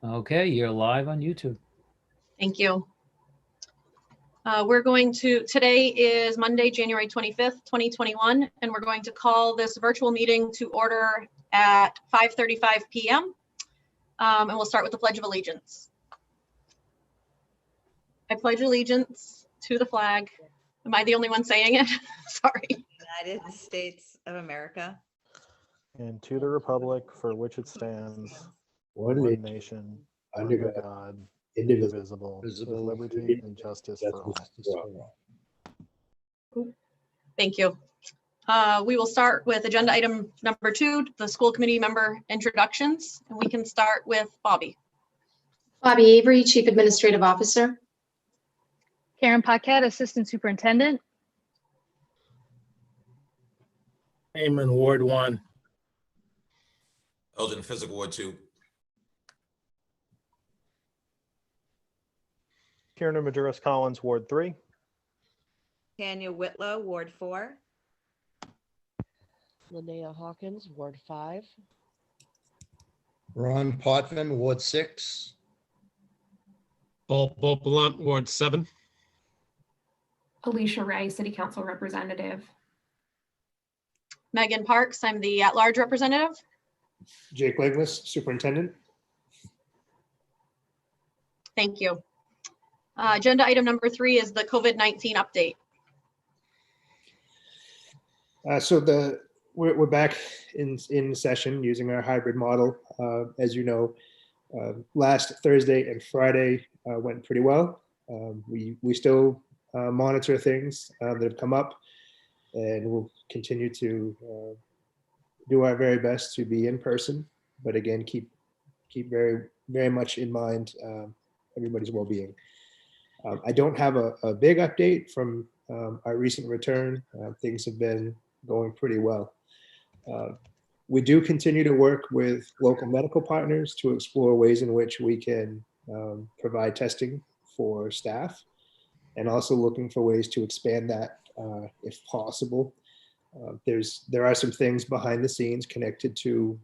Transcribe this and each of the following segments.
Okay, you're live on YouTube. Thank you. Today is Monday, January 25th, 2021, and we're going to call this virtual meeting to order at 5:35 p.m. And we'll start with the Pledge of Allegiance. I pledge allegiance to the flag. Am I the only one saying it? Sorry. United States of America. And to the republic for which it stands, one one nation, under God, indivisible, with liberty and justice for all. Thank you. We will start with agenda item number 2, the school committee member introductions, and we can start with Bobby. Bobby Avery, Chief Administrative Officer. Karen Paquette, Assistant Superintendent. Heyman, Ward 1. Elgin, Physical, Ward 2. Kiernan Maduris Collins, Ward 3. Tanya Whitlow, Ward 4. Linnea Hawkins, Ward 5. Ron Potvin, Ward 6. Paul Blunt, Ward 7. Alicia Ray, City Council Representative. Megan Parks, I'm the at-large representative. Jake Leglis, Superintendent. Thank you. Agenda item number 3 is the COVID-19 update. We're back in session using our hybrid model. As you know, last Thursday and Friday went pretty well. We still monitor things that have come up, and we'll continue to do our very best to be in person, but again, keep very much in mind everybody's well-being. I don't have a big update from our recent return. Things have been going pretty well. We do continue to work with local medical partners to explore ways in which we can provide testing for staff, and also looking for ways to expand that if possible. There are some things behind the scenes connected to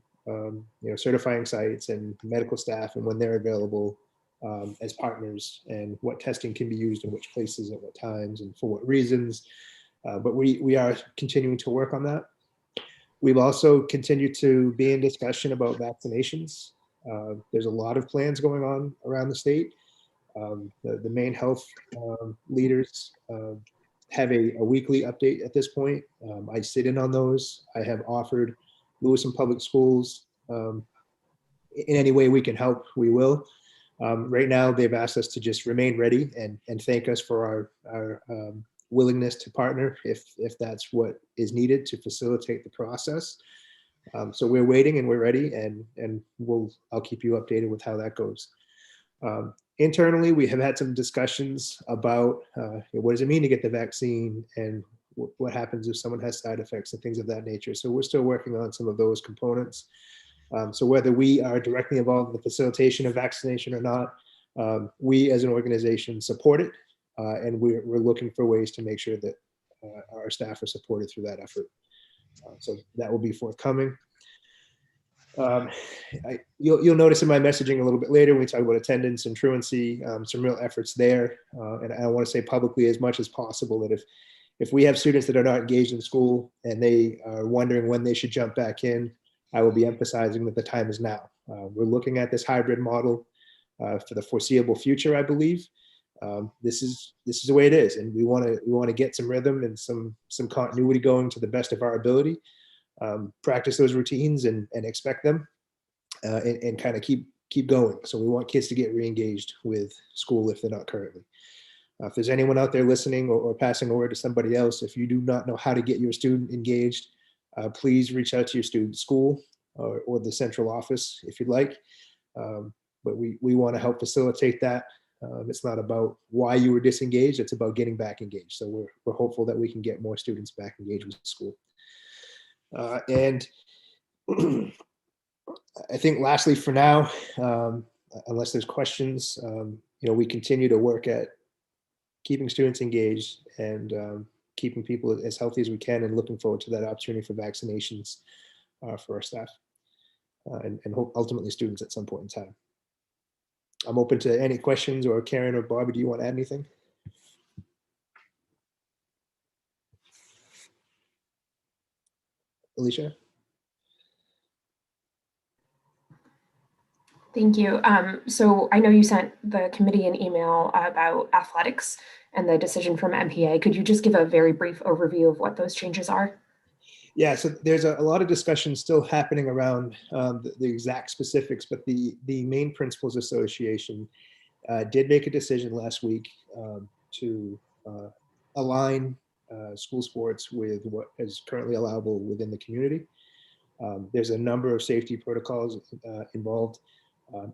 certifying sites and medical staff and when they're available as partners, and what testing can be used in which places at what times and for what reasons. But we are continuing to work on that. We've also continued to be in discussion about vaccinations. There's a lot of plans going on around the state. The main health leaders have a weekly update at this point. I sit in on those. I have offered Lewiston Public Schools in any way we can help, we will. Right now, they've asked us to just remain ready and thank us for our willingness to partner if that's what is needed to facilitate the process. So we're waiting and we're ready, and I'll keep you updated with how that goes. Internally, we have had some discussions about what does it mean to get the vaccine, and what happens if someone has side effects and things of that nature. So we're still working on some of those components. So whether we are directly involved in the facilitation of vaccination or not, we as an organization support it, and we're looking for ways to make sure that our staff are supported through that effort. So that will be forthcoming. You'll notice in my messaging a little bit later when we talk about attendance and truancy, some real efforts there. And I want to say publicly as much as possible that if we have students that are not engaged in school and they are wondering when they should jump back in, I will be emphasizing that the time is now. We're looking at this hybrid model for the foreseeable future, I believe. This is the way it is, and we want to get some rhythm and some continuity going to the best of our ability. Practice those routines and expect them, and kind of keep going. So we want kids to get re-engaged with school if they're not currently. If there's anyone out there listening or passing a word to somebody else, if you do not know how to get your student engaged, please reach out to your student school or the central office if you'd like. But we want to help facilitate that. It's not about why you were disengaged, it's about getting back engaged. So we're hopeful that we can get more students back engaged with school. And I think lastly for now, unless there's questions, we continue to work at keeping students engaged and keeping people as healthy as we can, and looking forward to that opportunity for vaccinations for our staff and ultimately students at some point in time. I'm open to any questions, or Karen or Bobby, do you want to add anything? Alicia? Thank you. So I know you sent the committee an email about athletics and the decision from MPA. Could you just give a very brief overview of what those changes are? Yeah, so there's a lot of discussion still happening around the exact specifics, but the main Principals Association did make a decision last week to align school sports with what is currently allowable within the community. There's a number of safety protocols involved,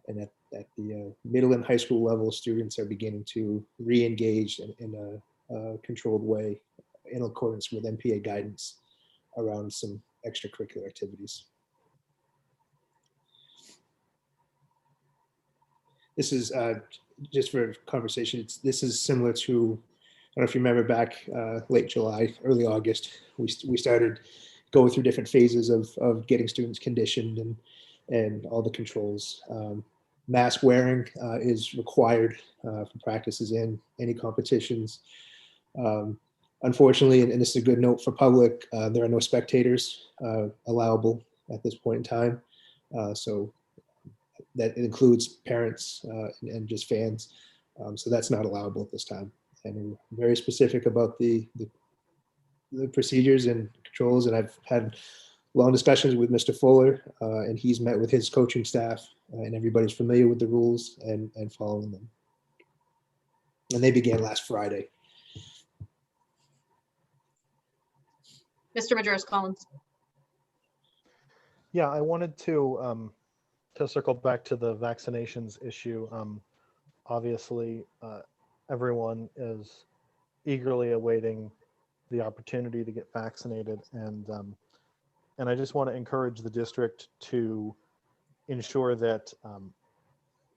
and at the middle and high school level, students are beginning to re-engage in a controlled way in accordance with MPA guidance around some extracurricular activities. This is just for conversation. This is similar to, I don't know if you remember back late July, early August, we started going through different phases of getting students conditioned and all the controls. Mask wearing is required for practices in any competitions. Unfortunately, and this is a good note for public, there are no spectators allowable at this point in time. So that includes parents and just fans. So that's not allowable at this time. And we're very specific about the procedures and controls. And I've had long discussions with Mr. Fuller, and he's met with his coaching staff, and everybody's familiar with the rules and following them. And they began last Friday. Mr. Majerus-Collins. Yeah, I wanted to circle back to the vaccinations issue. Obviously, everyone is eagerly awaiting the opportunity to get vaccinated, and I just want to encourage the district to ensure that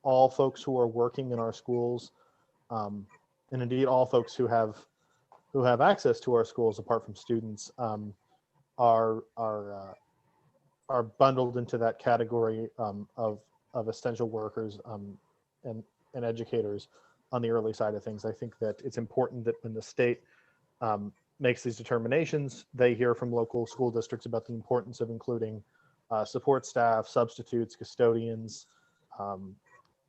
all folks who are working in our schools, and indeed all folks who have access to our schools apart from students, are bundled into that category of essential workers and educators on the early side of things. I think that it's important that when the state makes these determinations, they hear from local school districts about the importance of including support staff, substitutes, custodians,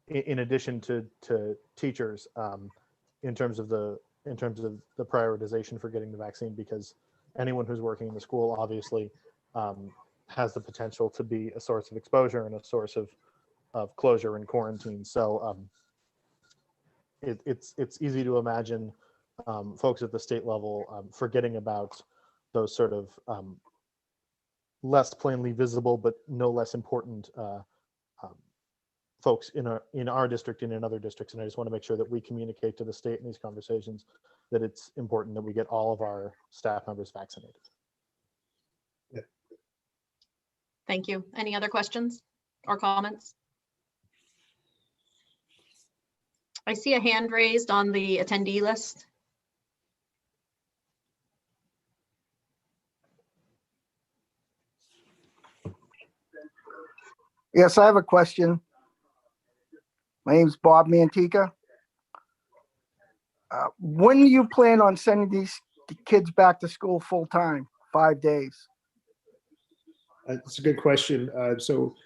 in addition to teachers, in terms of the prioritization for getting the vaccine, because anyone who's working in the school obviously has the potential to be a source of exposure and a source of closure and quarantine. So it's easy to imagine folks at the state level forgetting about those sort of less plainly visible but no less important folks in our district and in other districts. And I just want to make sure that we communicate to the state in these conversations that it's important that we get all of our staff members vaccinated. Thank you. Any other questions or comments? I see a hand raised on the attendee list. Yes, I have a question. My name's Bob Mantica. When do you plan on sending these kids back to school full time, 5 days? It's a good question. So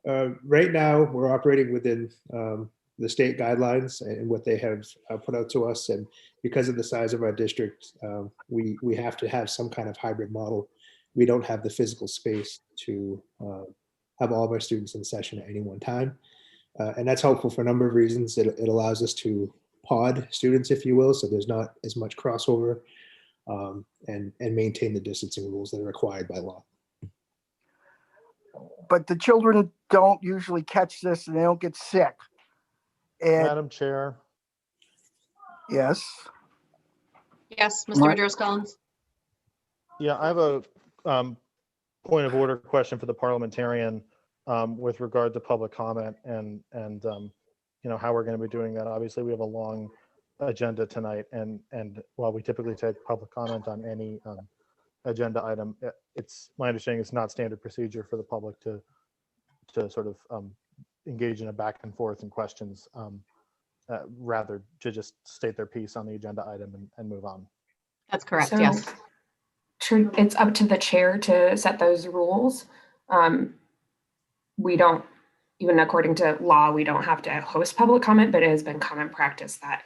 right now we're operating within the state guidelines and what they have put out to us. And because of the size of our district, we have to have some kind of hybrid model. We don't have the physical space to have all of our students in session at any one time. And that's helpful for a number of reasons. It allows us to pod students, if you will, so there's not as much crossover, and maintain the distancing rules that are required by law. But the children don't usually catch this and they don't get sick. And Madam Chair. yes. Yes, Mr. Right. Majerus-Collins. Yeah, I have a point of order question for the parliamentarian with regard to public comment and how we're going to be doing that. Obviously, we have a long agenda tonight, and while we typically take public comment on any agenda item, it's my understanding it's not standard procedure for the public to sort of engage in a back and forth and questions, rather to just state their piece on the agenda item and move on. That's correct, So yes. it's up to the chair to set those rules. We don't, even according to law, we don't have to host public comment, but it has been common practice that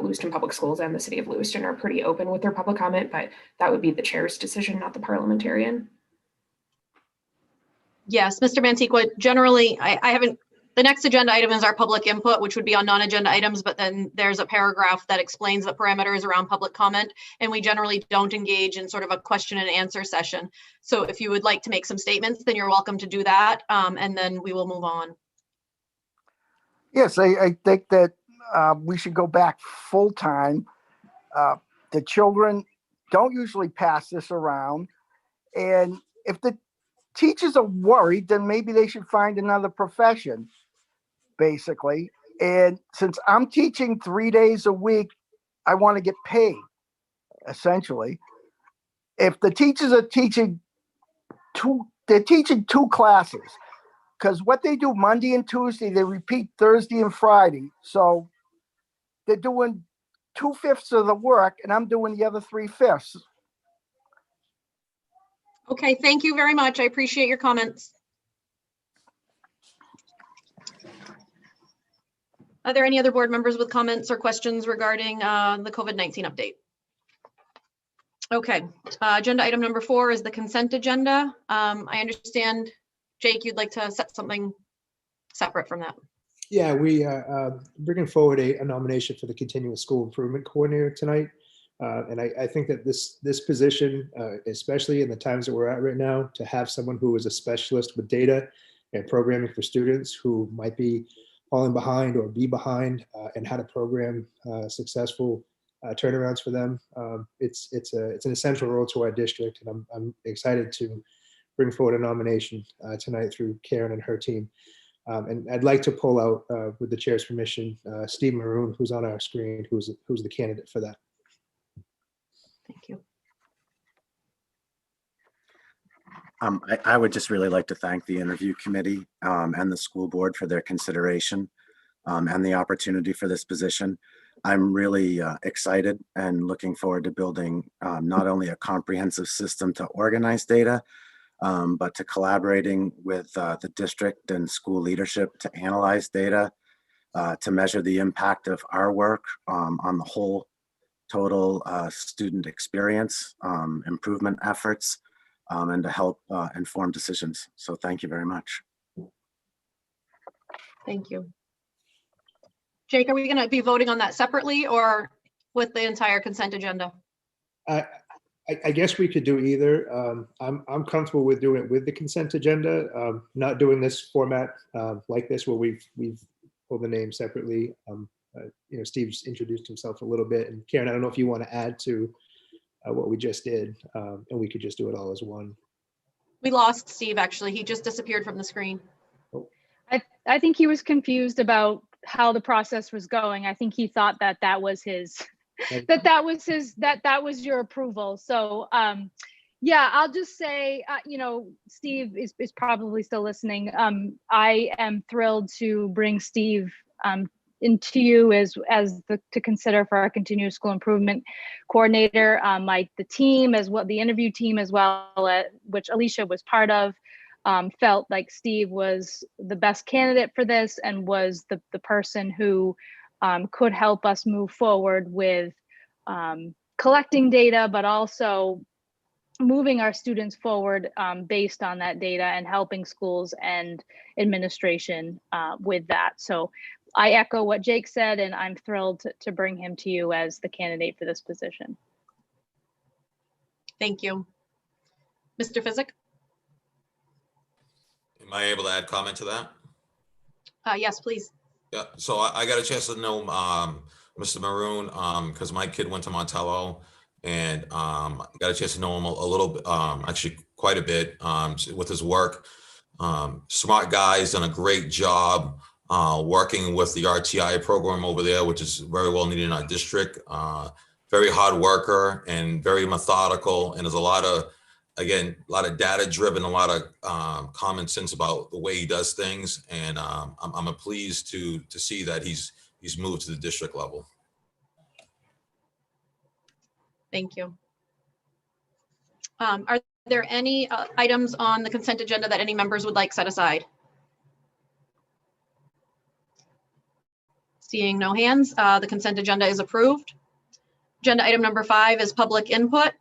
Lewiston Public Schools and the city of Lewiston are pretty open with their public comment, but that would be the chair's decision, not the parliamentarian. Yes, Mr. Mantiqua, generally, I haven't, the next agenda item is our public input, which would be on non-agenda items, but then there's a paragraph that explains the parameters around public comment, and we generally don't engage in sort of a question and answer session. So if you would like to make some statements, then you're welcome to do that, and then we will move on. Yes, I think that we should go back full time. The children don't usually pass this around. And if the teachers are worried, then maybe they should find another profession, basically. And since I'm teaching 3 days a week, I want to get paid, essentially. If the teachers are teaching they're teaching 2 classes, because what they do Monday and Tuesday, they repeat Thursday and Friday. So they're doing 2/5 of the work, and I'm doing the other 3/5. Okay, thank you very much. I appreciate your comments. Are there any other board members with comments or questions regarding the COVID-19 update? Okay, agenda item number 4 is the consent agenda. I understand, Jake, you'd like to set something separate from that. Yeah, we are bringing forward a nomination for the Continuous School Improvement Coordinator tonight. And I think that this position, especially in the times that we're at right now, to have someone who is a specialist with data and programming for students who might be falling behind or be behind, and how to program successful turnarounds for them. It's an essential role to our district, and I'm excited to bring forward a nomination tonight through Karen and her team. And I'd like to pull out, with the chair's permission, Steve Maroon, who's on our screen, who's the candidate for that. Thank you. I would just really like to thank the interview committee and the school board for their consideration and the opportunity for this position. I'm really excited and looking forward to building not only a comprehensive system to organize data, but to collaborating with the district and school leadership to analyze data, to measure the impact of our work on the whole total student experience, improvement efforts, and to help inform decisions. So thank you very much. Thank you. Jake, are we going to be voting on that separately or with the entire consent agenda? I guess we could do either. I'm comfortable with doing it with the consent agenda, not doing this format like this where we've pulled the name separately. Steve's introduced himself a little bit, and Karen, I don't know if you want to add to what we just did, and we could just do it all as one. We lost Steve, actually. He just disappeared from the screen. I think he was confused about how the process was going. I think he thought that was his, that was your approval. So yeah, I'll just say, Steve is probably still listening. I am thrilled to bring Steve into you to consider for our continuous school improvement coordinator. The team as well, the interview team as well, which Alicia was part of, felt like Steve was the best candidate for this and was the person who could help us move forward with collecting data, but also moving our students forward based on that data and helping schools and administration with that. So I echo what Jake said, and I'm thrilled to bring him to you as the candidate for this position. Thank you. Mr. Physick? Am I able to add comment to that? Yes, please. Yeah, so I got a chance to know Mr. Maroon because my kid went to Montello, and got a chance to know him a little bit, actually quite a bit with his work. Smart guy, he's done a great job working with the RTI program over there, which is very well needed in our district. Very hard worker and very methodical, and there's a lot of again, a lot of data driven, a lot of common sense about the way he does things. And I'm pleased to see that he's moved to the district level. Thank you. Are there any items on the consent agenda that any members would like set aside? Seeing no hands, the consent agenda is approved. Agenda item number 5 is public input.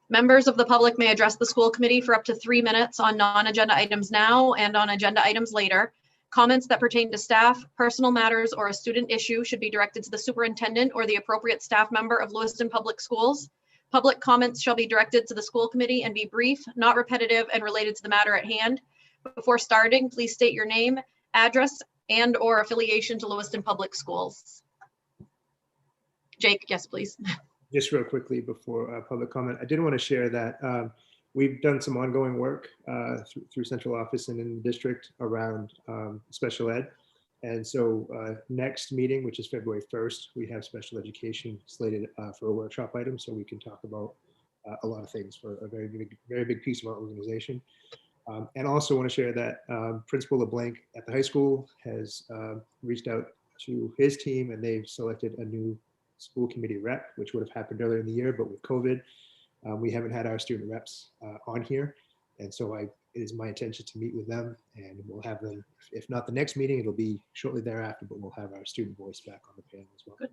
Members of the public may address the school committee for up to 3 minutes on non-agenda items now and on agenda items later. Comments that pertain to staff, personal matters, or a student issue should be directed to the superintendent or the appropriate staff member of Lewiston Public Schools. Public comments shall be directed to the school committee and be brief, not repetitive, and related to the matter at hand. Before starting, please state your name, address, and or affiliation to Lewiston Public Schools. Jake, yes, please. Just real quickly before public comment, I did want to share that we've done some ongoing work through central office and in the district around special ed. And so next meeting, which is February 1st, we have special education slated for a workshop item, so we can talk about a lot of things for a very big piece of our organization. And also want to share that Principal LeBlanc at the high school has reached out to his team, and they've selected a new school committee rep, which would have happened earlier in the year, but with COVID, we haven't had our student reps on here. And so it is my intention to meet with them, and we'll have them, if not the next meeting, it'll be shortly thereafter, but we'll have our student voice back on the panel as well. Good.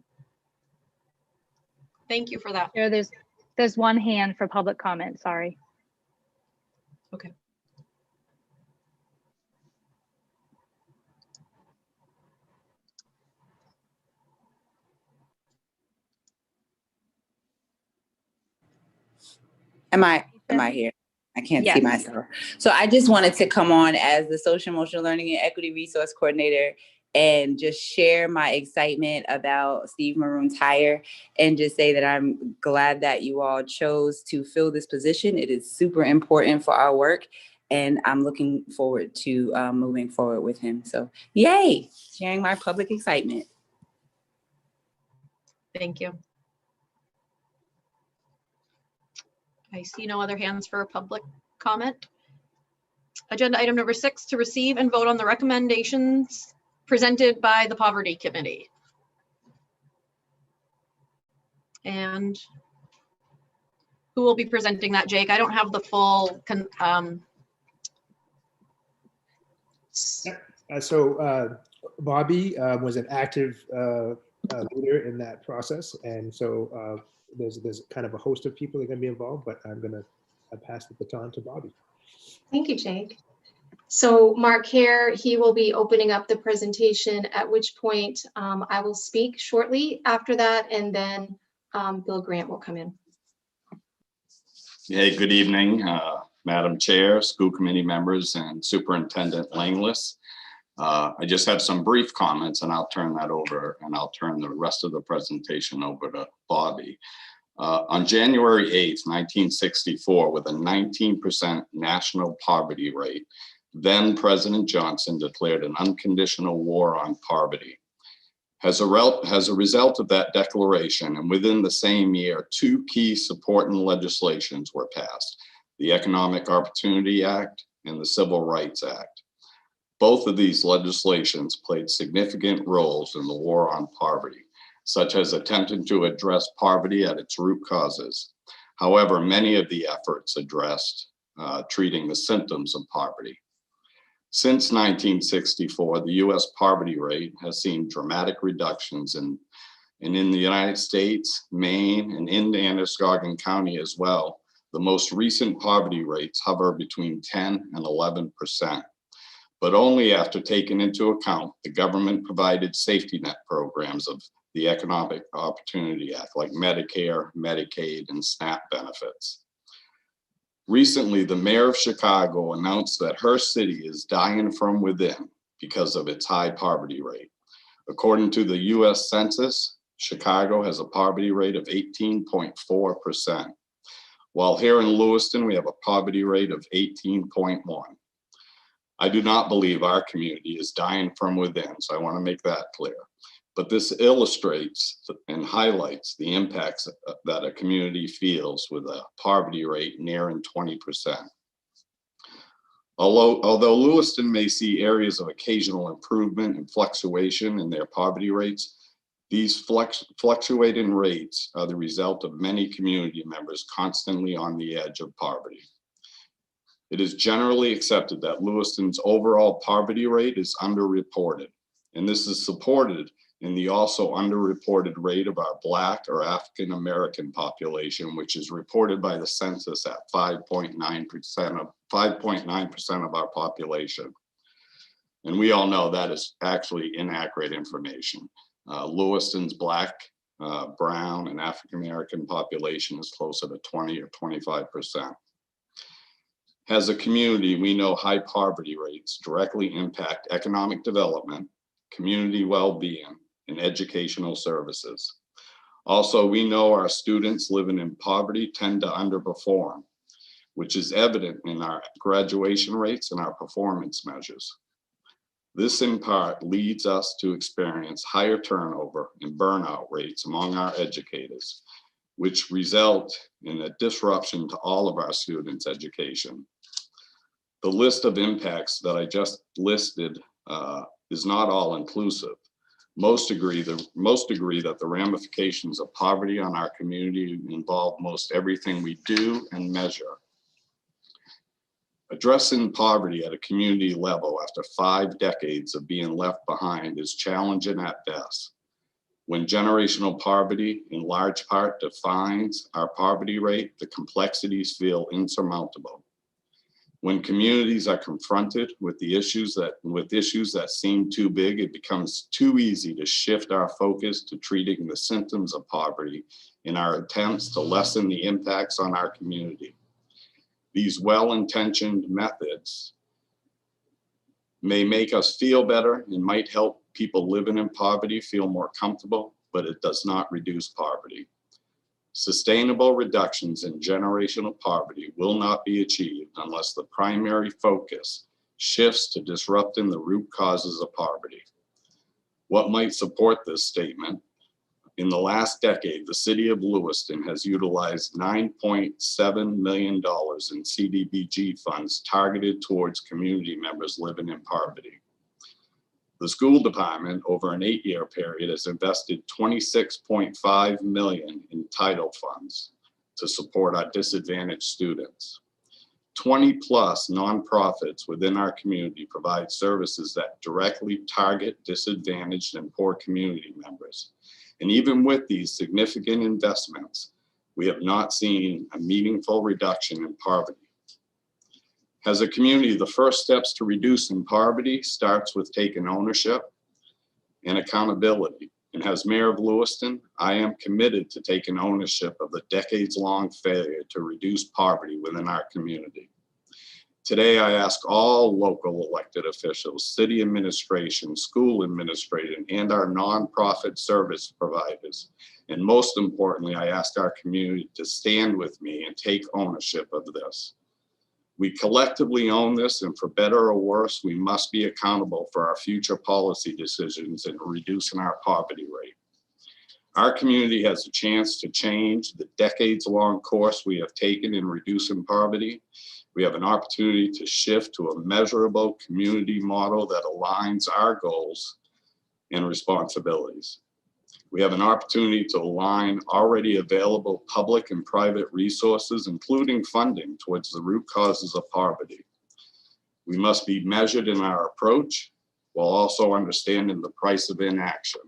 Thank you for that. There's one hand for public comment, sorry. Okay. Am I here? I can't see Yes. myself. So I just wanted to come on as the Social Emotional Learning and Equity Resource Coordinator and just share my excitement about Steve Maroon's hire, and just say that I'm glad that you all chose to fill this position. It is super important for our work, and I'm looking forward to moving forward with him. So yay, sharing my public excitement. Thank you. I see no other hands for public comment. Agenda item number 6, to receive and vote on the recommendations presented by the Poverty Committee. And who will be presenting that, Jake? I don't have the full. Bobby was an active leader in that process, and so there's kind of a host of people that are going to be involved, but I'm going to pass the baton to Bobby. Thank you, Jake. So Mark Hare, he will be opening up the presentation, at which point I will speak shortly after that, and then Bill Grant will come in. Hey, good evening, Madam Chair, school committee members, and Superintendent Langless. I just have some brief comments, and I'll turn that over, and I'll turn the rest of the presentation over to Bobby. On January 8th, 1964, with a 19% national poverty rate, then President Johnson declared an unconditional war on poverty. As a result of that declaration, and within the same year, 2 key supporting legislations were passed: the Economic Opportunity Act and the Civil Rights Act. Both of these legislations played significant roles in the war on poverty, such as attempting to address poverty at its root causes. However, many of the efforts addressed treating the symptoms of poverty. Since 1964, the US poverty rate has seen dramatic reductions in the United States, Maine, and in Androscoggin County as well. The most recent poverty rates hover between 10 and 11%, but only after taking into account the government provided safety net programs of the Economic Opportunity Act, like Medicare, Medicaid, and SNAP benefits. Recently, the mayor of Chicago announced that her city is dying from within because of its high poverty rate. According to the US Census, Chicago has a poverty rate of 18.4%, while here in Lewiston, we have a poverty rate of 18.1%. I do not believe our community is dying from within, so I want to make that clear. But this illustrates and highlights the impacts that a community feels with a poverty rate nearing 20%. Although Lewiston may see areas of occasional improvement and fluctuation in their poverty rates, these fluctuating rates are the result of many community members constantly on the edge of poverty. It is generally accepted that Lewiston's overall poverty rate is underreported, and this is supported in the also underreported rate of our Black or African American population, which is reported by the census at 5.9% of our population. And we all know that is actually inaccurate information. Lewiston's Black, Brown, and African American population is closer to 20 or 25%. As a community, we know high poverty rates directly impact economic development, community well-being, and educational services. Also, we know our students living in poverty tend to underperform, which is evident in our graduation rates and our performance measures. This in part leads us to experience higher turnover and burnout rates among our educators, which result in a disruption to all of our students' education. The list of impacts that I just listed is not all inclusive. Most agree that the ramifications of poverty on our community involve most everything we do and measure. Addressing poverty at a community level after 5 decades of being left behind is challenging at best. When generational poverty in large part defines our poverty rate, the complexities feel insurmountable. When communities are confronted with issues that seem too big, it becomes too easy to shift our focus to treating the symptoms of poverty in our attempts to lessen the impacts on our community. These well-intentioned methods may make us feel better and might help people living in poverty feel more comfortable, but it does not reduce poverty. Sustainable reductions in generational poverty will not be achieved unless the primary focus shifts to disrupting the root causes of poverty. What might support this statement? In the last decade, the city of Lewiston has utilized $9.7 million in CDBG funds targeted towards community members living in poverty. The school department over an 8-year period has invested $26.5 million in title funds to support our disadvantaged students. 20+ nonprofits within our community provide services that directly target disadvantaged and poor community members. And even with these significant investments, we have not seen a meaningful reduction in poverty. As a community, the first steps to reducing poverty starts with taking ownership and accountability. And as mayor of Lewiston, I am committed to taking ownership of the decades-long failure to reduce poverty within our community. Today, I ask all local elected officials, city administration, school administration, and our nonprofit service providers. And most importantly, I ask our community to stand with me and take ownership of this. We collectively own this, and for better or worse, we must be accountable for our future policy decisions in reducing our poverty rate. Our community has a chance to change the decades-long course we have taken in reducing poverty. We have an opportunity to shift to a measurable community model that aligns our goals and responsibilities. We have an opportunity to align already available public and private resources, including funding, towards the root causes of poverty. We must be measured in our approach while also understanding the price of inaction.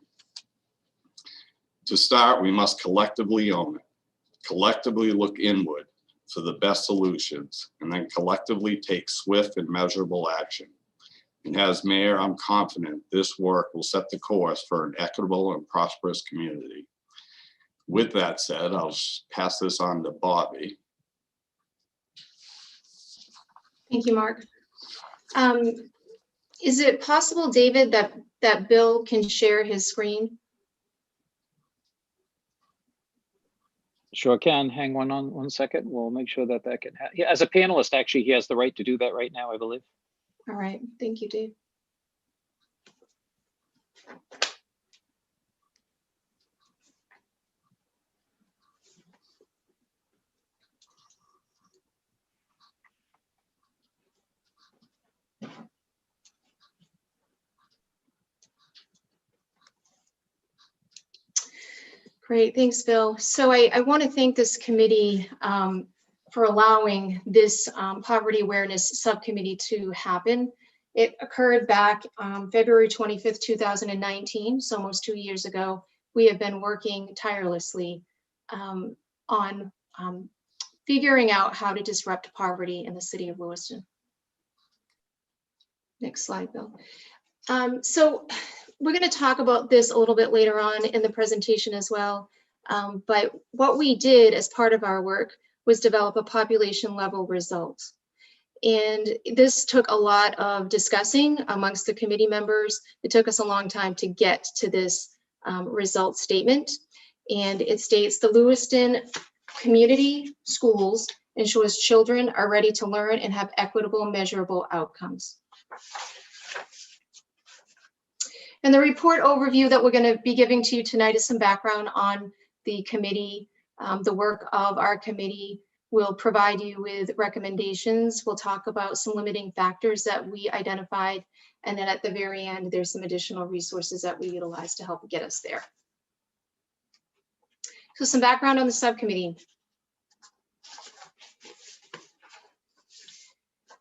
To start, we must collectively own it, collectively look inward for the best solutions, and then collectively take swift and measurable action. And as mayor, I'm confident this work will set the course for an equitable and prosperous community. With that said, I'll pass this on to Bobby. Thank you, Mark. Is it possible, David, that Bill can share his screen? Sure can. Hang on one second. We'll make sure that can happen. Yeah, as a panelist, actually, he has the right to do that right now, I believe. All right, thank you, Dave. Great, thanks, Bill. So I want to thank this committee for allowing this poverty awareness subcommittee to happen. It occurred back February 25th, 2019, so almost 2 years ago. We have been working tirelessly on figuring out how to disrupt poverty in the city of Lewiston. Next slide, Bill. So we're going to talk about this a little bit later on in the presentation as well. But what we did as part of our work was develop a population level result. And this took a lot of discussing amongst the committee members. It took us a long time to get to this result statement. And it states the Lewiston community schools ensures children are ready to learn and have equitable, measurable outcomes. And the report overview that we're going to be giving to you tonight is some background on the committee. The work of our committee will provide you with recommendations. We'll talk about some limiting factors that we identified. And then at the very end, there's some additional resources that we utilize to help get us there. So some background on the subcommittee.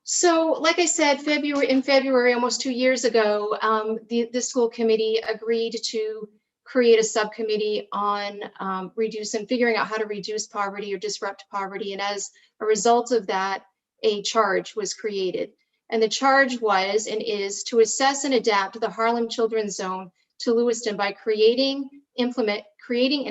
So like I said, in February, almost 2 years ago, the school committee agreed to create a subcommittee on figuring out how to reduce poverty or disrupt poverty. And as a result of that, a charge was created. And the charge was and is to assess and adapt the Harlem Children's Zone to Lewiston by creating and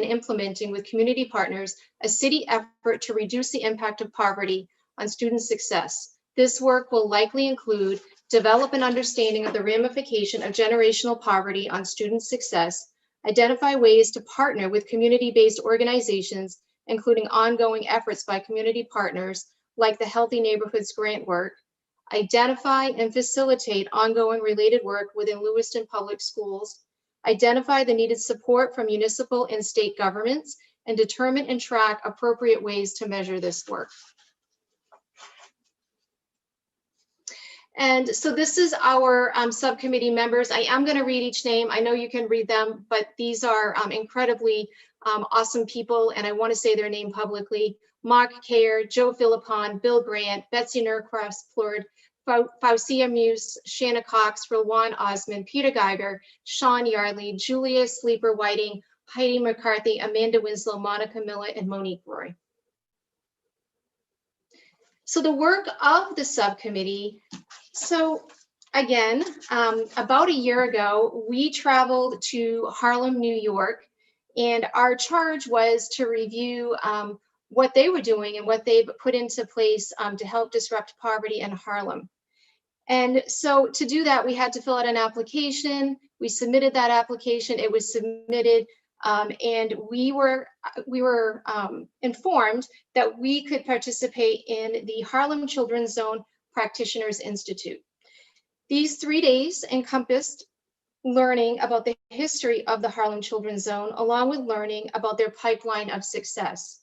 implementing with community partners a city effort to reduce the impact of poverty on student success. This work will likely include develop an understanding of the ramification of generational poverty on student success, identify ways to partner with community-based organizations, including ongoing efforts by community partners like the Healthy Neighborhoods Grant work, identify and facilitate ongoing related work within Lewiston Public Schools, identify the needed support from municipal and state governments, and determine and track appropriate ways to measure this work. And so this is our subcommittee members. I am going to read each name. I know you can read them, but these are incredibly awesome people, and I want to say their name publicly. Mark Kerr, Joe Philippon, Bill Grant, Betsy Nurcross-Plord, Faucia Muse, Shanna Cox, Rowan Osmond, Peter Geiger, Sean Yardley, Julia Sleeper-Whiting, Heidi McCarthy, Amanda Winslow, Monica Millett, and Monique Roy. So the work of the subcommittee. So again, about a year ago, we traveled to Harlem, New York, and our charge was to review what they were doing and what they've put into place to help disrupt poverty in Harlem. And so to do that, we had to fill out an application. We submitted that application. It was submitted, and we were informed that we could participate in the Harlem Children's Zone Practitioners Institute. These 3 days encompassed learning about the history of the Harlem Children's Zone, along with learning about their pipeline of success.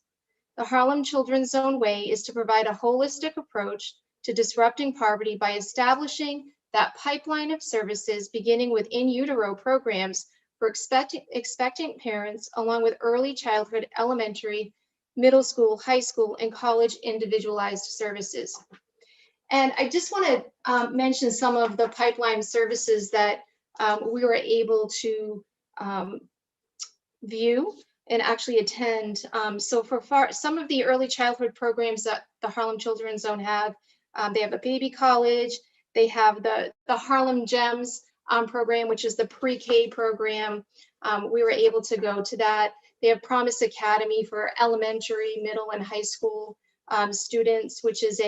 The Harlem Children's Zone way is to provide a holistic approach to disrupting poverty by establishing that pipeline of services, beginning with in utero programs for expectant parents, along with early childhood, elementary, middle school, high school, and college individualized services. And I just want to mention some of the pipeline services that we were able to view and actually attend. So for some of the early childhood programs that the Harlem Children's Zone have, they have a baby college, they have the Harlem Gems program, which is the pre-K program. We were able to go to that. They have Promise Academy for elementary, middle, and high school students, which is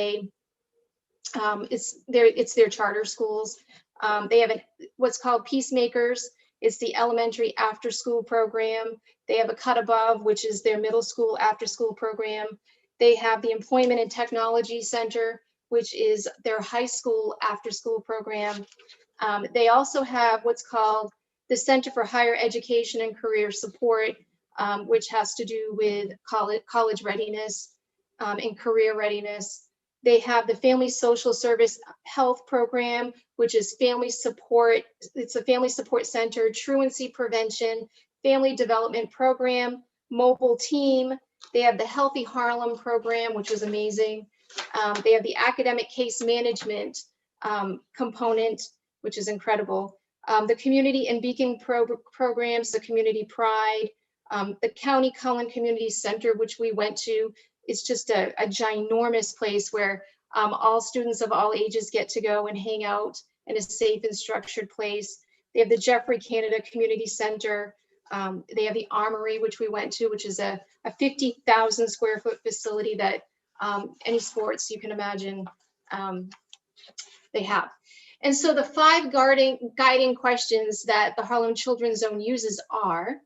it's their charter schools. They have what's called Peacemakers. It's the elementary after school program. They have a Cut Above, which is their middle school after school program. They have the Employment and Technology Center, which is their high school after-school program. They also have what's called the Center for Higher Education and Career Support, which has to do with college readiness and career readiness. They have the Family Social Service Health Program, which is family support. It's a family support center, truancy prevention, family development program, mobile team. They have the Healthy Harlem program, which is amazing. They have the academic case management component, which is incredible. The community and beacon programs, the community pride, the County Cullen Community Center, which we went to. It's just a ginormous place where all students of all ages get to go and hang out in a safe and structured place. They have the Jeffrey Canada Community Center. They have the Armory, which we went to, which is a 50,000 square foot facility that any sports you can imagine they have. And so the 5 guiding questions that the Harlem Children's Zone uses are: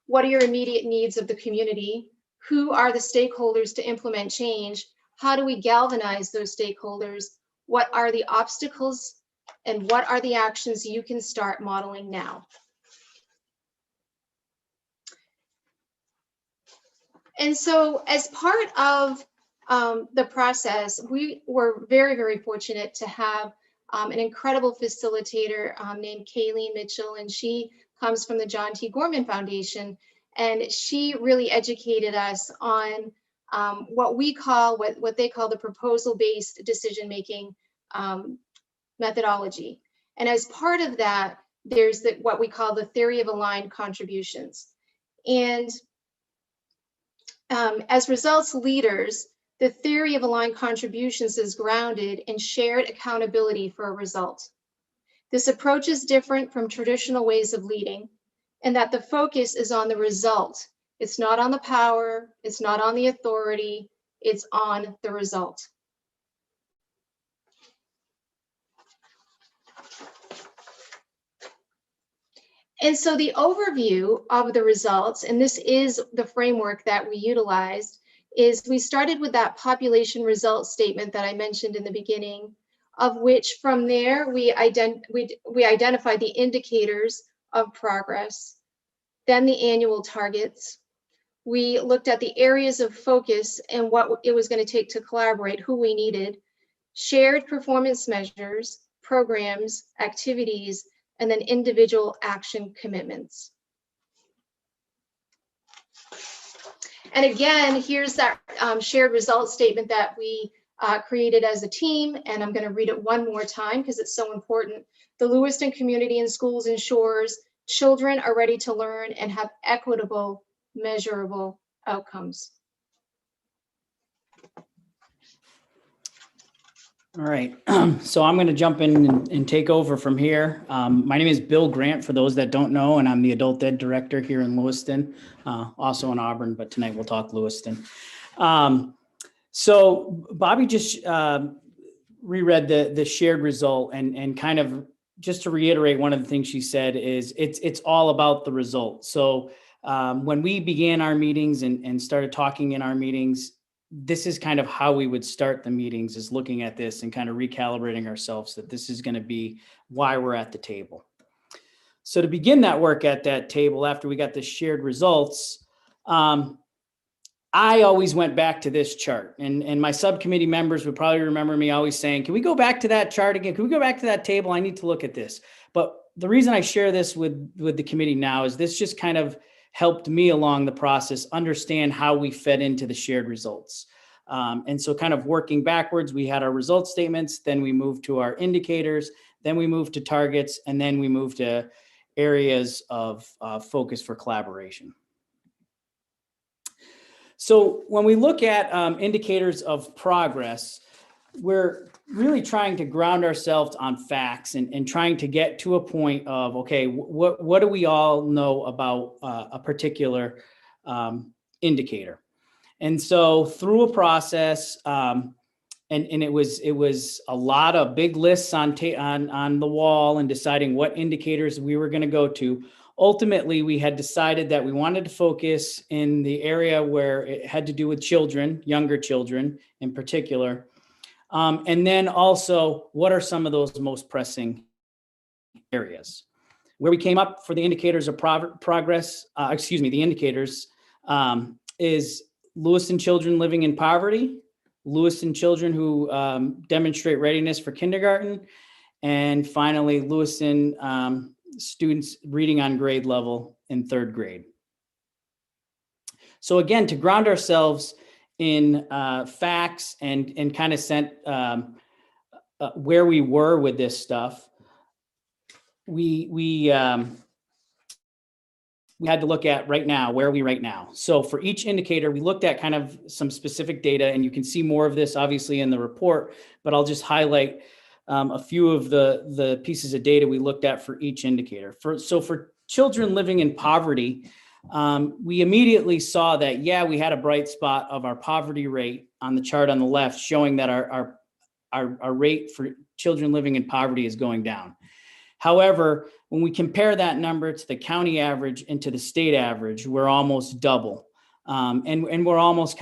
what are your immediate needs of the community? Who are the stakeholders to implement change? How do we galvanize those stakeholders? What are the obstacles? And what are the actions you can start modeling now? And so as part of the process, we were very, very fortunate to have an incredible facilitator named Kayleen Mitchell, and she comes from the John T. Gorman Foundation. And she really educated us on what we call, what they call the proposal-based decision-making methodology. And as part of that, there's what we call the theory of aligned contributions. And as results leaders, the theory of aligned contributions is grounded in shared accountability for a result. This approach is different from traditional ways of leading, and that the focus is on the result. It's not on the power, it's not on the authority, it's on the result. And so the overview of the results, and this is the framework that we utilized, is we started with that population results statement that I mentioned in the beginning, of which from there we identified the indicators of progress, then the annual targets. We looked at the areas of focus and what it was going to take to collaborate, who we needed, shared performance measures, programs, activities, and then individual action commitments. And again, here's that shared results statement that we created as a team, and I'm going to read it one more time because it's so important. The Lewiston community and schools ensures children are ready to learn and have equitable, measurable outcomes. All right, so I'm going to jump in and take over from here. My name is Bill Grant, for those that don't know, and I'm the Adult Ed Director here in Lewiston, also in Auburn, but tonight we'll talk Lewiston. So Bobby just reread the shared result, and kind of just to reiterate, one of the things she said is it's all about the result. So when we began our meetings and started talking in our meetings, this is kind of how we would start the meetings, is looking at this and kind of recalibrating ourselves that this is going to be why we're at the table. So to begin that work at that table, after we got the shared results, I always went back to this chart, and my subcommittee members would probably remember me always saying, can we go back to that chart again? Can we go back to that table? I need to look at this. But the reason I share this with the committee now is this just kind of helped me along the process understand how we fed into the shared results. And so kind of working backwards, we had our results statements, then we moved to our indicators, then we moved to targets, and then we moved to areas of focus for collaboration. So when we look at indicators of progress, we're really trying to ground ourselves on facts and trying to get to a point of, okay, what do we all know about a particular indicator? And so through a process, and it was a lot of big lists on the wall and deciding what indicators we were going to go to. Ultimately, we had decided that we wanted to focus in the area where it had to do with children, younger children in particular. And then also, what are some of those most pressing areas? Where we came up for the indicators of progress, the indicators is Lewiston children living in poverty, Lewiston children who demonstrate readiness for kindergarten, and finally, Lewiston students reading on grade level in 3rd grade. So again, to ground ourselves in facts and kind of sent where we were with this stuff, we had to look at right now, where are we right now? So for each indicator, we looked at kind of some specific data, and you can see more of this obviously in the report, but I'll just highlight a few of the pieces of data we looked at for each indicator. So for children living in poverty, we immediately saw that, yeah, we had a bright spot of our poverty rate on the chart on the left, showing that our rate for children living in poverty is going down. However, when we compare that number to the county average and to the state average, we're almost double. And we're almost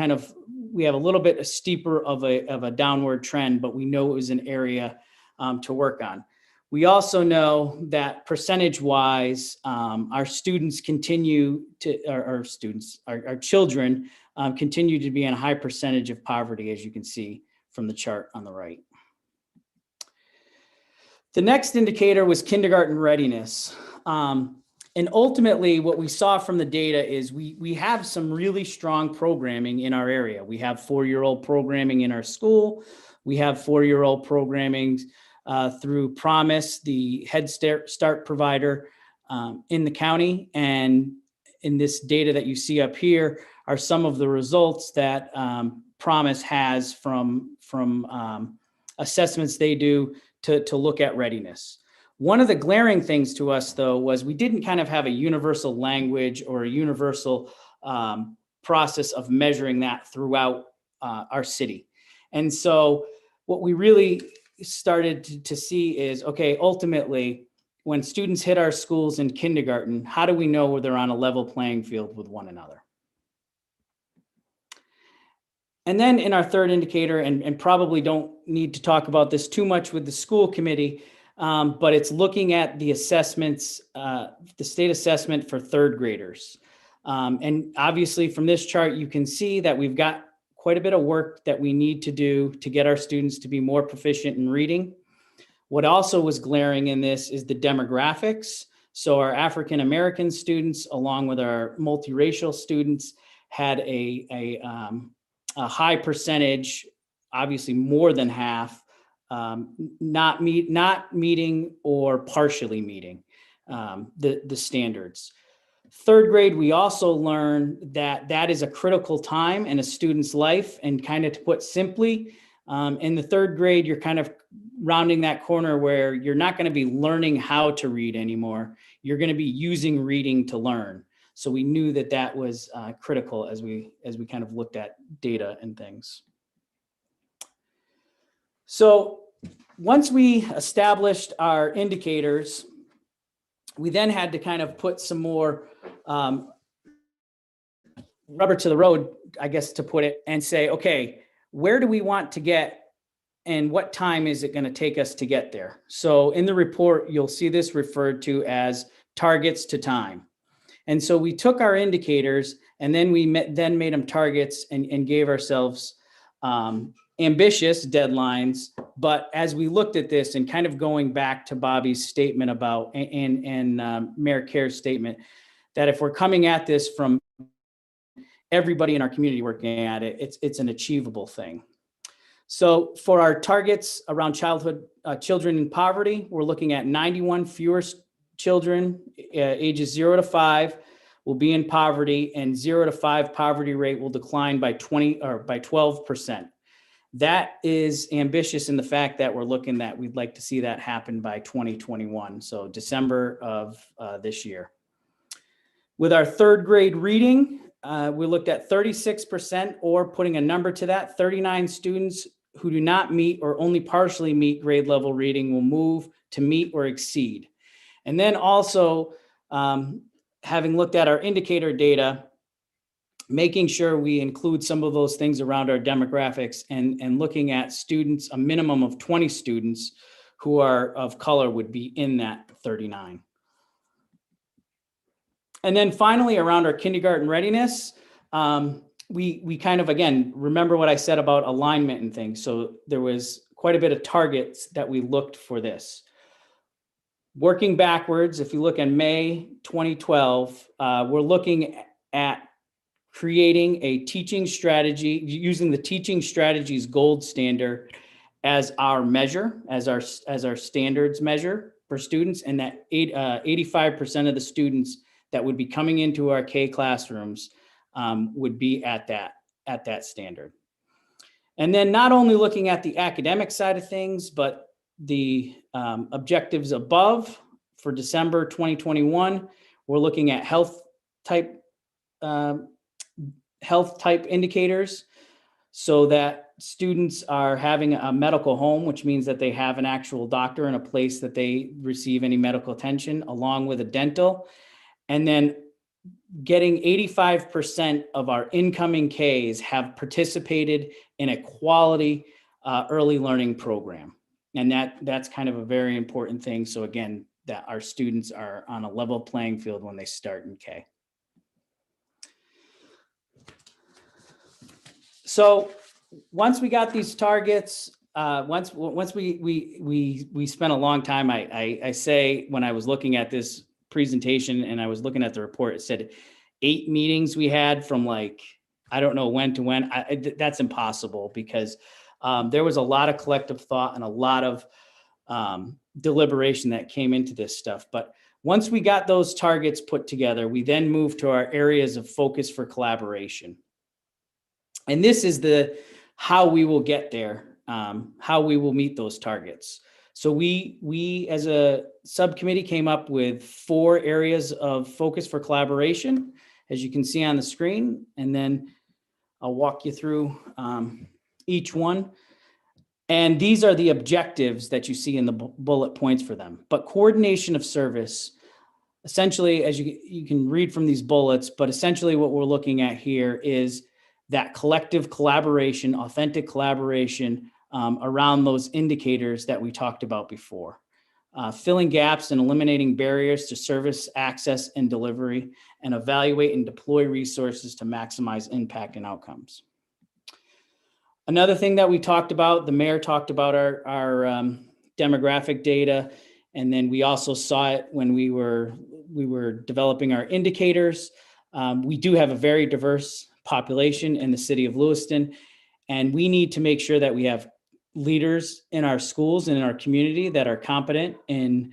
we have a little bit steeper of a downward trend, but we know it was an area to work on. We also know that percentage-wise, our students continue to, our children continue to be in a high percentage of poverty, as you can see from the chart on the right. The next indicator was kindergarten readiness. And ultimately, what we saw from the data is we have some really strong programming in our area. We have 4-year-old programming in our school. We have 4-year-old programming through Promise, the Head Start provider in the county. And in this data that you see up here are some of the results that Promise has from assessments they do to look at readiness. One of the glaring things to us, though, was we didn't kind of have a universal language or a universal process of measuring that throughout our city. And so what we really started to see is, okay, ultimately, when students hit our schools in kindergarten, how do we know where they're on a level playing field with one another? And then in our third indicator, and probably don't need to talk about this too much with the school committee, but it's looking at the assessments, the state assessment for 3rd graders. And obviously from this chart, you can see that we've got quite a bit of work that we need to do to get our students to be more proficient in reading. What also was glaring in this is the demographics. So our African-American students, along with our multiracial students, had a high percentage, obviously more than half, not meeting or partially meeting the standards. 3rd grade, we also learned that is a critical time in a student's life, and kind of to put simply, in the 3rd grade, you're kind of rounding that corner where you're not going to be learning how to read anymore. You're going to be using reading to learn. So we knew that was critical as we kind of looked at data and things. So once we established our indicators, we then had to kind of put some more rubber to the road, I guess, to put it, and say, okay, where do we want to get and what time is it going to take us to get there? So in the report, you'll see this referred to as targets to time. And so we took our indicators and then we made them targets and gave ourselves ambitious deadlines. But as we looked at this, and kind of going back to Bobby's statement about, and Mayor Kerr's statement, that if we're coming at this from everybody in our community working at it, it's an achievable thing. So for our targets around children in poverty, we're looking at 91 fewer children ages 0 to 5 will be in poverty, and 0 to 5 poverty rate will decline by 12%. That is ambitious in the fact that we're looking that we'd like to see that happen by 2021, so December of this year. With our 3rd grade reading, we looked at 36%, or putting a number to that, 39 students who do not meet or only partially meet grade level reading will move to meet or exceed. And then also, having looked at our indicator data, making sure we include some of those things around our demographics and looking at students, a minimum of 20 students who are of color would be in that 39. And then finally, around our kindergarten readiness, we kind of, again, remember what I said about alignment and things. So there was quite a bit of targets that we looked for this. Working backwards, if you look at May 2012, we're looking at creating a teaching strategy, using the teaching strategies gold standard as our measure, as our standards measure for students, and that 85% of the students that would be coming into our K classrooms would be at that standard. And then not only looking at the academic side of things, but the objectives above for December 2021, we're looking at health type indicators, so that students are having a medical home, which means that they have an actual doctor and a place that they receive any medical attention, along with a dental. And then getting 85% of our incoming Ks have participated in a quality early learning program. And that's kind of a very important thing. So again, that our students are on a level playing field when they start in K. So once we got these targets, once we spent a long time, I say, when I was looking at this presentation and I was looking at the report, it said 8 meetings we had from like, I don't know when to when. That's impossible, because there was a lot of collective thought and a lot of deliberation that came into this stuff. But once we got those targets put together, we then moved to our areas of focus for collaboration. And this is how we will get there, how we will meet those targets. So we as a subcommittee came up with 4 areas of focus for collaboration, as you can see on the screen, and then I'll walk you through each one. And these are the objectives that you see in the bullet points for them. But coordination of service, essentially, as you can read from these bullets, but essentially what we're looking at here is that collective collaboration, authentic collaboration around those indicators that we talked about before. Filling gaps and eliminating barriers to service access and delivery, and evaluate and deploy resources to maximize impact and outcomes. Another thing that we talked about, the mayor talked about our demographic data, and then we also saw it when we were developing our indicators. We do have a very diverse population in the city of Lewiston, and we need to make sure that we have leaders in our schools and in our community that are competent in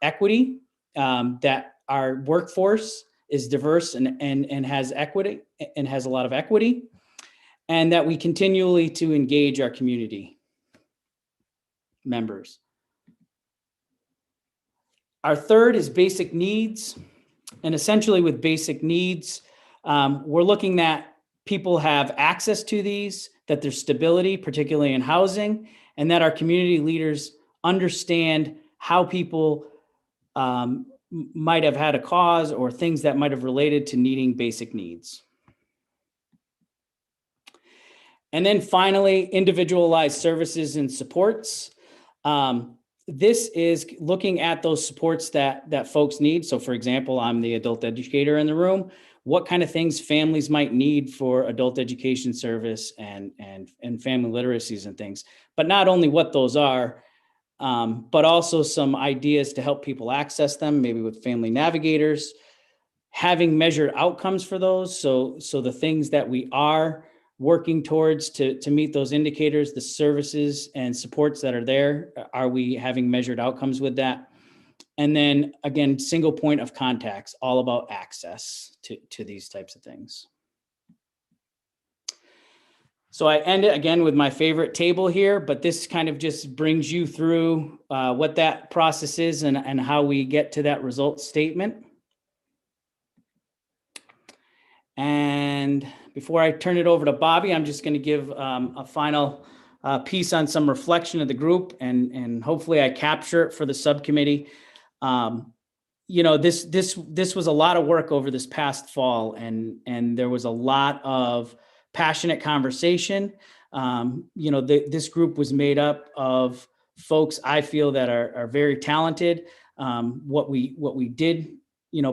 equity, that our workforce is diverse and has equity and has a lot of equity, and that we continually to engage our community members. Our third is basic needs. And essentially with basic needs, we're looking at people have access to these, that there's stability, particularly in housing, and that our community leaders understand how people might have had a cause or things that might have related to needing basic needs. And then finally, individualized services and supports. This is looking at those supports that folks need. So for example, I'm the adult educator in the room. What kind of things families might need for adult education service and family literacies and things, but not only what those are, but also some ideas to help people access them, maybe with family navigators, having measured outcomes for those. So the things that we are working towards to meet those indicators, the services and supports that are there, are we having measured outcomes with that? And then again, single point of contacts, all about access to these types of things. So I end it again with my favorite table here, but this kind of just brings you through what that process is and how we get to that result statement. And before I turn it over to Bobby, I'm just going to give a final piece on some reflection of the group, and hopefully I capture it for the subcommittee. this was a lot of work over this past fall, and there was a lot of passionate conversation. This group was made up of folks I feel that are very talented. What we did,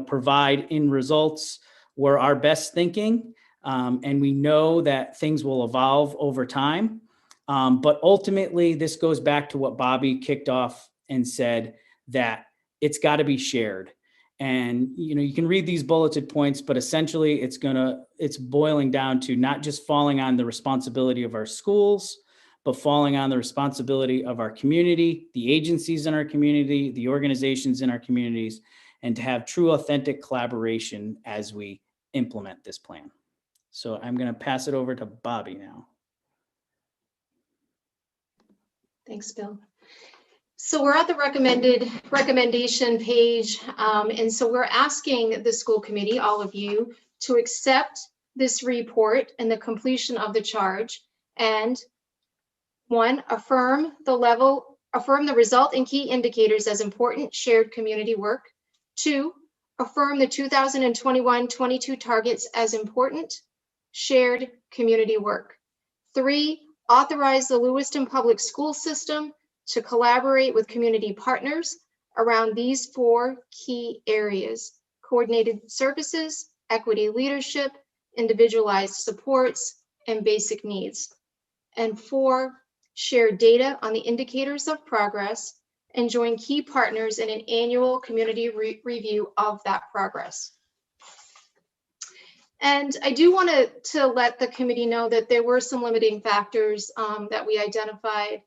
provide in results were our best thinking. And we know that things will evolve over time. But ultimately, this goes back to what Bobby kicked off and said, that it's got to be shared. And, you can read these bulleted points, but essentially it's boiling down to not just falling on the responsibility of our schools, but falling on the responsibility of our community, the agencies in our community, the organizations in our communities, and to have true, authentic collaboration as we implement this plan. So I'm going to pass it over to Bobby now. Thanks, Bill. So we're at the recommendation page. And so we're asking the school committee, all of you, to accept this report and the completion of the charge. And 1, affirm the result and key indicators as important shared community work. 2, affirm the 2021-22 targets as important shared community work. 3, authorize the Lewiston Public School System to collaborate with community partners around these 4 key areas: coordinated services, equity leadership, individualized supports, and basic needs. And 4, share data on the indicators of progress and join key partners in an annual community review of that progress. And I do want to let the committee know that there were some limiting factors that we identified.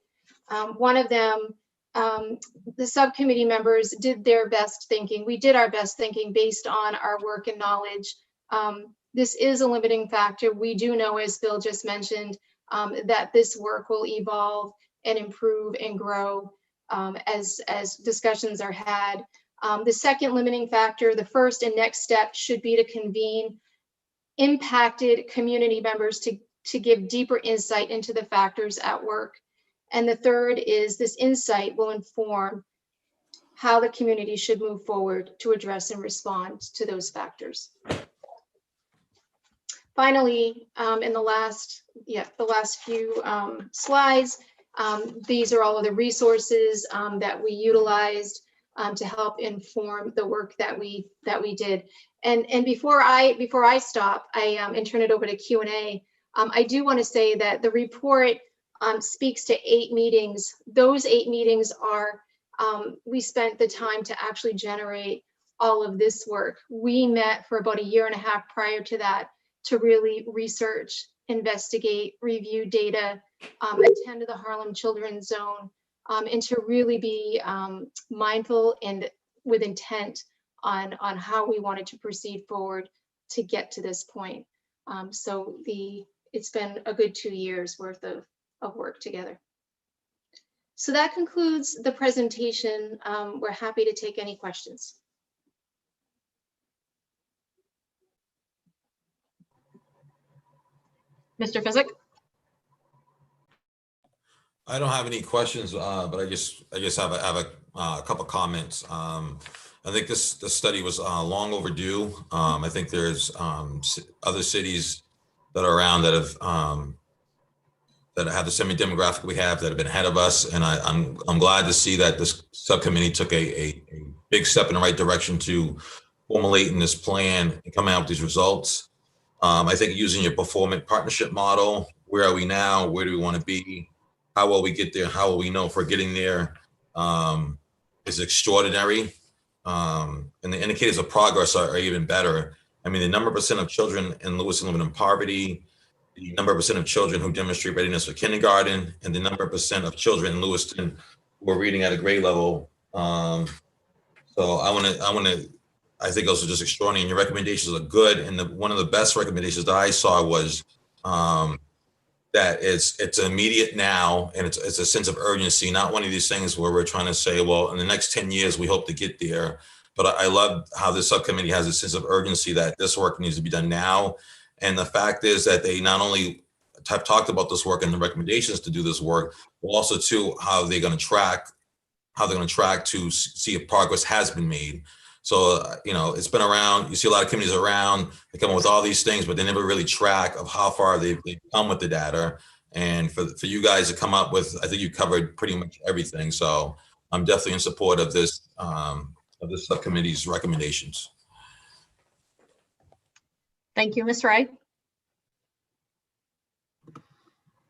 One of them, the subcommittee members did their best thinking. We did our best thinking based on our work and knowledge. This is a limiting factor. We do know, as Bill just mentioned, that this work will evolve and improve and grow as discussions are had. The second limiting factor, the first and next step, should be to convene impacted community members to give deeper insight into the factors at work. And the third is this insight will inform how the community should move forward to address and respond to those factors. Finally, in the last few slides, these are all of the resources that we utilized to help inform the work that we did. And before I stop, and turn it over to Q&A, I do want to say that the report speaks to 8 meetings. Those 8 meetings are, we spent the time to actually generate all of this work. We met for about 1.5 years prior to that to really research, investigate, review data, attend to the Harlem Children's Zone, and to really be mindful and with intent on how we wanted to proceed forward to get to this point. So it's been a good 2 years worth of work together. So that concludes the presentation. We're happy to take any questions. Mr. Physick? I don't have any questions, but I just have a couple comments. I think this study was long overdue. I think there's other cities that are around that have the same demographic we have that have been ahead of us, and I'm glad to see that this subcommittee took a big step in the right direction to formulating this plan and coming out with these results. I think using your performance partnership model, where are we now? Where do we want to be? How will we get there? How will we know if we're getting there? Is extraordinary. And the indicators of progress are even better. I mean, the number % of children in Lewiston living in poverty, the number % of children who demonstrate readiness for kindergarten, and the number % of children in Lewiston who are reading at a grade level. So I think those are just extraordinary, and your recommendations are good. And one of the best recommendations that I saw was that it's immediate now, and it's a sense of urgency, not one of these things where we're trying to say, well, in the next 10 years, we hope to get there. But I love how this subcommittee has a sense of urgency that this work needs to be done now. And the fact is that they not only have talked about this work and the recommendations to do this work, but also too how they're going to track to see if progress has been made. So, it's been around. You see a lot of communities around, they come up with all these things, but they never really track of how far they've come with the data. And for you guys to come up with, I think you covered pretty much everything. So I'm definitely in support of this subcommittee's recommendations. Thank you, Ms. Wright.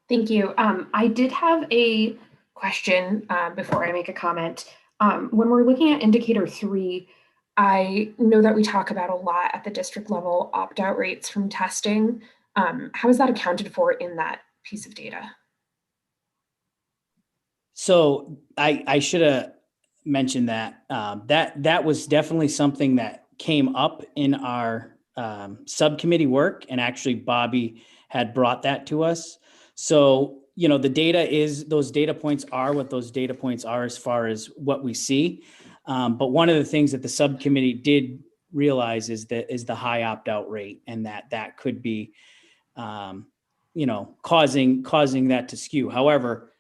Thank you. I did have a question before I make a comment. When we're looking at indicator 3, I know that we talk about a lot at the district level opt-out rates from testing. How is that accounted for in that piece of data? So I should have mentioned that. That was definitely something that came up in our subcommittee work, and actually Bobby had brought that to us. So, the data is, those data points are what those data points are as far as what we see. But one of the things that the subcommittee did realize is the high opt-out rate, and that could be, causing that to skew. However,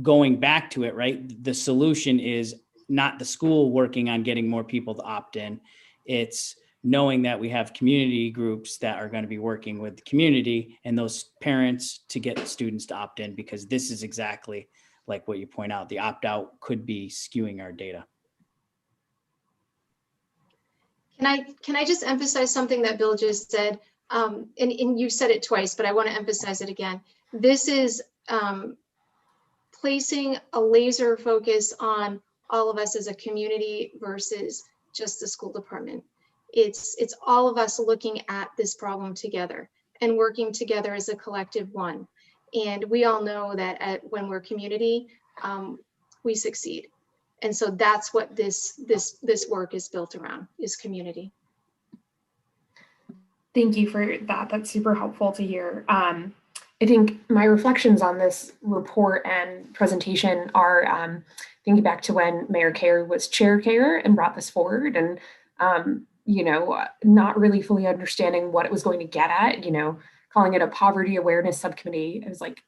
going back to it, right, the solution is not the school working on getting more people to opt in. It's knowing that we have community groups that are going to be working with the community and those parents to get students to opt in, because this is exactly like what you point out. The opt-out could be skewing our data. Can I just emphasize something that Bill just said? And you said it twice, but I want to emphasize it again. This is placing a laser focus on all of us as a community versus just the school department. It's all of us looking at this problem together and working together as a collective one. And we all know that when we're community, we succeed. And so that's what this work is built around, is community. Thank you for that. That's super helpful to hear. I think my reflections on this report and presentation are thinking back to when Mayor Kerr was Chair Kerr and brought this forward, and not really fully understanding what it was going to get at, calling it a poverty awareness subcommittee. It was like,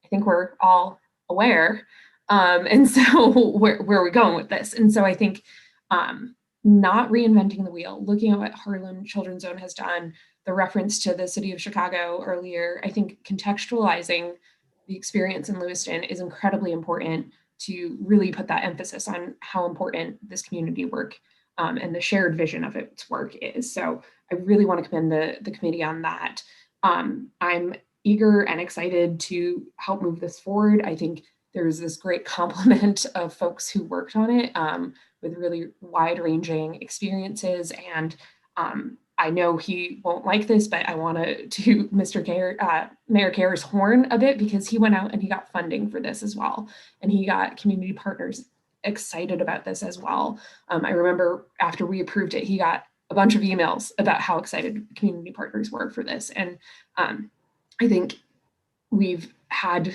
I think we're all aware. And so where are we going with this? And so I think not reinventing the wheel, looking at what Harlem Children's Zone has done, the reference to the city of Chicago earlier, I think contextualizing the experience in Lewiston is incredibly important to really put that emphasis on how important this community work and the shared vision of its work is. So I really want to commend the committee on that. I'm eager and excited to help move this forward. I think there's this great complement of folks who worked on it with really wide-ranging experiences. And I know he won't like this, but I want to toot Mayor Kerr's horn a bit, because he went out and he got funding for this as well. And he got community partners excited about this as well. I remember after we approved it, he got a bunch of emails about how excited community partners were for this. And I think we've had,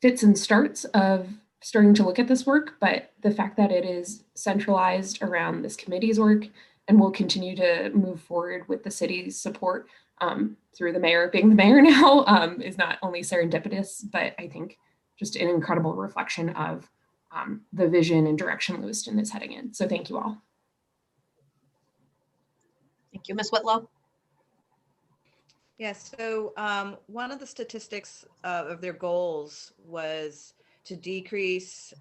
fits and starts of starting to look at this work, but the fact that it is centralized around this committee's work and will continue to move forward with the city's support through the mayor being the mayor now is not only serendipitous, but I think just an incredible reflection of the vision and direction Lewiston is heading in. So thank you all. Thank you, Ms. Whitlow. Yes, so one of the statistics of their goals was to decrease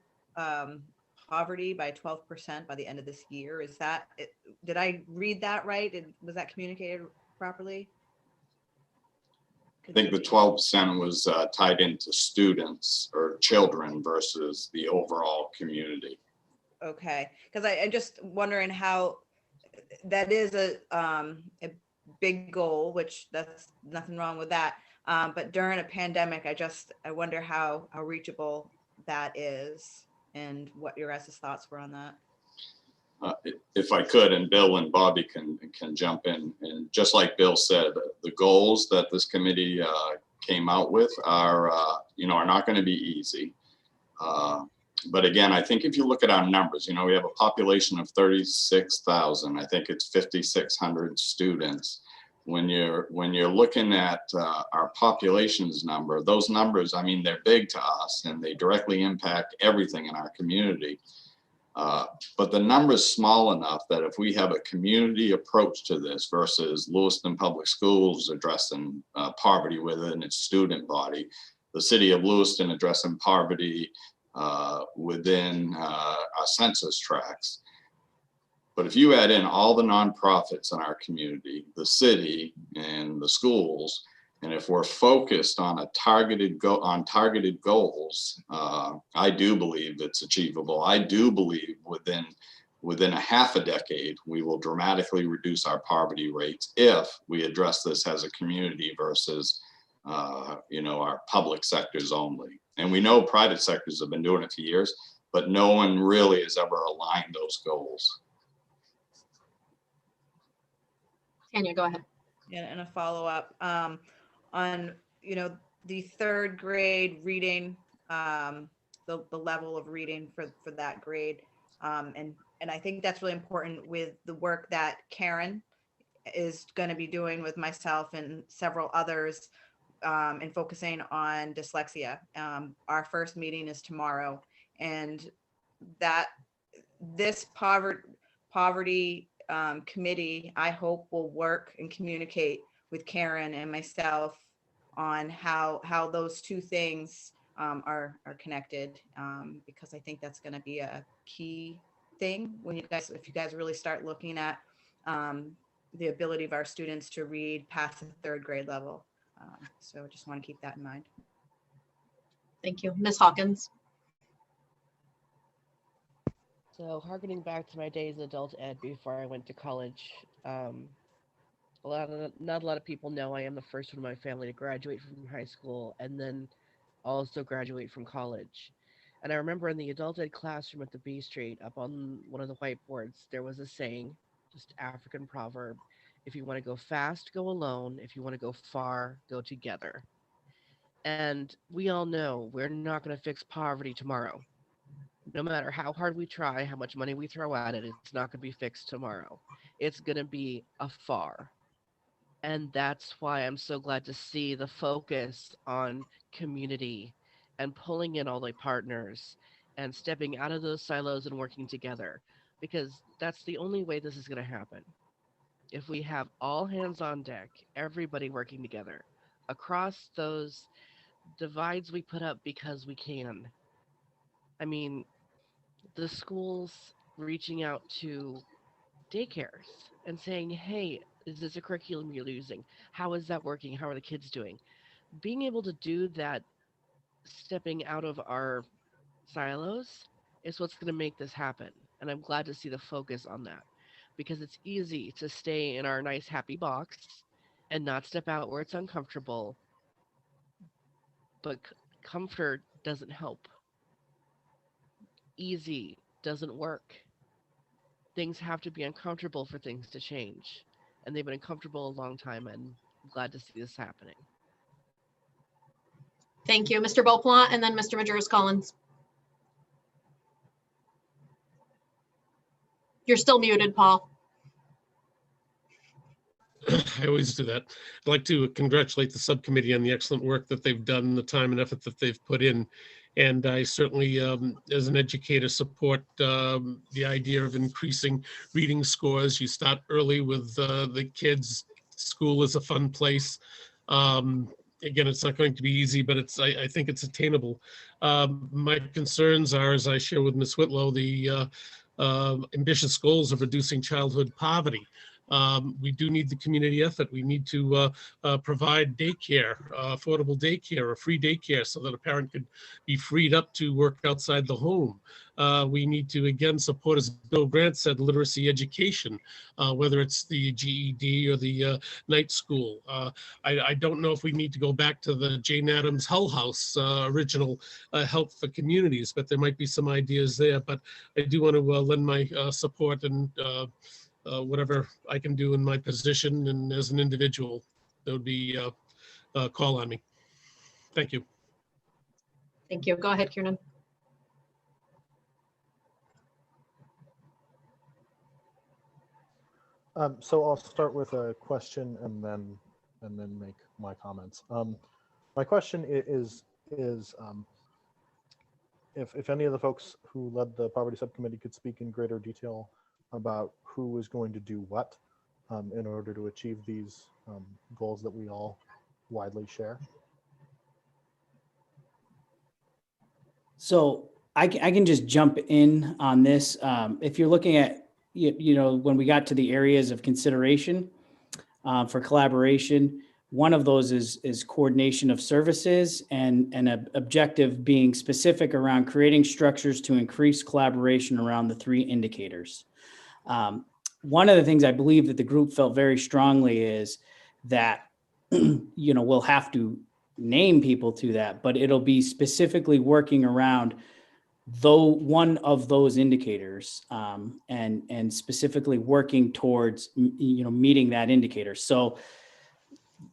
poverty by 12% by the end of this year. Is that, did I read that right? Was that communicated properly? I think the 12% was tied into students or children versus the overall community. Okay, because I'm just wondering how that is a big goal, which that's nothing wrong with that. But during a pandemic, I wonder how reachable that is and what your guys' thoughts were on that. If I could, and Bill and Bobby can jump in, and just like Bill said, the goals that this committee came out with are not going to be easy. But again, I think if you look at our numbers, we have a population of 36,000. I think it's 5,600 students. When you're looking at our populations number, those numbers, I mean, they're big to us and they directly impact everything in our community. But the number is small enough that if we have a community approach to this versus Lewiston Public Schools addressing poverty within its student body, the city of Lewiston addressing poverty within our census tracts. But if you add in all the nonprofits in our community, the city and the schools, and if we're focused on targeted goals, I do believe it's achievable. I do believe within a half a decade, we will dramatically reduce our poverty rates if we address this as a community versus, our public sectors only. And we know private sectors have been doing it for years, but no one really has ever aligned those goals. Tanya, go ahead. And a follow-up on, the third grade reading, the level of reading for that grade. And I think that's really important with the work that Karen is going to be doing with myself and several others and focusing on dyslexia. Our first meeting is tomorrow, and that this poverty committee, I hope, will work and communicate with Karen and myself on how those two things are connected, because I think that's going to be a key thing if you guys really start looking at the ability of our students to read past the third grade level. So I just want to keep that in mind. Thank you. Ms. Hawkins. So harkening back to my days in adult ed before I went to college, not a lot of people know I am the first one in my family to graduate from high school and then also graduate from college. And I remember in the adult ed classroom at the B Street, up on one of the whiteboards, there was a saying, just African proverb: if you want to go fast, go alone. If you want to go far, go together. And we all know we're not going to fix poverty tomorrow. No matter how hard we try, how much money we throw at it, it's not going to be fixed tomorrow. It's going to be afar. And that's why I'm so glad to see the focus on community and pulling in all the partners and stepping out of those silos and working together, because that's the only way this is going to happen. If we have all hands on deck, everybody working together across those divides we put up because we can. I mean, the schools reaching out to daycares and saying, hey, is this a curriculum you're using? How is that working? How are the kids doing? Being able to do that, stepping out of our silos, is what's going to make this happen. And I'm glad to see the focus on that, because it's easy to stay in our nice, happy box and not step out where it's uncomfortable. But comfort doesn't help. Easy doesn't work. Things have to be uncomfortable for things to change. And they've been uncomfortable a long time, and I'm glad to see this happening. Thank you, Mr. Beauplant, and then Mr. Majerus-Collins. You're still muted, Paul. I always do that. I'd like to congratulate the subcommittee on the excellent work that they've done, the time and effort that they've put in. And I certainly, as an educator, support the idea of increasing reading scores. You start early with the kids. School is a fun place. Again, it's not going to be easy, but I think it's attainable. My concerns are, as I share with Ms. Whitlow, the ambitious goals of reducing childhood poverty. We do need the community effort. We need to provide daycare, affordable daycare, or free daycare, so that a parent could be freed up to work outside the home. We need to, again, support, as Bill Grant said, literacy education, whether it's the GED or the night school. I don't know if we need to go back to the Jane Addams Hull House original Help for Communities, but there might be some ideas there. But I do want to lend my support and whatever I can do in my position and as an individual, that would be a call on me. Thank you. Thank you. Go ahead, Kieran. So I'll start with a question and then make my comments. My question is if any of the folks who led the poverty subcommittee could speak in greater detail about who is going to do what in order to achieve these goals that we all widely share. So I can just jump in on this. If you're looking at, you know, when we got to the areas of consideration for collaboration, one of those is coordination of services and an objective being specific around creating structures to increase collaboration around the 3 indicators. One of the things I believe that the group felt very strongly is that, you know, we'll have to name people to that, but it'll be specifically working around one of those indicators and specifically working towards, you know, meeting that indicator. So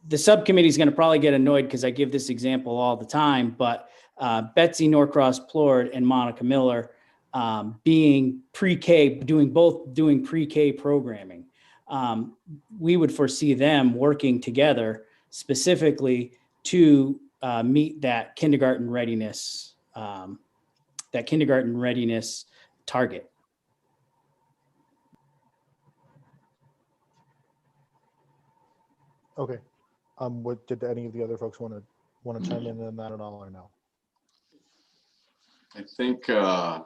the subcommittee is going to probably get annoyed because I give this example all the time, but Betsy Norcross-Plord and Monica Miller being pre-K, doing pre-K programming. We would foresee them working together specifically to meet that kindergarten readiness target. Okay. What did any of the other folks want to chime in on that at all, or no? I think, so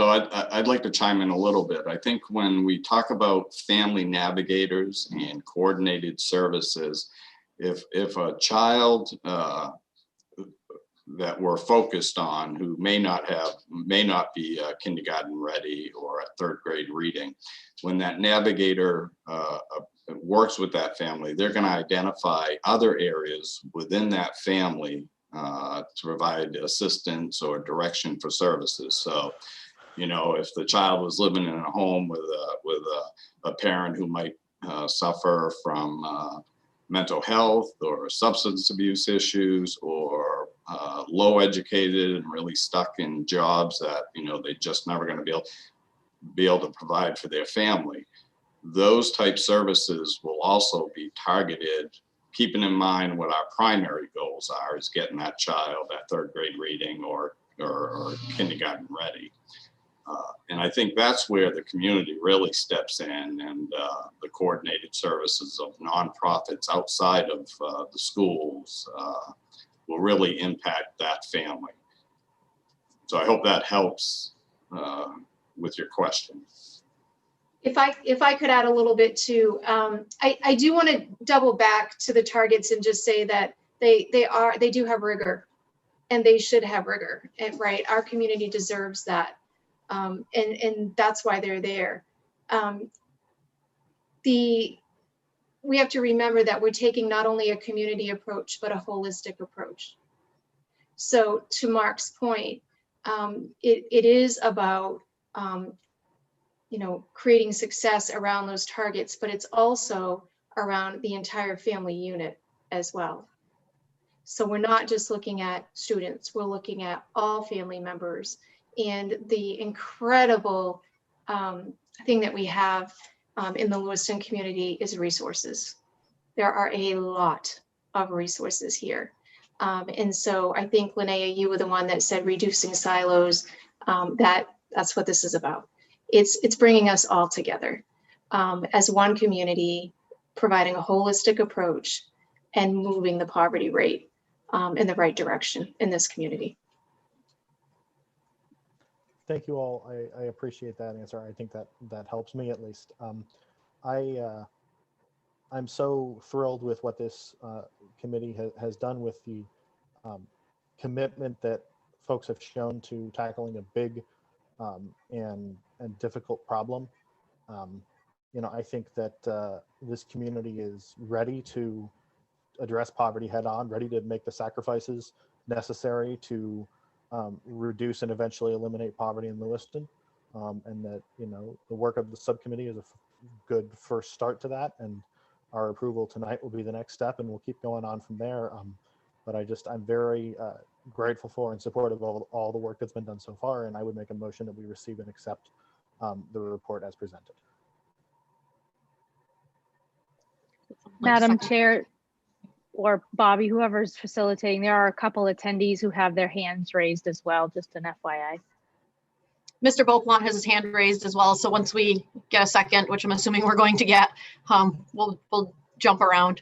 I'd like to chime in a little bit. I think when we talk about family navigators and coordinated services, if a child that we're focused on who may not be kindergarten ready or at 3rd grade reading, when that navigator works with that family, they're going to identify other areas within that family to provide assistance or direction for services. So, you know, if the child was living in a home with a parent who might suffer from mental health or substance abuse issues, or low educated and really stuck in jobs that, you know, they just never going to be able to provide for their family, those type services will also be targeted, keeping in mind what our primary goals are, is getting that child at 3rd grade reading or kindergarten ready. And I think that's where the community really steps in, and the coordinated services of nonprofits outside of the schools will really impact that family. So I hope that helps with your question. If I could add a little bit too, I do want to double back to the targets and just say that they do have rigor, and they should have rigor, and right, our community deserves that, and that's why they're there. We have to remember that we're taking not only a community approach but a holistic approach. So to Mark's point, it is about you know, creating success around those targets, but it's also around the entire family unit as well. So we're not just looking at students, we're looking at all family members, and the incredible thing that we have in the Lewiston community is resources. There are a lot of resources here. And so I think, Linnea, you were the one that said reducing silos, that's what this is about. It's bringing us all together as one community, providing a holistic approach and moving the poverty rate in the right direction in this community. Thank you all. I appreciate that answer. I think that helps me at least. I'm so thrilled with what this committee has done with the commitment that folks have shown to tackling a big and difficult problem. You know, I think that this community is ready to address poverty head on, ready to make the sacrifices necessary to reduce and eventually eliminate poverty in Lewiston. And that, you know, the work of the subcommittee is a good first start to that. And our approval tonight will be the next step, and we'll keep going on from there. But I'm very grateful for and supportive of all the work that's been done so far. And I would make a motion that we receive and accept the report as presented. Madam Chair, or Bobby, whoever's facilitating, there are a couple attendees who have their hands raised as well, just an FYI. Mr. Beauplant has his hand raised as well. So once we get a second, which I'm assuming we're going to get, we'll jump around.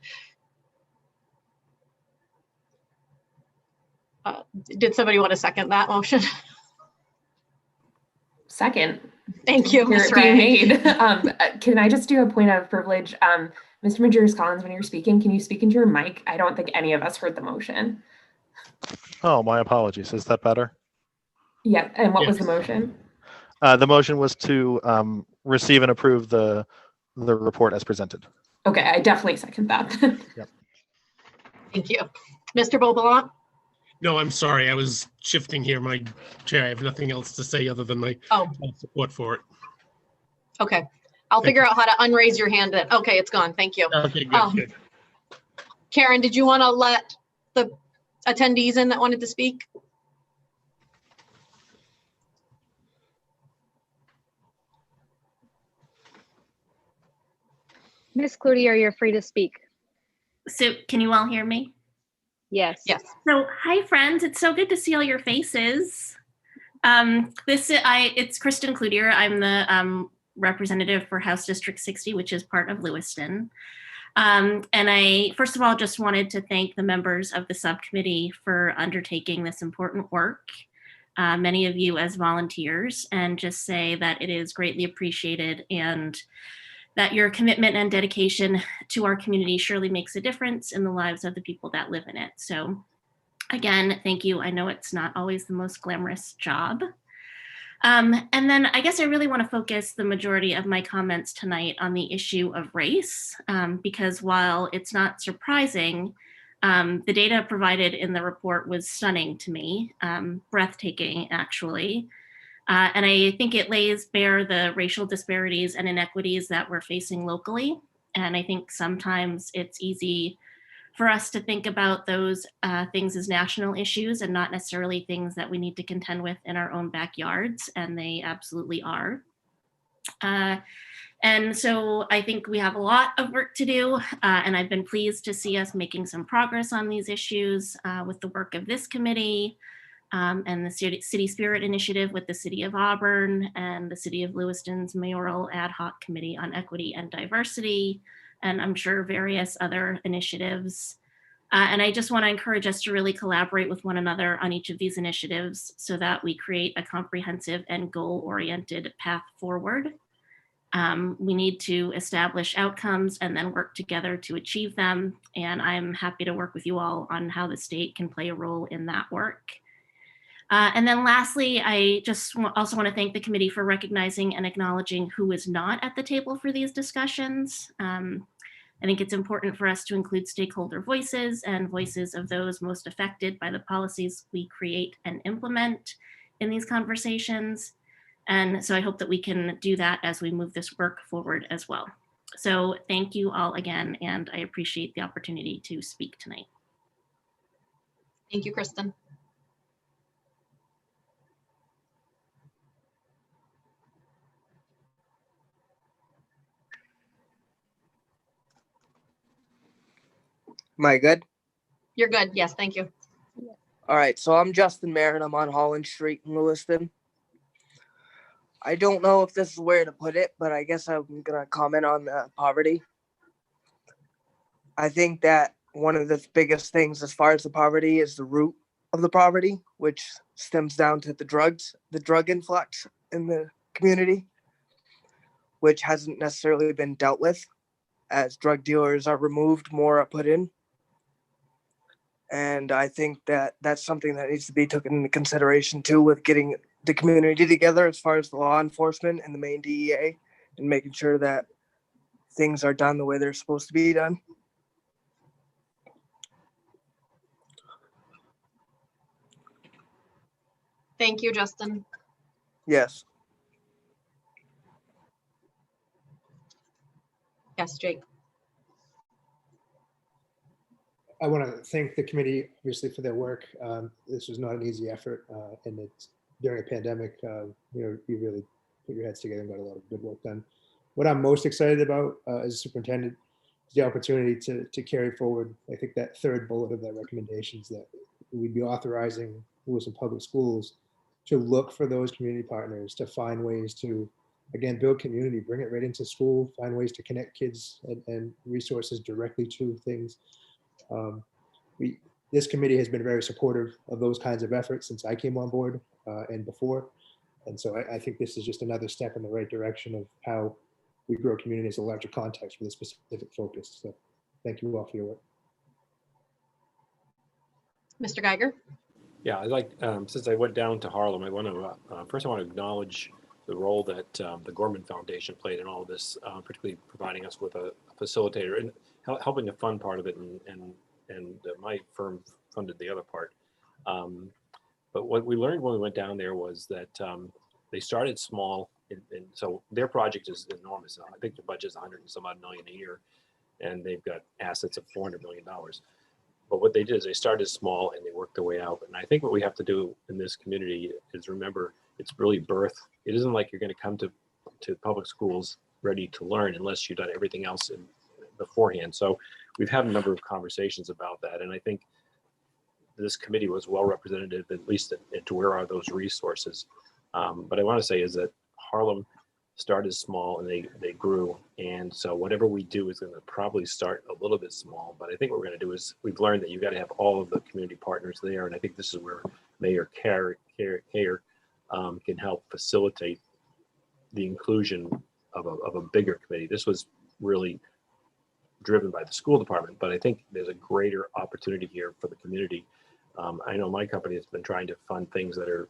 Did somebody want to second that motion? Second. Thank you, Ms. Being Ray. made. Can I just do a point of privilege? Mr. Majerus-Collins, when you're speaking, can you speak into your mic? I don't think any of us heard the motion. Oh, my apologies. Is that better? Yeah, and what was the motion? The motion was to receive and approve the report as presented. Okay, I definitely second that. Yep. Thank you. Mr. Beauplant? No, I'm sorry. I was shifting here. My chair. I have nothing else to say other than my support for it. Okay. I'll figure out how to unraise your hand then. Okay, it's gone. Thank you. Okay, good. Karen, did you want to let the attendees in that wanted to speak? Ms. Cloutier, you're free to speak. So can you all hear me? Yes. Yes. So hi friends, it's so good to see all your faces. It's Kristen Cloutier. I'm the representative for House District 60, which is part of Lewiston. And I, first of all, just wanted to thank the members of the subcommittee for undertaking this important work, many of you as volunteers, and just say that it is greatly appreciated and that your commitment and dedication to our community surely makes a difference in the lives of the people that live in it. So again, thank you. I know it's not always the most glamorous job. And then I guess I really want to focus the majority of my comments tonight on the issue of race, because while it's not surprising, the data provided in the report was stunning to me, breathtaking actually. And I think it lays bare the racial disparities and inequities that we're facing locally. And I think sometimes it's easy for us to think about those things as national issues and not necessarily things that we need to contend with in our own backyards, and they absolutely are. And so I think we have a lot of work to do, and I've been pleased to see us making some progress on these issues with the work of this committee, and the City Spirit Initiative with the City of Auburn and the City of Lewiston's Mayoral Ad Hoc Committee on Equity and Diversity, and I'm sure various other initiatives. And I just want to encourage us to really collaborate with one another on each of these initiatives so that we create a comprehensive and goal-oriented path forward. We need to establish outcomes and then work together to achieve them. And I'm happy to work with you all on how the state can play a role in that work. And then lastly, I just also want to thank the committee for recognizing and acknowledging who is not at the table for these discussions. I think it's important for us to include stakeholder voices and voices of those most affected by the policies we create and implement in these conversations. And so I hope that we can do that as we move this work forward as well. So thank you all again, and I appreciate the opportunity to speak tonight. Thank you, Kristen. Am I good? You're good. Yes, thank you. All right, so I'm Justin Mayer and I'm on Holland Street in Lewiston. I don't know if this is where to put it, but I guess I'm gonna comment on poverty. I think that one of the biggest things as far as the poverty is the root of the poverty, which stems down to the drug influx in the community, which hasn't necessarily been dealt with. As drug dealers are removed, more are put in. And I think that that's something that needs to be taken into consideration too, with getting the community together as far as the law enforcement and the main DEA, and making sure that things are done the way they're supposed to be done. Thank you, Justin. Yes. Yes, Jake. I want to thank the committee, obviously, for their work. This was not an easy effort, and it's during a pandemic. You really put your heads together and got a lot of good work done. What I'm most excited about as a superintendent the opportunity to carry forward, I think, that third bullet of that recommendations, that we'd be authorizing Lewiston Public Schools to look for those community partners, to find ways to, again, build community, bring it right into school, find ways to connect kids and resources directly to things. This committee has been very supportive of those kinds of efforts since I came on board and before. And so I think this is just another step in the right direction of how we grow community as a larger context with a specific focus. So thank you all for your work. Mr. Geiger? Yeah, I'd like, since I went down to Harlem, I want to, first I want to acknowledge the role that the Gorman Foundation played in all of this, particularly providing us with a facilitator and helping to fund part of it, and my firm funded the other part. But what we learned when we went down there was that they started small, and so their project is enormous. I think their budget is 100 and some odd million a year, and they've got assets of $400 million. But what they did is they started small and they worked their way out. And I think what we have to do in this community is remember, it's really birth. It isn't like you're going to come to public schools ready to learn unless you've done everything else beforehand. So we've had a number of conversations about that. And I think this committee was well representative, at least to where are those resources. But I want to say is that Harlem started small and they grew. And so whatever we do is going to probably start a little bit small. But I think what we're going to do is we've learned that you got to have all of the community partners there. And I think this is where Mayor Kerr can help facilitate the inclusion of a bigger committee. This was really driven by the school department, but I think there's a greater opportunity here for the community. I know my company has been trying to fund things that are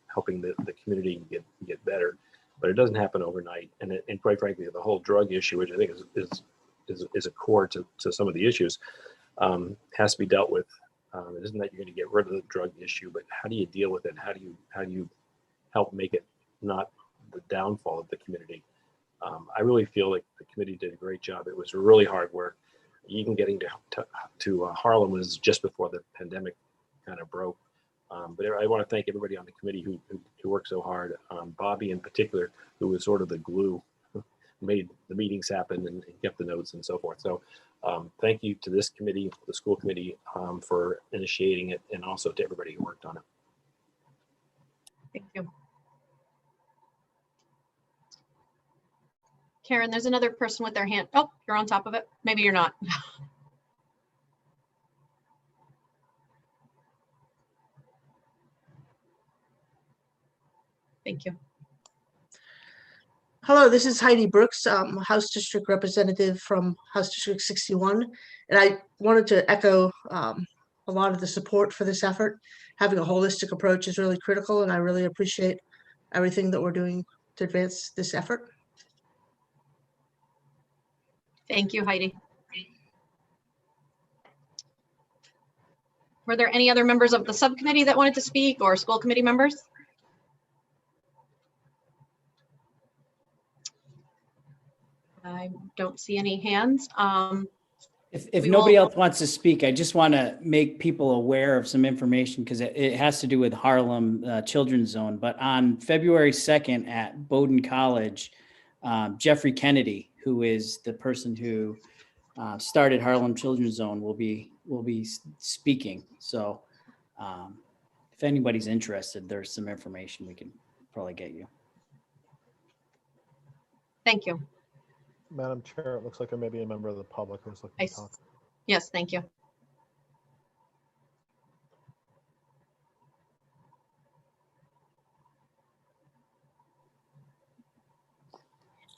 helping the community get better, but it doesn't happen overnight. And quite frankly, the whole drug issue, which I think is a core to some of the issues, has to be dealt with. It isn't that you're going to get rid of the drug issue, but how do you deal with it? How do you help make it not the downfall of the community? I really feel like the committee did a great job. It was really hard work. Even getting to Harlem was just before the pandemic kind of broke. But I want to thank everybody on the committee who worked so hard. Bobby in particular, who was sort of the glue, made the meetings happen and kept the notes and so forth. So thank you to this committee, the school committee, for initiating it, and also to everybody who worked on it. Thank you. Karen, there's another person with their hand. Oh, you're on top of it. Maybe you're not. Thank you. Hello, this is Heidi Brooks, House District Representative from House District 61. And I wanted to echo a lot of the support for this effort. Having a holistic approach is really critical, and I really appreciate everything that we're doing to advance this effort. Thank you, Heidi. Were there any other members of the subcommittee that wanted to speak, or school committee members? I don't see any hands. If nobody else wants to speak, I just want to make people aware of some information because it has to do with Harlem Children's Zone. But on February 2nd at Bowdoin College, Jeffrey Kennedy, who is the person who started Harlem Children's Zone, will be speaking. So if anybody's interested, there's some information we can probably get you. Thank you. Madam Chair, it looks like there may be a member of the public who's looking to talk. Yes, thank you.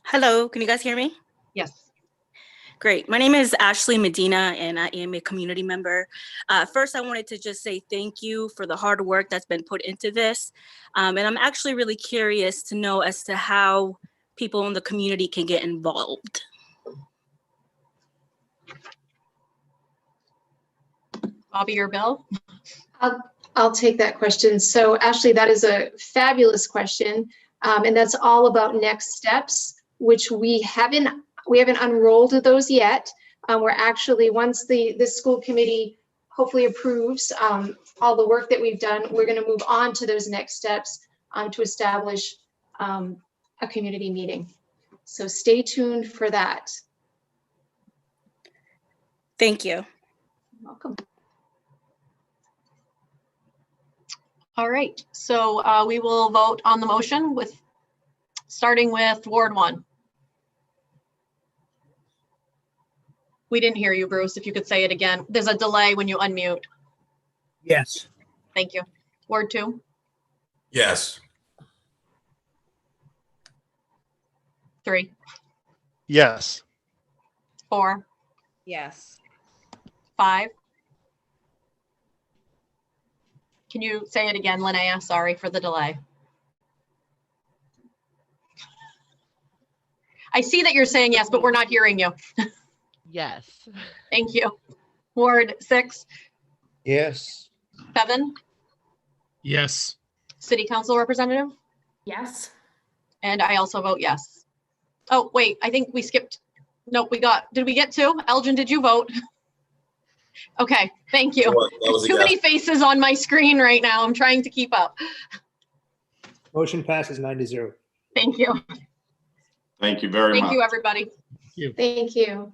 Hello, can you guys hear me? Yes. Great. My name is Ashley Medina, and I am a community member. First, I wanted to just say thank you for the hard work that's been put into this. And I'm actually really curious to know as to how people in the community can get involved. Bobby or Bill? I'll take that question. So Ashley, that is a fabulous question. And that's all about next steps, which we haven't unrolled those yet. We're actually, once the school committee hopefully approves all the work that we've done, we're going to move on to those next steps to establish a community meeting. So stay tuned for that. Thank you. Welcome. All right, so we will vote on the motion starting with Ward 1. We didn't hear you, Bruce. If you could say it again. There's a delay when you unmute. Yes. Thank you. Ward 2. Yes. 3. Yes. 4. Yes. 5. Can you say it again, Linnea? Sorry for the delay. I see that you're saying yes, but we're not hearing you. Yes. Thank you. Ward 6. Yes. 7. Yes. City Council Representative. Yes. And I also vote yes. Oh, wait, I think we skipped. Nope, did we get 2? Elgin, did you vote? Okay, thank you. There's too many faces on my screen right now. I'm trying to keep up. Motion passes 9-0. Thank you. Thank you very much. Thank you, everybody. Thank you.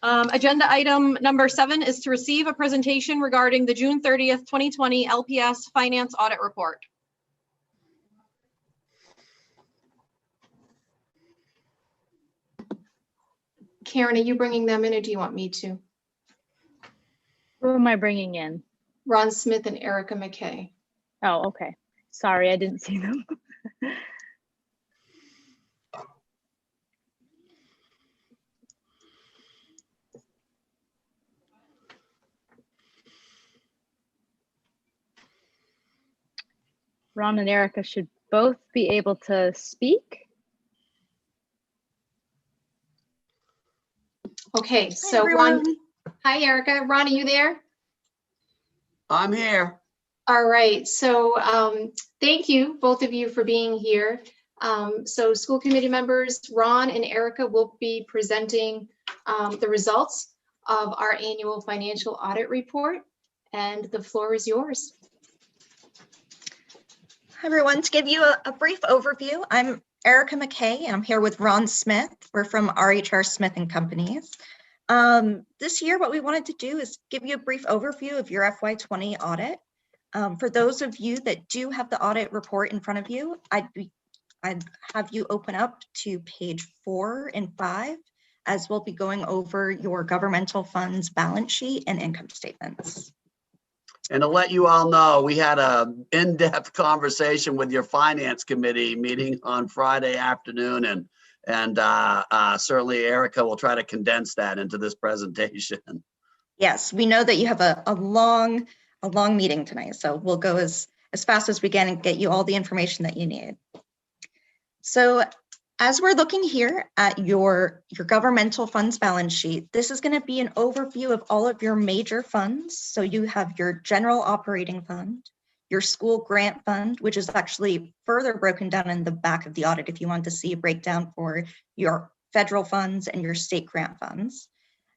Agenda item number 7 is to receive a presentation regarding the June 30th, 2020 LPS Finance Audit Report. Karen, are you bringing them in or do you want me to? Who am I bringing in? Ron Smith and Erica McKay. Oh, okay. Sorry, I didn't see them. Ron and Erica should both be able to speak. Okay, so Ron, hi Erica. Ron, are you there? I'm here. All right, so thank you, both of you, for being here. So school committee members, Ron and Erica will be presenting the results of our annual financial audit report, and the floor is yours. Hi, everyone. To give you a brief overview, I'm Erica McKay, and I'm here with Ron Smith. We're from RHR Smith and Companies. This year, what we wanted to do is give you a brief overview of your FY20 audit. For those of you that do have the audit report in front of you, I'd have you open up to page 4 and 5, as we'll be going over your governmental funds balance sheet and income statements. And to let you all know, we had an in-depth conversation with your finance committee meeting on Friday afternoon, and certainly Erica will try to condense that into this presentation. Yes, we know that you have a long meeting tonight, so we'll go as fast as we can and get you all the information that you need. So as we're looking here at your governmental funds balance sheet, this is going to be an overview of all of your major funds. So you have your general operating fund, your school grant fund, which is actually further broken down in the back of the audit if you want to see a breakdown for your federal funds and your state grant funds,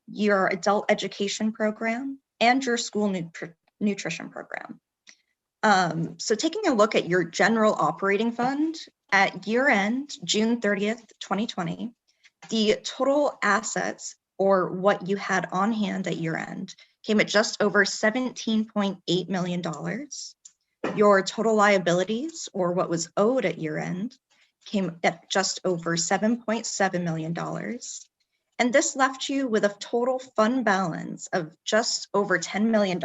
your adult education program, and your school nutrition program. So taking a look at your general operating fund, at year end, June 30th, 2020, the total assets, or what you had on hand at year end, came at just over $17.8 million. Your total liabilities, or what was owed at year end, came at just over $7.7 million. And this left you with a total fund balance of just over $10 million.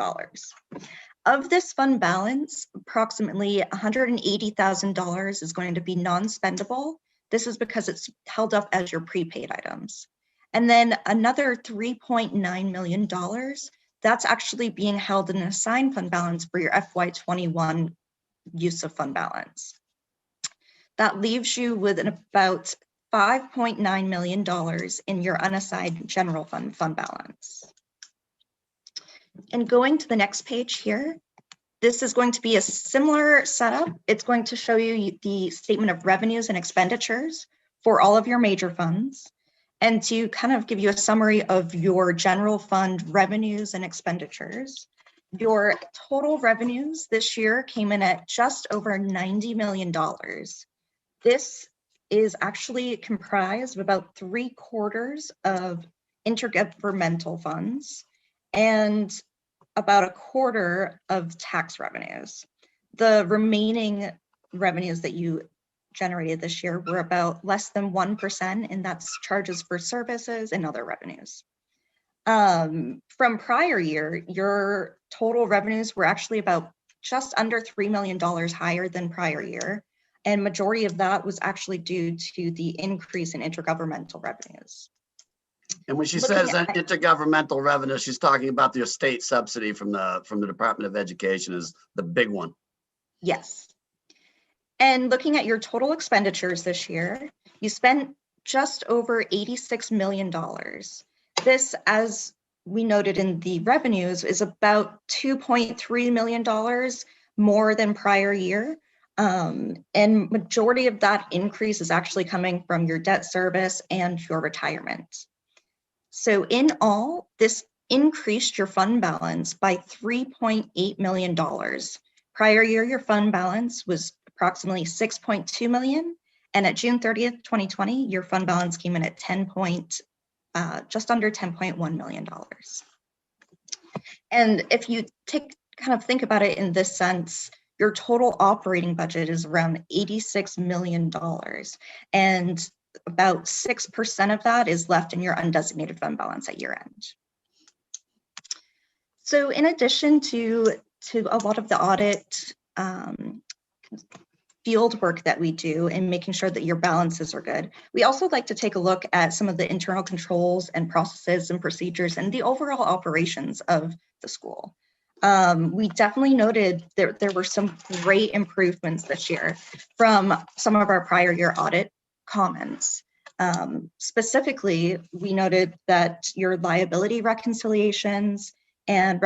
Of this fund balance, approximately $180,000 is going to be non-spendable. This is because it's held up as your prepaid items. And then another $3.9 million, that's actually being held in an assigned fund balance for your FY21 use of fund balance. That leaves you with about $5.9 million in your unassigned general fund balance. And going to the next page here, this is going to be a similar setup. It's going to show you the statement of revenues and expenditures for all of your major funds, and to kind of give you a summary of your general fund revenues and expenditures. Your total revenues this year came in at just over $90 million. This is actually comprised of about 3/4 of intergovernmental funds and about 1/4 of tax revenues. The remaining revenues that you generated this year were about less than 1%, and that's charges for services and other revenues. From prior year, your total revenues were actually about just under $3 million higher than prior year. And majority of that was actually due to the increase in intergovernmental revenues. And when she Looking says at- intergovernmental revenue, she's talking about the state subsidy from the Department of Education is the big one. Yes. And looking at your total expenditures this year, you spent just over $86 million. This, as we noted in the revenues, is about $2.3 million more than prior year. And majority of that increase is actually coming from your debt service and your retirement. So in all, this increased your fund balance by $3.8 million. Prior year, your fund balance was approximately $6.2 million. And at June 30th, 2020, your fund balance came in at just under $10.1 million. And if you kind of think about it in this sense, your total operating budget is around $86 million. And about 6% of that is left in your undesignated fund balance at year end. So in addition to a lot of the audit field work that we do and making sure that your balances are good, we also like to take a look at some of the internal controls and processes and procedures and the overall operations of the school. We definitely noted there were some great improvements this year from some of our prior year audit comments. Specifically, we noted that your liability reconciliations and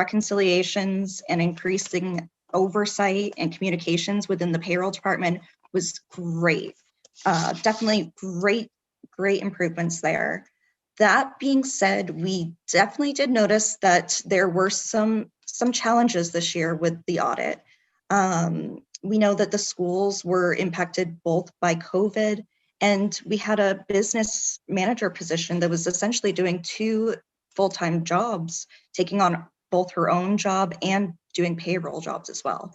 increasing oversight and communications within the payroll department was great. Definitely great improvements there. That being said, we definitely did notice that there were some challenges this year with the audit. We know that the schools were impacted both by COVID, and we had a business manager position that was essentially doing 2 full-time jobs, taking on both her own job and doing payroll jobs as well.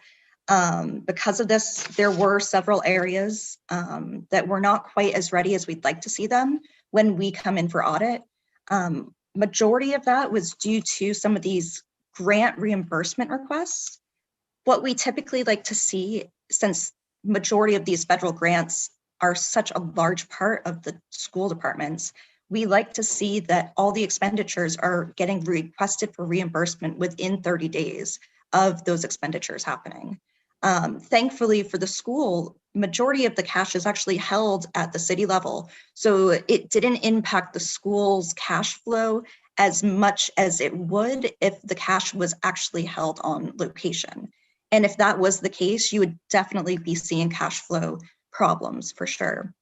Because of this, there were several areas that were not quite as ready as we'd like to see them when we come in for audit. Majority of that was due to some of these grant reimbursement requests. What we typically like to see, since majority of these federal grants are such a large part of the school departments, we like to see that all the expenditures are getting requested for reimbursement within 30 days of those expenditures happening. Thankfully for the school, majority of the cash is actually held at the city level. So it didn't impact the school's cash flow as much as it would if the cash was actually held on location. And if that was the case, you would definitely be seeing cash flow problems for sure.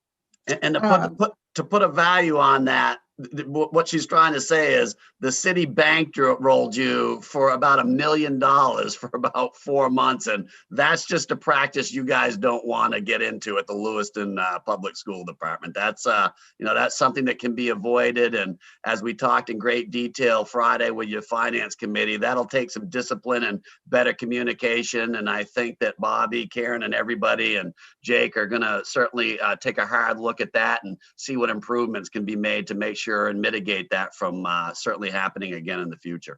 And to put a value on that, what she's trying to say is the city bankrolled you for about $1 million for about 4 months, and that's just a practice you guys don't want to get into at the Lewiston Public School Department. That's that's something that can be avoided, and as we talked in great detail Friday with your finance committee, that'll take some discipline and better communication. And I think that Bobby, Karen, and everybody and Jake are going to certainly take a hard look at that and see what improvements can be made to make sure and mitigate that from certainly happening again in the future.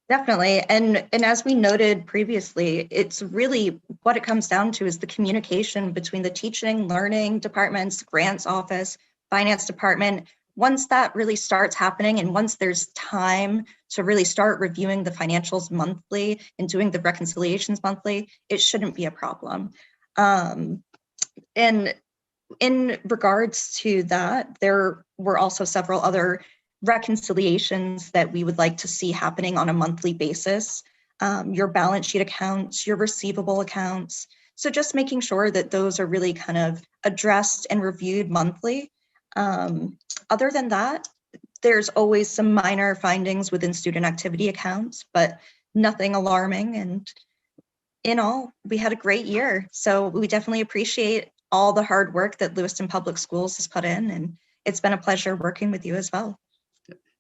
Definitely. And as we noted previously, it's really what it comes down to is the communication between the teaching, learning departments, grants office, finance department. Once that really starts happening and once there's time to really start reviewing the financials monthly and doing the reconciliations monthly, it shouldn't be a problem. And in regards to that, there were also several other reconciliations that we would like to see happening on a monthly basis. Your balance sheet accounts, your receivable accounts. So just making sure that those are really kind of addressed and reviewed monthly. Other than that, there's always some minor findings within student activity accounts, but nothing alarming. And in all, we had a great year. So we definitely appreciate all the hard work that Lewiston Public Schools has put in, and it's been a pleasure working with you as well.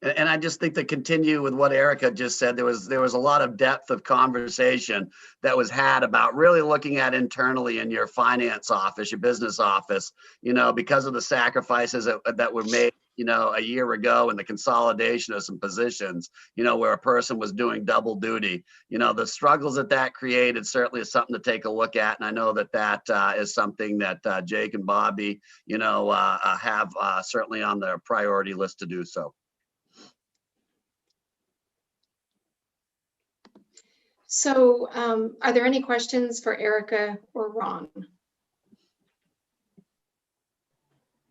And I just think to continue with what Erica just said, there was a lot of depth of conversation that was had about really looking at internally in your finance office, your business office, because of the sacrifices that were made, a year ago, and the consolidation of some positions, where a person was doing double duty. The struggles that created certainly is something to take a look at. And I know that is something that Jake and Bobby, have certainly on their priority list to do so. So are there any questions for Erica or Ron?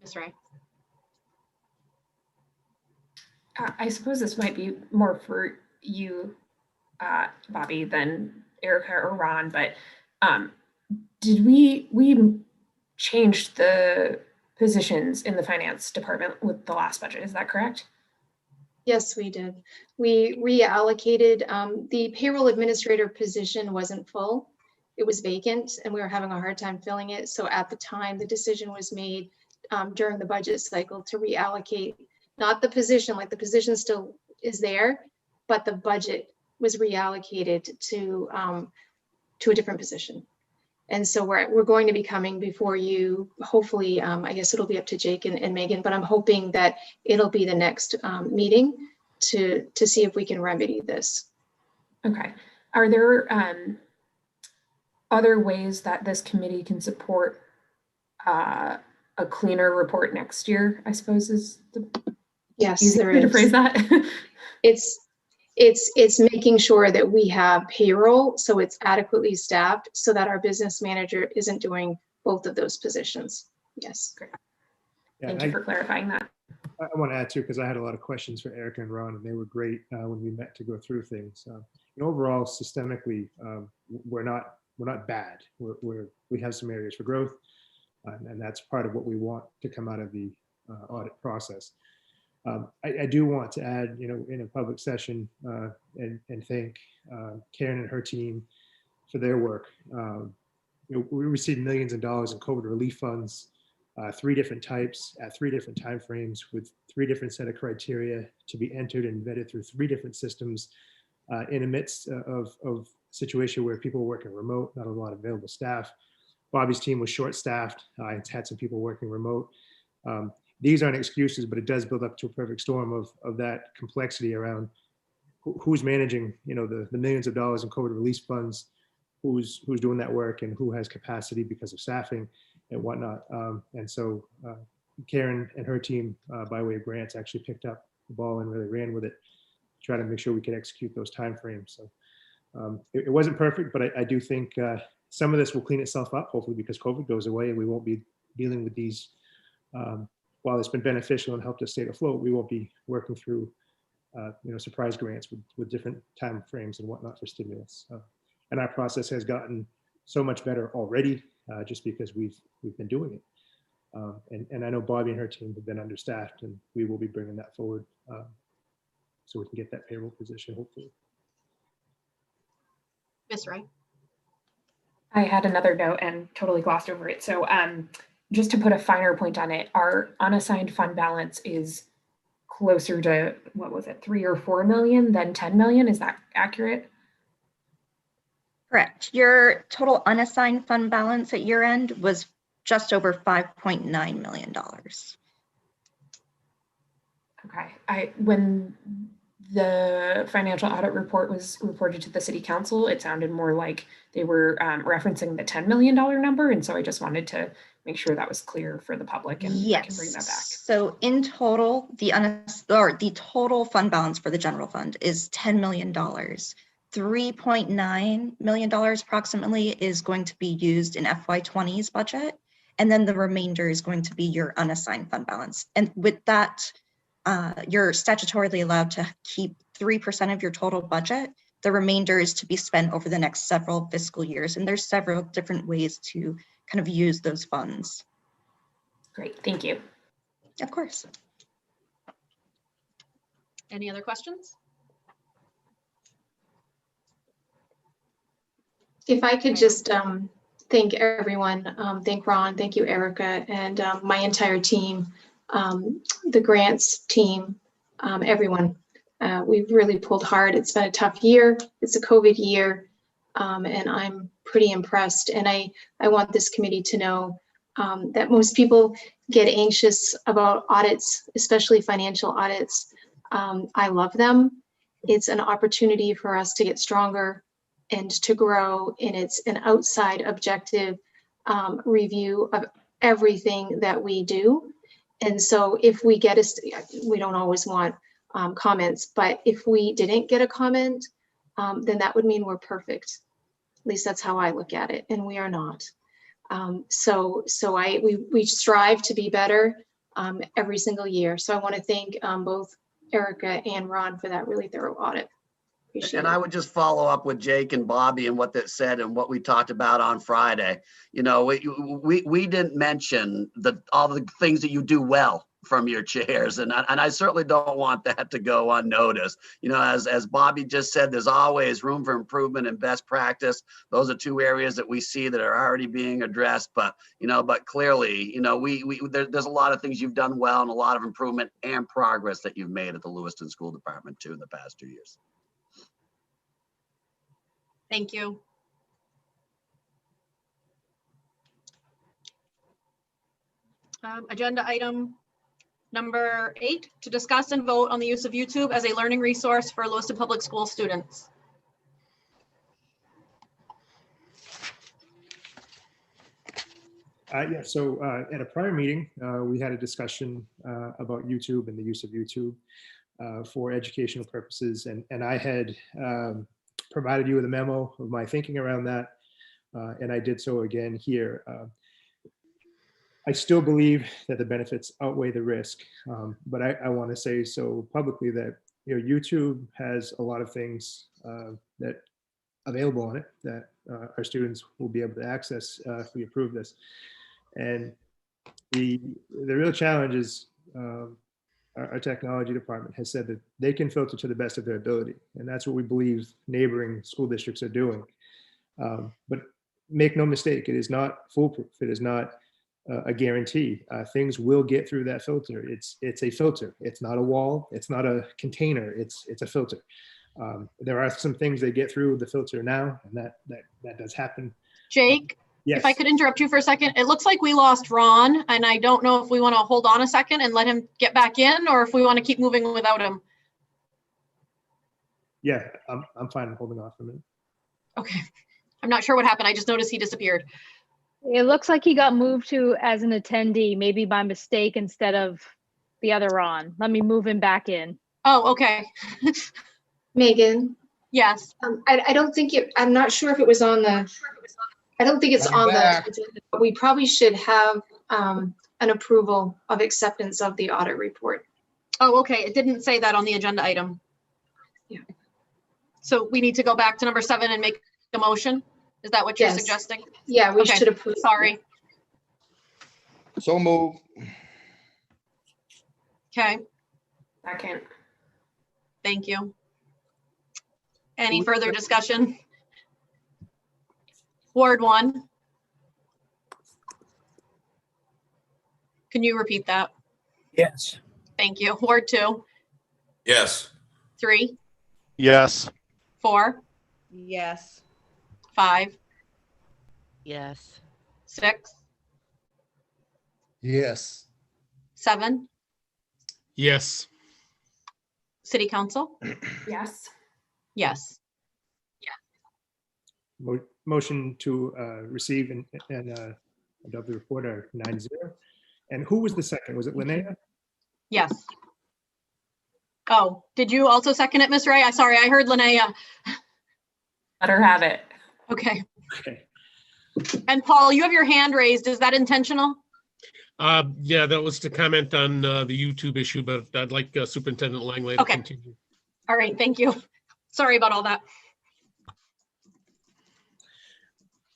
Ms. Ray? I suppose this might be more for you, Bobby, than Erica or Ron, but did we changed the positions in the finance department with the last budget? Is that correct? Yes, we did. We reallocated. The payroll administrator position wasn't full. It was vacant and we were having a hard time filling it. So at the time, the decision was made during the budget cycle to reallocate, not the position, like the position still is there, but the budget was reallocated to a different position. And so we're going to be coming before you, hopefully, I guess it'll be up to Jake and Megan, but I'm hoping that it'll be the next meeting to see if we can remedy this. Okay. Are there other ways that this committee can support a cleaner report next year, I suppose is the yes, there way is. to phrase that? It's making sure that we have payroll, so it's adequately staffed, so that our business manager isn't doing both of those positions. Yes. Great. Yeah, Thank you for clarifying that. I want to add too, because I had a lot of questions for Erica and Ron, and they were great when we met to go through things. Overall, systemically, we're not bad. We have some areas for growth, and that's part of what we want to come out of the audit process. I do want to add, in a public session, and thank Karen and her team for their work. We received millions of dollars in COVID relief funds, 3 different types at 3 different timeframes with 3 different set of criteria to be entered and vetted through 3 different systems in the midst of a situation where people were working remote, not a lot of available staff. Bobby's team was short-staffed. I had some people working remote. These aren't excuses, but it does build up to a perfect storm of that complexity around who's managing, the millions of dollars in COVID relief funds, who's doing that work, and who has capacity because of staffing and whatnot. And so Karen and her team, by way of grants, actually picked up the ball and really ran with it, to try to make sure we could execute those timeframes. So it wasn't perfect, but I do think some of this will clean itself up, hopefully, because COVID goes away and we won't be dealing with these. While it's been beneficial and helped us stay afloat, we won't be working through, surprise grants with different time frames and whatnot for stimulus. And our process has gotten so much better already, just because we've been doing it. And I know Bobby and her team have been understaffed, and we will be bringing that forward so we can get that payroll position, hopefully. Ms. Wright? I had another note and totally glossed over it. So just to put a finer point on it, our unassigned fund balance is closer to, what was it, 3 or 4 million than 10 million. Is that accurate? Correct. Your total unassigned fund balance at year end was just over $5.9 million. Okay. When the financial audit report was reported to the city council, it sounded more like they were referencing the $10 million number. And so I just wanted to make sure that was clear for the public, and yes. I can bring that back. So in total, the total fund balance for the general fund is $10 million. $3.9 million approximately is going to be used in FY20's budget. And then the remainder is going to be your unassigned fund balance. And with that, you're statutorily allowed to keep 3% of your total budget. The remainder is to be spent over the next several fiscal years. And there's several different ways to kind of use those funds. Great, thank you. Of course. Any other questions? If I could just thank everyone. Thank Ron, thank you, Erica, and my entire team, the grants team, everyone. We've really pulled hard. It's been a tough year. It's a COVID year, and I'm pretty impressed. And I want this committee to know that most people get anxious about audits, especially financial audits. I love them. It's an opportunity for us to get stronger and to grow, and it's an outside objective review of everything that we do. And so if we get we don't always want comments, but if we didn't get a comment, then that would mean we're perfect. At least that's how I look at it, and we are not. We strive to be better every single year. So I want to thank both Erica and Ron for that really thorough audit. Appreciate And it. I would just follow up with Jake and Bobby and what they said and what we talked about on Friday. You know, we didn't mention all the things that you do well from your chairs, and I certainly don't want that to go unnoticed. You know, as Bobby just said, there's always room for improvement and best practice. Those are two areas that we see that are already being addressed. But clearly, you know, there's a lot of things you've done well and a lot of improvement and progress that you've made at the Lewiston School Department too in the past 2 years. Thank you. Agenda item number 8, to discuss and vote on the use of YouTube as a learning resource for Lewiston Public School students. So at a prior meeting, we had a discussion about YouTube and the use of YouTube for educational purposes. And I had provided you with a memo of my thinking around that. And I did so again here. I still believe that the benefits outweigh the risk, but I want to say so publicly that YouTube has a lot of things that available on it that our students will be able to access if we approve this. And the real challenge is our technology department has said that they can filter to the best of their ability, and that's what we believe neighboring school districts are doing. But make no mistake, it is not foolproof. It is not a guarantee. Things will get through that filter. It's a filter. It's not a wall. It's not a container. It's a filter. There are some things that get through the filter now, and that does happen. Jake, yes. If I could interrupt you for a second, it looks like we lost Ron, and I don't know if we want to hold on a second and let him get back in, or if we want to keep moving without him. Yeah, I'm fine holding off a minute. Okay. I'm not sure what happened. I just noticed he disappeared. It looks like he got moved to as an attendee, maybe by mistake instead of the other Ron. Let me move him back in. Oh, okay. Megan. Yes. I don't think I'm not sure if it was on the, I don't think it's on the agenda, but we probably should have an approval of acceptance of the audit report. Oh, okay. It didn't say that on the agenda item. Yeah. So we need to go back to number 7 and make a motion? Is that what you're Yes. suggesting? Yeah, we Okay. should approve. Sorry. So move. Okay. Second. Thank you. Any further discussion? Ward 1. Can you repeat that? Yes. Thank you. Ward 2. Yes. 3. Yes. 4. Yes. 5. Yes. 6. Yes. 7. Yes. City Council? Yes. Yes. Motion to receive and adopt the report are 9-0. And who was the second? Was it Linnea? Yes. Oh, did you also second it, Ms. Ray? Sorry, I heard Linnea. Let her have it. Okay. Okay. And Paul, you have your hand raised. Is that intentional? Yeah, that was to comment on the YouTube issue, but I'd like Superintendent Langley to continue. All right, thank you. Sorry about all that.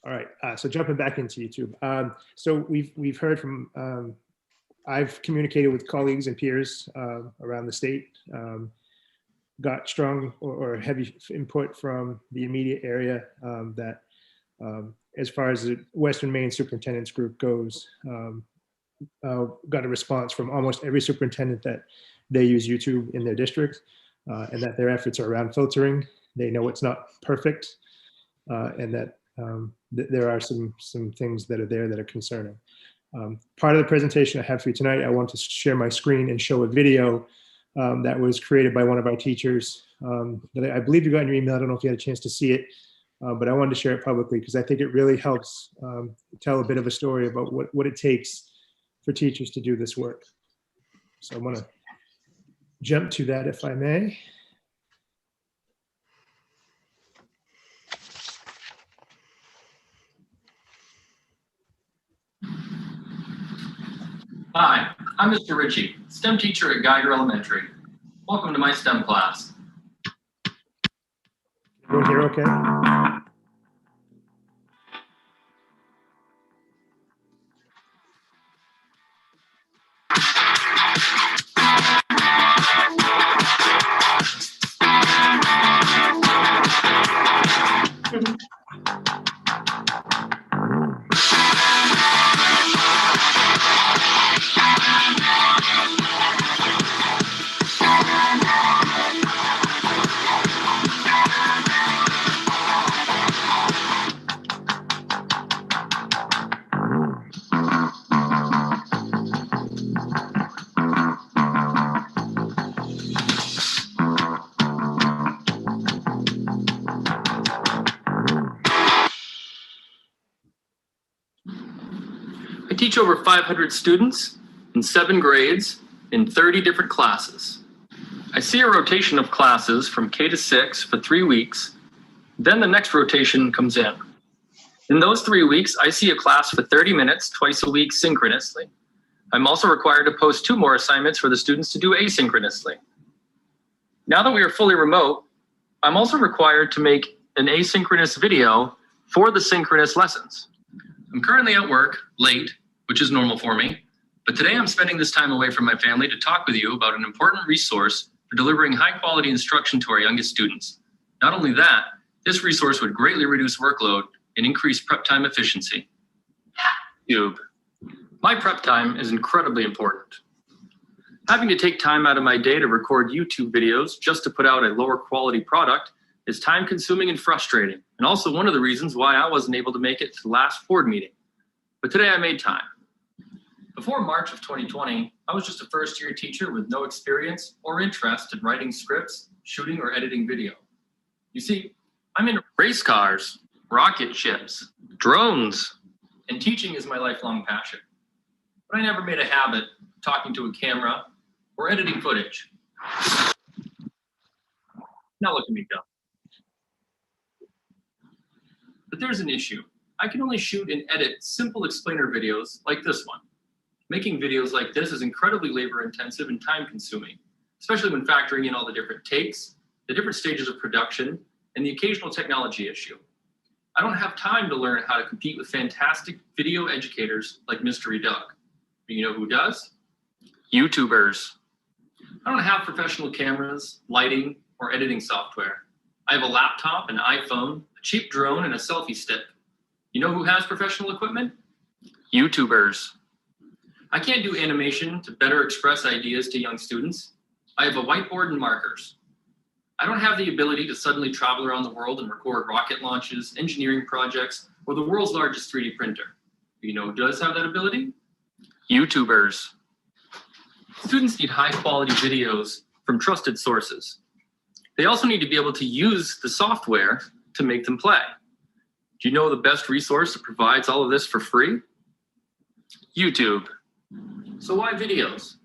All right, so jumping back into YouTube. So we've heard from, I've communicated with colleagues and peers around the state, got strong or heavy input from the immediate area that As far as the Western Maine Superintendent's Group goes, got a response from almost every superintendent that they use YouTube in their district, and that their efforts are around filtering. They know it's not perfect, and that there are some things that are there that are concerning. Part of the presentation I have for you tonight, I want to share my screen and show a video that was created by one of our teachers that I believe you got in your email. I don't know if you had a chance to see it, but I wanted to share it publicly because I think it really helps tell a bit of a story about what it takes for teachers to do this work. So I'm going to jump to that if I may. Hi, I'm Mr. Ritchie, STEM teacher at Geiger Elementary. Welcome to my STEM class. Everyone hear okay? I teach over 500 students in 7 grades in 30 different classes. I see a rotation of classes from K to 6 for 3 weeks. Then the next rotation comes in. In those 3 weeks, I see a class for 30 minutes twice a week synchronously. I'm also required to post 2 more assignments for the students to do asynchronously. Now that we are fully remote, I'm also required to make an asynchronous video for the synchronous lessons. I'm currently at work late, which is normal for me, but today I'm spending this time away from my family to talk with you about an important resource for delivering high quality instruction to our youngest students. Not only that, this resource would greatly reduce workload and increase prep time efficiency. YouTube. My prep time is incredibly important. Having to take time out of my day to record YouTube videos just to put out a lower quality product is time consuming and frustrating, and also one of the reasons why I wasn't able to make it to the last board meeting. But today I made time. Before March of 2020, I was just a first-year teacher with no experience or interest in writing scripts, shooting, or editing video. You see, I'm into race cars, rocket ships, drones, and teaching is my lifelong passion. But I never made a habit of talking to a camera or editing footage. Now look at me go. But there's an issue. I can only shoot and edit simple explainer videos like this one. Making videos like this is incredibly labor intensive and time consuming, especially when factoring in all the different takes, the different stages of production, and the occasional technology issue. I don't have time to learn how to compete with fantastic video educators like Mystery Doug. But you know who does? YouTubers. I don't have professional cameras, lighting, or editing software. I have a laptop, an iPhone, a cheap drone, and a selfie stick. You know who has professional equipment? YouTubers. I can't do animation to better express ideas to young students. I have a whiteboard and markers. I don't have the ability to suddenly travel around the world and record rocket launches, engineering projects, or the world's largest 3D printer. You know who does have that ability? YouTubers. Students need high quality videos from trusted sources. They also need to be able to use the software to make them play. Do you know the best resource that provides all of this for free? YouTube. So why videos?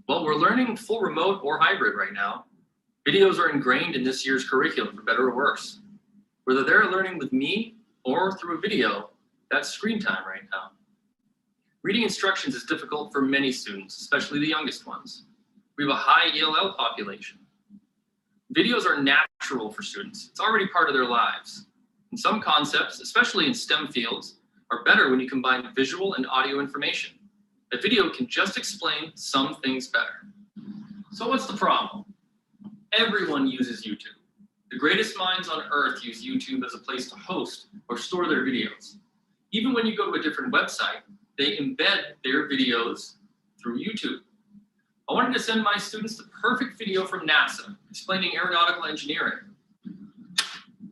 Well, we're learning full remote or hybrid right now. Videos are ingrained in this year's curriculum, for better or worse. Whether they're learning with me or through a video, that's screen time right now. Reading instructions is difficult for many students, especially the youngest ones. We have a high ELL population. Videos are natural for students. It's already part of their lives. And some concepts, especially in STEM fields, are better when you combine visual and audio information. A video can just explain some things better. So what's the problem? Everyone uses YouTube. The greatest minds on earth use YouTube as a place to host or store their videos. Even when you go to a different website, they embed their videos through YouTube. I wanted to send my students the perfect video from NASA explaining aeronautical engineering.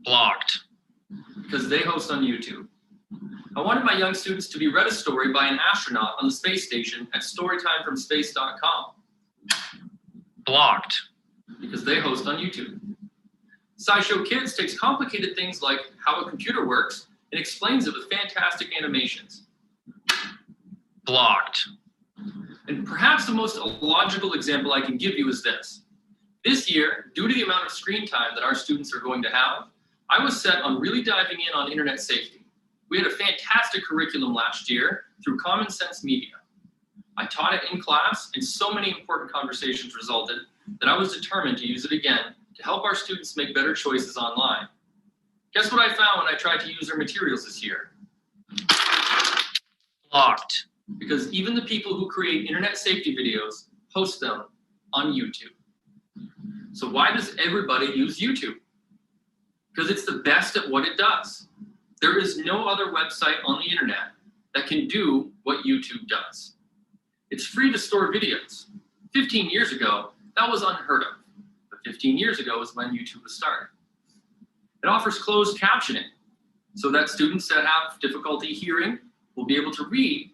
Blocked, because they host on YouTube. I wanted my young students to be read a story by an astronaut on the space station at storytimefromspace.com. Blocked, because they host on YouTube. SciShow Kids takes complicated things like how a computer works and explains it with fantastic animations. Blocked. And perhaps the most illogical example I can give you is this. This year, due to the amount of screen time that our students are going to have, I was set on really diving in on internet safety. We had a fantastic curriculum last year through Common Sense Media. I taught it in class, and so many important conversations resulted that I was determined to use it again to help our students make better choices online. Guess what I found when I tried to use their materials this year? Blocked. Because even the people who create internet safety videos post them on YouTube. So why does everybody use YouTube? Because it's the best at what it does. There is no other website on the internet that can do what YouTube does. It's free to store videos. 15 years ago, that was unheard of. But 15 years ago is when YouTube was started. It offers closed captioning so that students that have difficulty hearing will be able to read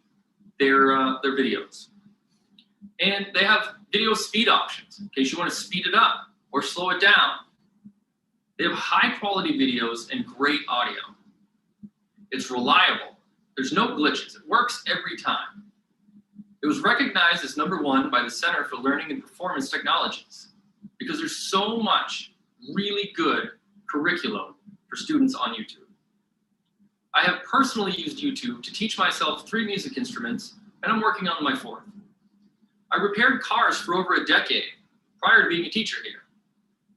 their videos. And they have video speed options in case you want to speed it up or slow it down. They have high quality videos and great audio. It's reliable. There's no glitches. It works every time. It was recognized as #1 by the Center for Learning and Performance Technologies because there's so much really good curriculum for students on YouTube. I have personally used YouTube to teach myself 3 music instruments, and I'm working on my 4th. I repaired cars for over a decade prior to being a teacher here.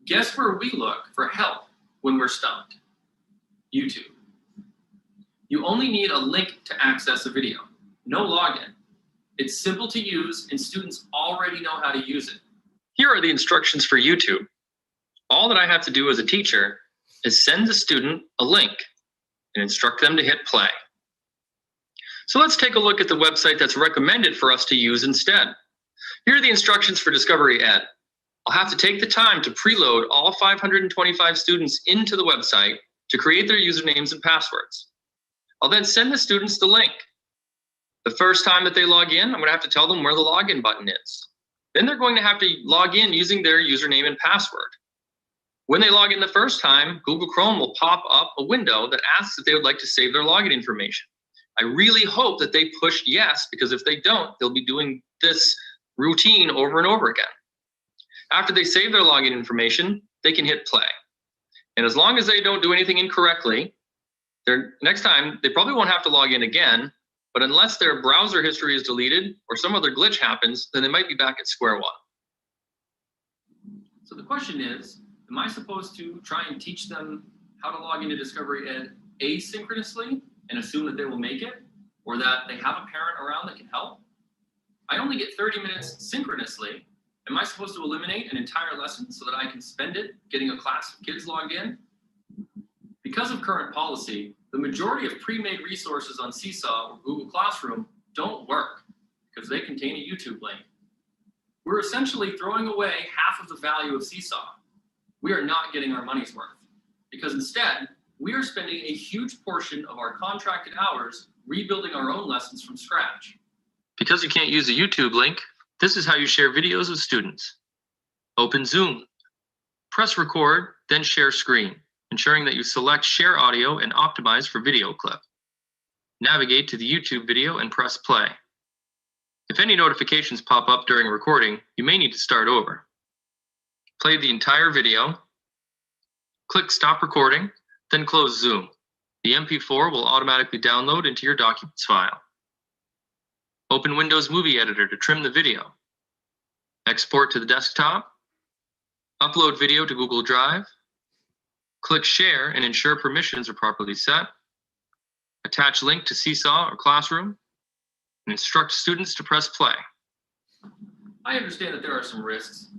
Guess where we look for help when we're stumped? YouTube. You only need a link to access a video, no login. It's simple to use, and students already know how to use it. Here are the instructions for YouTube. All that I have to do as a teacher is send the student a link and instruct them to hit play. So let's take a look at the website that's recommended for us to use instead. Here are the instructions for Discovery Ed. I'll have to take the time to preload all 525 students into the website to create their usernames and passwords. I'll then send the students the link. The first time that they log in, I'm going to have to tell them where the login button is. Then they're going to have to log in using their username and password. When they log in the first time, Google Chrome will pop up a window that asks if they would like to save their login information. I really hope that they push yes, because if they don't, they'll be doing this routine over and over again. After they save their login information, they can hit play. And as long as they don't do anything incorrectly, next time they probably won't have to log in again, but unless their browser history is deleted or some other glitch happens, then they might be back at square one. So the question is, am I supposed to try and teach them how to log into Discovery Ed asynchronously and assume that they will make it, or that they have a parent around that can help? I only get 30 minutes synchronously. Am I supposed to eliminate an entire lesson so that I can spend it getting a class of kids logged in? Because of current policy, the majority of pre-made resources on Seesaw or Google Classroom don't work because they contain a YouTube link. We're essentially throwing away half of the value of Seesaw. We are not getting our money's worth because instead, we are spending a huge portion of our contracted hours rebuilding our own lessons from scratch. Because you can't use a YouTube link, this is how you share videos with students. Open Zoom. Press record, then share screen, ensuring that you select share audio and optimize for video clip. Navigate to the YouTube video and press play. If any notifications pop up during recording, you may need to start over. Play the entire video. Click stop recording, then close Zoom. The MP4 will automatically download into your documents file. Open Windows Movie Editor to trim the video. Export to the desktop. Upload video to Google Drive. Click Share and ensure permissions are properly set. Attach link to Seesaw or Classroom. And instruct students to press play. I understand that there are some risks,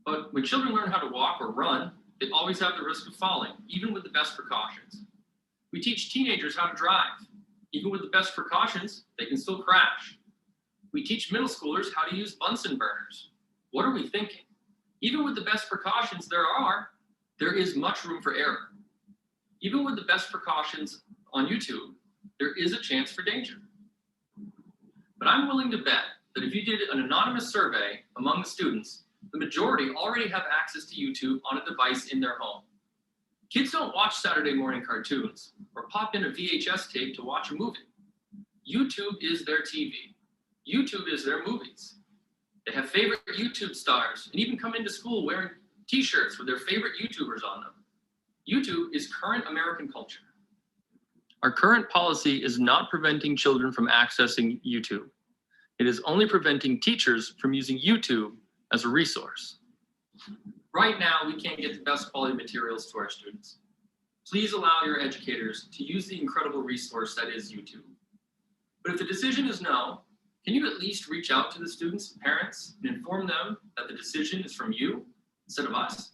but when children learn how to walk or run, They always have the risk of falling, even with the best precautions. We teach teenagers how to drive. Even with the best precautions, they can still crash. We teach middle schoolers how to use Bunsen burners. What are we thinking? Even with the best precautions there is much room for error. Even with the best precautions on YouTube, there is a chance for danger. But I'm willing to bet that if you did an anonymous survey among the students, the majority already have access to YouTube on a device in their home. Kids don't watch Saturday morning cartoons or pop in a VHS tape to watch a movie. YouTube is their TV. YouTube is their movies. They have favorite YouTube stars and even come into school wearing t-shirts with their favorite YouTubers on them. YouTube is current American culture. Our current policy is not preventing children from accessing YouTube. It is only preventing teachers from using YouTube as a resource. Right now, we can't get the best quality materials to our students. Please allow your educators to use the incredible resource that is YouTube. But if the decision is no, can you at least reach out to the students' parents and inform them that the decision is from you instead of us?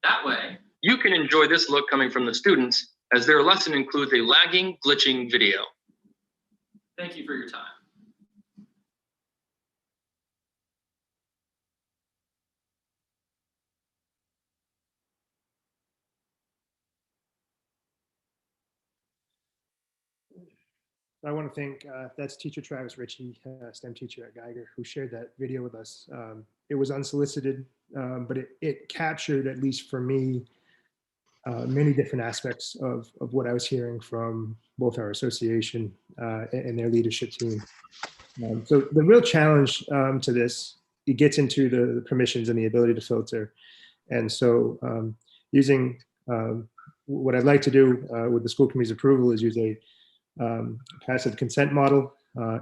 That way, you can enjoy this look coming from the students as their lesson includes a lagging, glitching video. Thank you for your time. I want to thank, that's teacher Travis Ritchie, STEM teacher at Geiger, who shared that video with us. It was unsolicited, but it captured, at least for me, many different aspects of what I was hearing from both our association and their leadership team. So the real challenge to this, it gets into the permissions and the ability to filter. And so using what I'd like to do with the school committee's approval is use a passive consent model.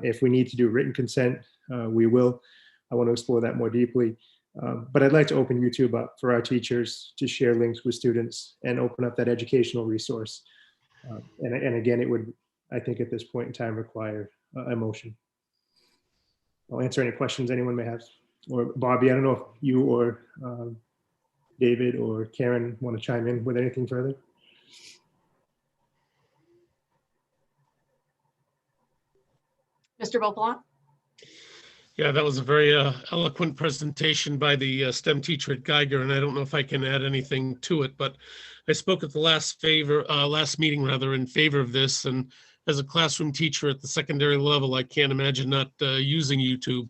If we need to do written consent, we will. I want to explore that more deeply. But I'd like to open YouTube up for our teachers to share links with students and open up that educational resource. And again, it would, I think at this point in time, require a motion. I'll answer any questions anyone may have. Or Bobby, I don't know if you or David or Karen want to chime in with anything further. Mr. Beauplan? Yeah, that was a very eloquent presentation by the STEM teacher at Geiger, and I don't know if I can add anything to it, but I spoke at the last meeting in favor of this, and as a classroom teacher at the secondary level, I can't imagine not using YouTube.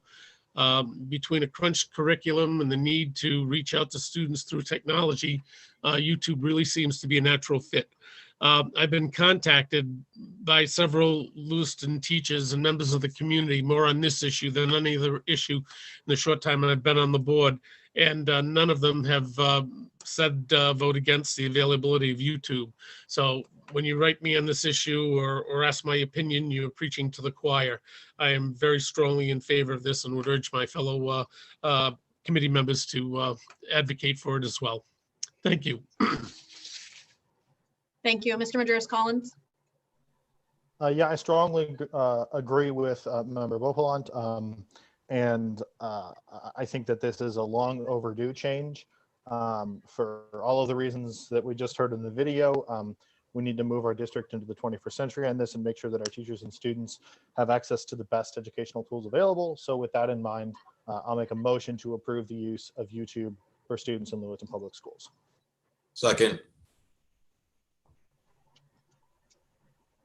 Between a crunched curriculum and the need to reach out to students through technology, YouTube really seems to be a natural fit. I've been contacted by several Lewiston teachers and members of the community more on this issue than any other issue in the short time I've been on the board. And none of them have said vote against the availability of YouTube. So when you write me on this issue or ask my opinion, you're preaching to the choir. I am very strongly in favor of this and would urge my fellow committee members to advocate for it as well. Thank you. Thank you. Mr. Majerus-Collins? Yeah, I strongly agree with Member Beauplan. And I think that this is a long overdue change for all of the reasons that we just heard in the video. We need to move our district into the 21st century on this and make sure that our teachers and students have access to the best educational tools available. So with that in mind, I'll make a motion to approve the use of YouTube for students in Lewiston Public Schools. Second.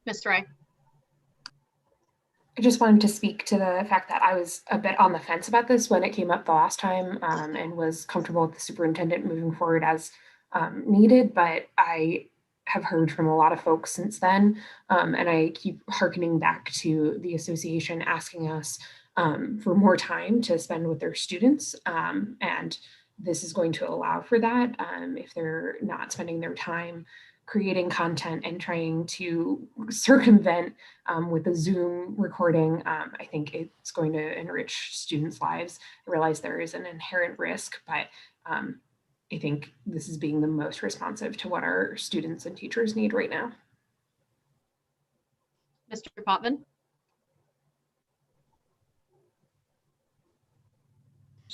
Ms. Ray? I just wanted to speak to the fact that I was a bit on the fence about this when it came up the last time and was comfortable with the superintendent moving forward as needed, but I have heard from a lot of folks since then, and I keep hearkening back to the association asking us for more time to spend with their students, and this is going to allow for that. If they're not spending their time creating content and trying to circumvent with the Zoom recording, I think it's going to enrich students' lives. I realize there is an inherent risk, but I think this is being the most responsive to what our students and teachers need right now. Mr. Potvin?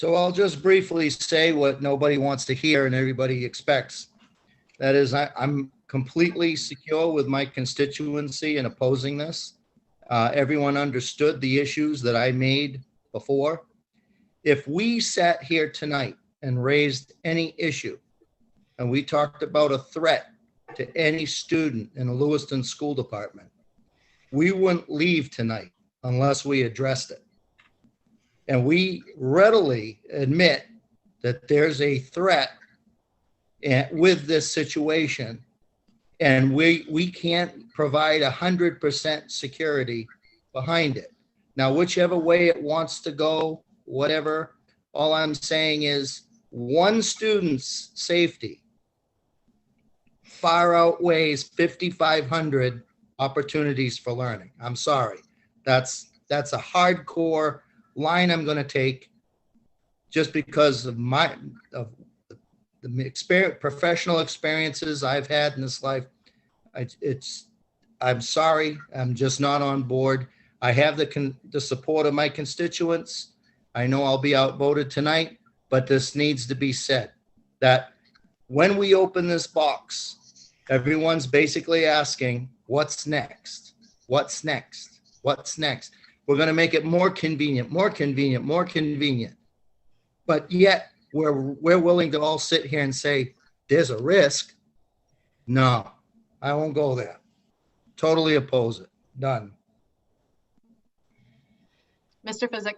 So I'll just briefly say what nobody wants to hear and everybody expects. That is, I'm completely secure with my constituency in opposing this. Everyone understood the issues that I made before. If we sat here tonight and raised any issue, and we talked about a threat to any student in the Lewiston School Department, we wouldn't leave tonight unless we addressed it. And we readily admit that there's a threat with this situation, and we can't provide 100% security behind it. Now, whichever way it wants to go, whatever, all I'm saying is one student's safety far outweighs 5,500 opportunities for learning. I'm sorry. That's a hardcore line I'm going to take, just because of the experience, professional experiences I've had in this life. I'm sorry, I'm just not on board. I have the support of my constituents. I know I'll be outvoted tonight, but this needs to be said, that when we open this box, everyone's basically asking, what's next? What's next? What's next? We're going to make it more convenient, more convenient, more convenient. But yet we're willing to all sit here and say, there's a risk. No, I won't go there. Totally oppose it. Done. Mr. Physick.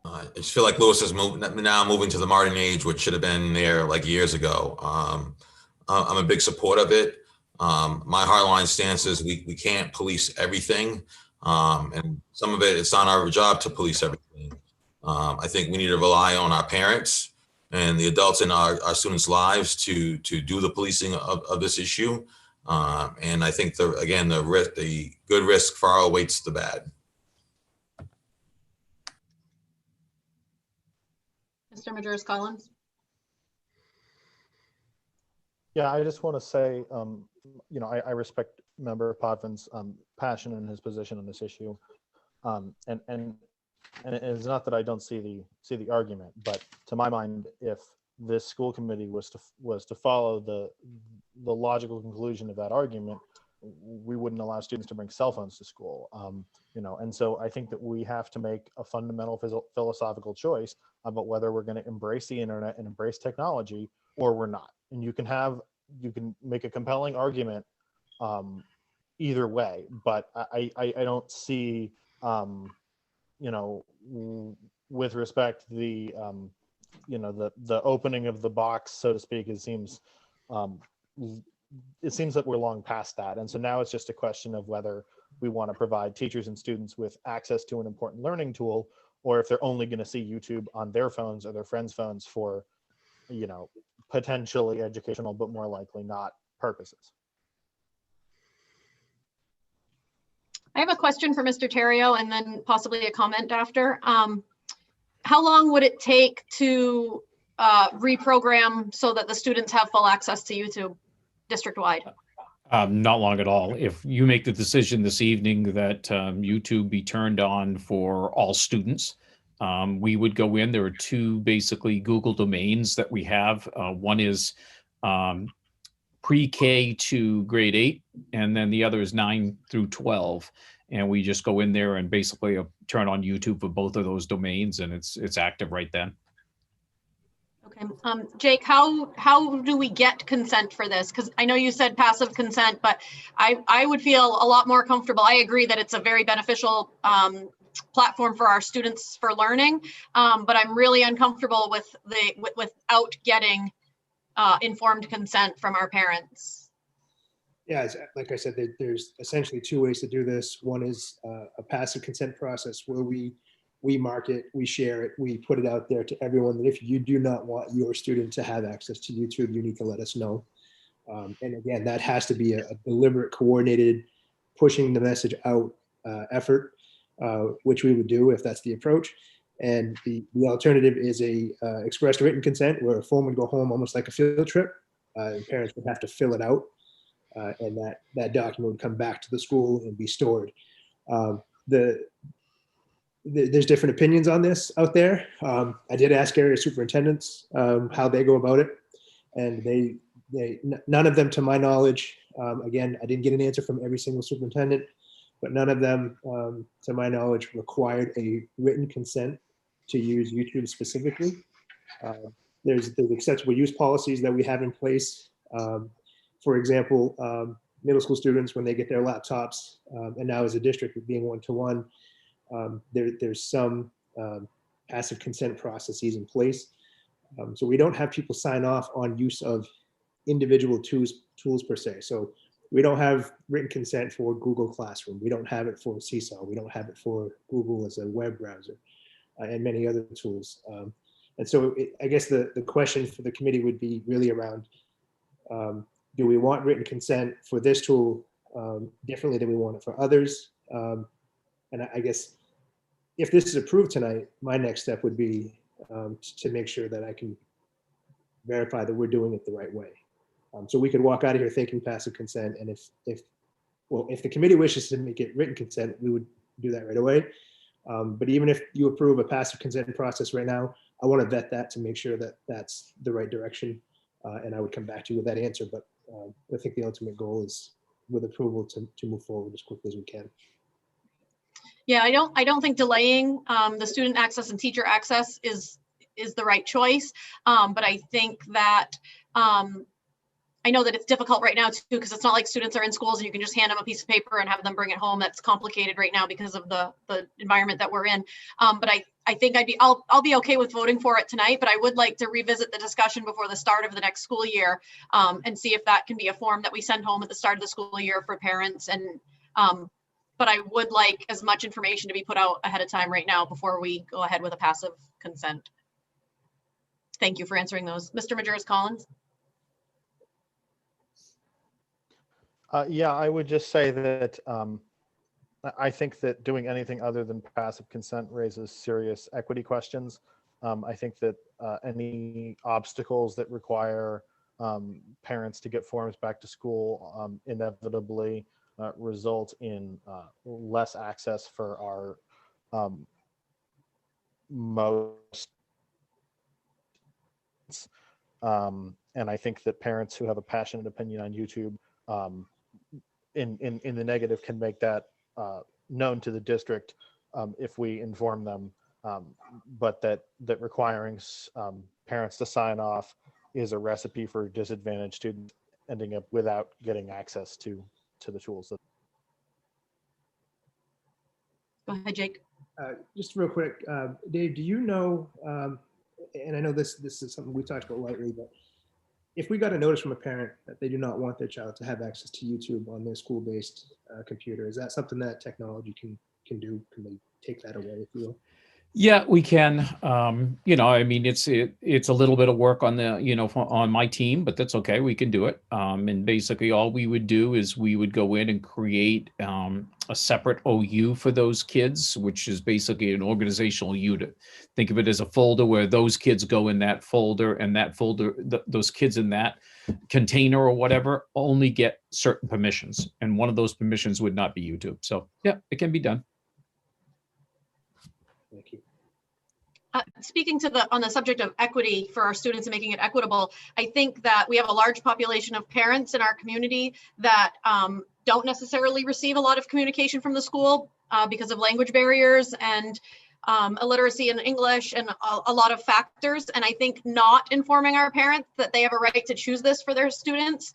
I just feel like Lewis is now moving to the modern age, which should have been there like years ago. I'm a big supporter of it. My hardline stance is we can't police everything. And some of it's not our job to police everything. I think we need to rely on our parents and the adults in our students' lives to do the policing of this issue. And I think the good risk far outweighs the bad. Mr. Majerus Collins. Yeah, I just want to say, I respect Member Podvin's passion and his position on this issue, and it's not that I don't see the argument, but to my mind, if this school committee was to follow the logical conclusion of that argument, we wouldn't allow students to bring cell phones to school. And so I think that we have to make a fundamental philosophical choice about whether we're going to embrace the internet and embrace technology or we're not. And you can make a compelling argument either way, but I don't see, with respect the opening of the box, so to speak, it seems that we're long past that. And so now it's just a question of whether we want to provide teachers and students with access to an important learning tool, or if they're only going to see YouTube on their phones or their friends' phones for, potentially educational, but more likely not purposes. I have a question for Mr. Terrio and then possibly a comment after. How long would it take to reprogram so that the students have full access to YouTube district-wide? Not long at all. If you make the decision this evening that YouTube be turned on for all students, we would go in. There are two basically Google domains that we have. One is pre-K to grade 8, and then the other is 9 through 12. And we just go in there and basically turn on YouTube for both of those domains, and it's active right then. Okay, Jake, how do we get consent for this? Because I know you said passive consent, but I would feel a lot more comfortable. I agree that it's a very beneficial platform for our students for learning, but I'm really uncomfortable without getting informed consent from our parents. Yeah, like I said, there's essentially two ways to do this. One is a passive consent process where we mark it, we share it, we put it out there to everyone that if you do not want your student to have access to YouTube, you need to let us know. And again, that has to be a deliberate, coordinated, pushing the message out effort, which we would do if that's the approach. And the alternative is a expressed written consent where a form would go home almost like a field trip. And parents would have to fill it out. And that document would come back to the school and be stored. there's different opinions on this out there. I did ask area superintendents how they go about it, and none of them, to my knowledge, again, I didn't get an answer from every single superintendent, but none of them, to my knowledge, required a written consent to use YouTube specifically. There's acceptable use policies that we have in place. For example, middle school students, when they get their laptops, and now as a district with being one-to-one, there's some passive consent processes in place. So we don't have people sign off on use of individual tools per se. So we don't have written consent for Google Classroom. We don't have it for Seesaw. We don't have it for Google as a web browser, and many other tools. And so I guess the question for the committee would be really around, do we want written consent for this tool differently than we want it for others? And I guess if this is approved tonight, my next step would be to make sure that I can verify that we're doing it the right way. So we could walk out of here thinking passive consent, and if the committee wishes to make it written consent, we would do that right away. But even if you approve a passive consent process right now, I want to vet that to make sure that that's the right direction, and I would come back to you with that answer. But I think the ultimate goal is, with approval, to move forward as quickly as we can. Yeah, I don't think delaying the student access and teacher access is the right choice. But I think that I know that it's difficult right now too, because it's not like students are in schools and you can just hand them a piece of paper and have them bring it home. That's complicated right now because of the environment that we're in. But I think I'll be okay with voting for it tonight, but I would like to revisit the discussion before the start of the next school year, and see if that can be a form that we send home at the start of the school year for parents. And but I would like as much information to be put out ahead of time right now before we go ahead with a passive consent. Thank you for answering those. Mr. Majerus-Collins. Yeah, I would just say that I think that doing anything other than passive consent raises serious equity questions. I think that any obstacles that require parents to get forms back to school inevitably result in less access for our most. And I think that parents who have a passionate opinion on YouTube in the negative can make that known to the district if we inform them, but that requiring parents to sign off is a recipe for disadvantaged students ending up without getting access to the tools. Go ahead, Jake. Just real quick, Dave, do you know, and I know this is something we talked about lightly, but if we got a notice from a parent that they do not want their child to have access to YouTube on their school-based computer, is that something that technology can do? Can they take that away, if you will? Yeah, we can. I mean, it's a little bit of work on on my team, but that's okay. We can do it. And basically, all we would do is we would go in and create a separate OU for those kids, which is basically an organizational unit. Think of it as a folder where those kids go in that folder, and that folder, those kids in that container or whatever only get certain permissions, and one of those permissions would not be YouTube. So yeah, it can be done. Thank you. Speaking on the subject of equity for our students and making it equitable, I think that we have a large population of parents in our community that don't necessarily receive a lot of communication from the school because of language barriers and illiteracy in English and a lot of factors. And I think not informing our parents that they have a right to choose this for their students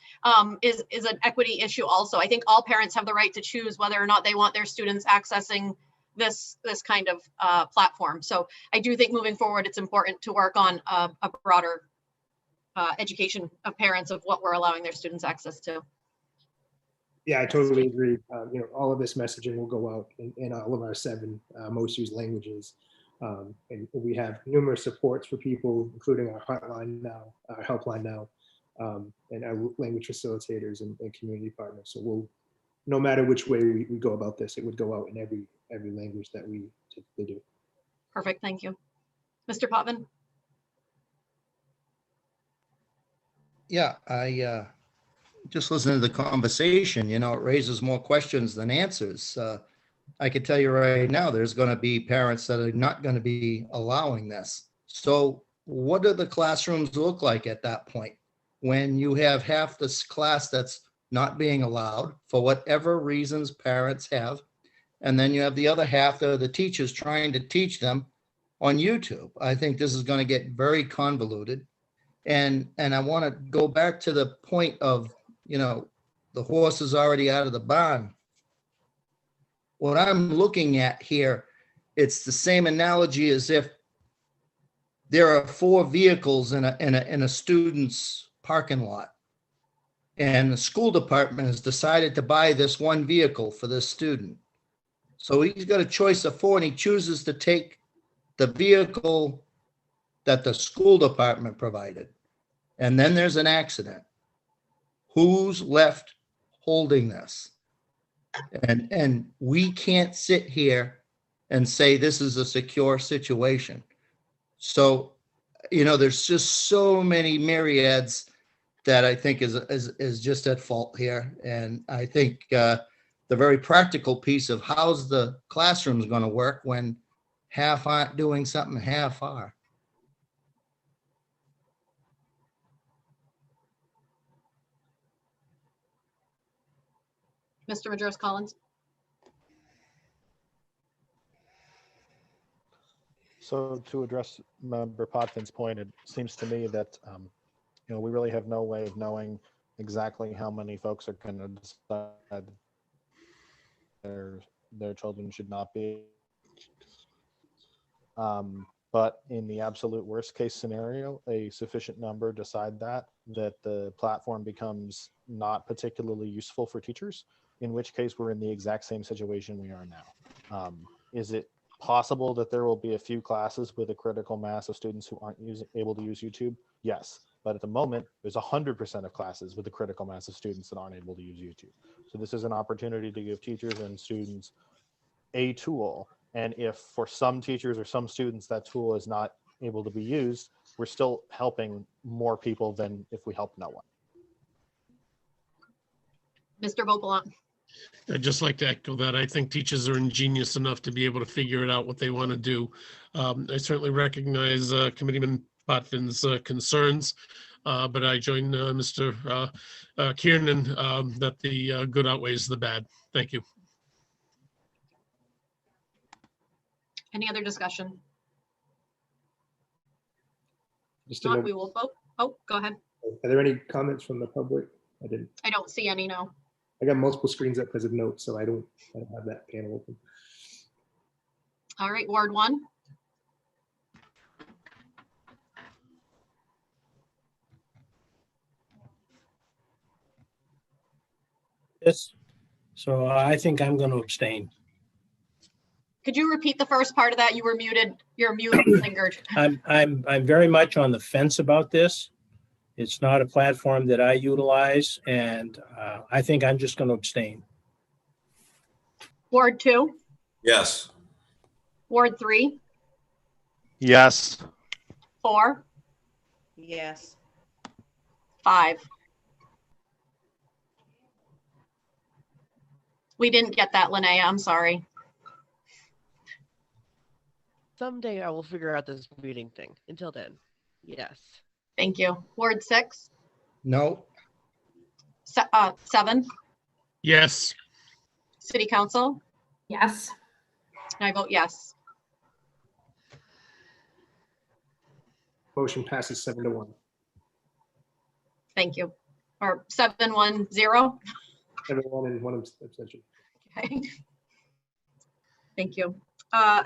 is an equity issue also. I think all parents have the right to choose whether or not they want their students accessing this kind of platform. So I do think moving forward, it's important to work on a broader education of parents of what we're allowing their students access to. Yeah, I totally agree. All of this messaging will go out in all of our 7 most used languages. And we have numerous supports for people, including our hotline now, our helpline now, and our language facilitators and community partners. So no matter which way we go about this, it would go out in every language that we typically do. Perfect, thank you. Mr. Potvin? Yeah, I just listening to the conversation, it raises more questions than answers. I can tell you right now, there's going to be parents that are not going to be allowing this. So what do the classrooms look like at that point? When you have half this class that's not being allowed for whatever reasons parents have, and then you have the other half that are the teachers trying to teach them on YouTube. I think this is going to get very convoluted. And I want to go back to the point of, the horse is already out of the barn. What I'm looking at here, it's the same analogy as if there are 4 vehicles in a student's parking lot. And the school department has decided to buy this one vehicle for this student. So he's got a choice of 4, and he chooses to take the vehicle that the school department provided. And then there's an accident. Who's left holding this? And we can't sit here and say this is a secure situation. So, there's just so many myriads that I think is just at fault here. And I think the very practical piece of how's the classrooms going to work when half aren't doing something, half are. Mr. Majoros Collins. So to address Member Potvin's point, it seems to me that we really have no way of knowing exactly how many folks are going to decide their children should not be. But in the absolute worst case scenario, a sufficient number decide that the platform becomes not particularly useful for teachers, in which case we're in the exact same situation we are now. Is it possible that there will be a few classes with a critical mass of students who aren't able to use YouTube? Yes, but at the moment, there's 100% of classes with a critical mass of students that aren't able to use YouTube. So this is an opportunity to give teachers and students a tool. And if for some teachers or some students that tool is not able to be used, we're still helping more people than if we help no one. Mr. Beauplan. I'd just like to echo that. I think teachers are ingenious enough to be able to figure it out what they want to do. I certainly recognize Committeeman Potvin's concerns, but I join Mr. Kiernan that the good outweighs the bad. Thank you. Any other discussion? Just Not, we will vote. Oh, go ahead. Are there any comments from the public? I don't see any, no. I got multiple screens up because of notes, so I don't have that panel open. All right, Ward 1. Yes. So I think I'm going to abstain. Could you repeat the first part of that? You were muted. Your mute lingered. I'm very much on the fence about this. It's not a platform that I utilize, and I think I'm just going to abstain. Ward 2. Yes. Ward 3. Yes. 4. Yes. 5. We didn't get that, Linnea. I'm sorry. Someday I will figure out this meeting thing. Until then, yes. Thank you. Ward 6. No. 7. Yes. City Council. Yes. And I vote yes. Motion passes 7-1. Thank you. Or 7-1-0. 7-1 and 1 abstention. Okay. Thank you.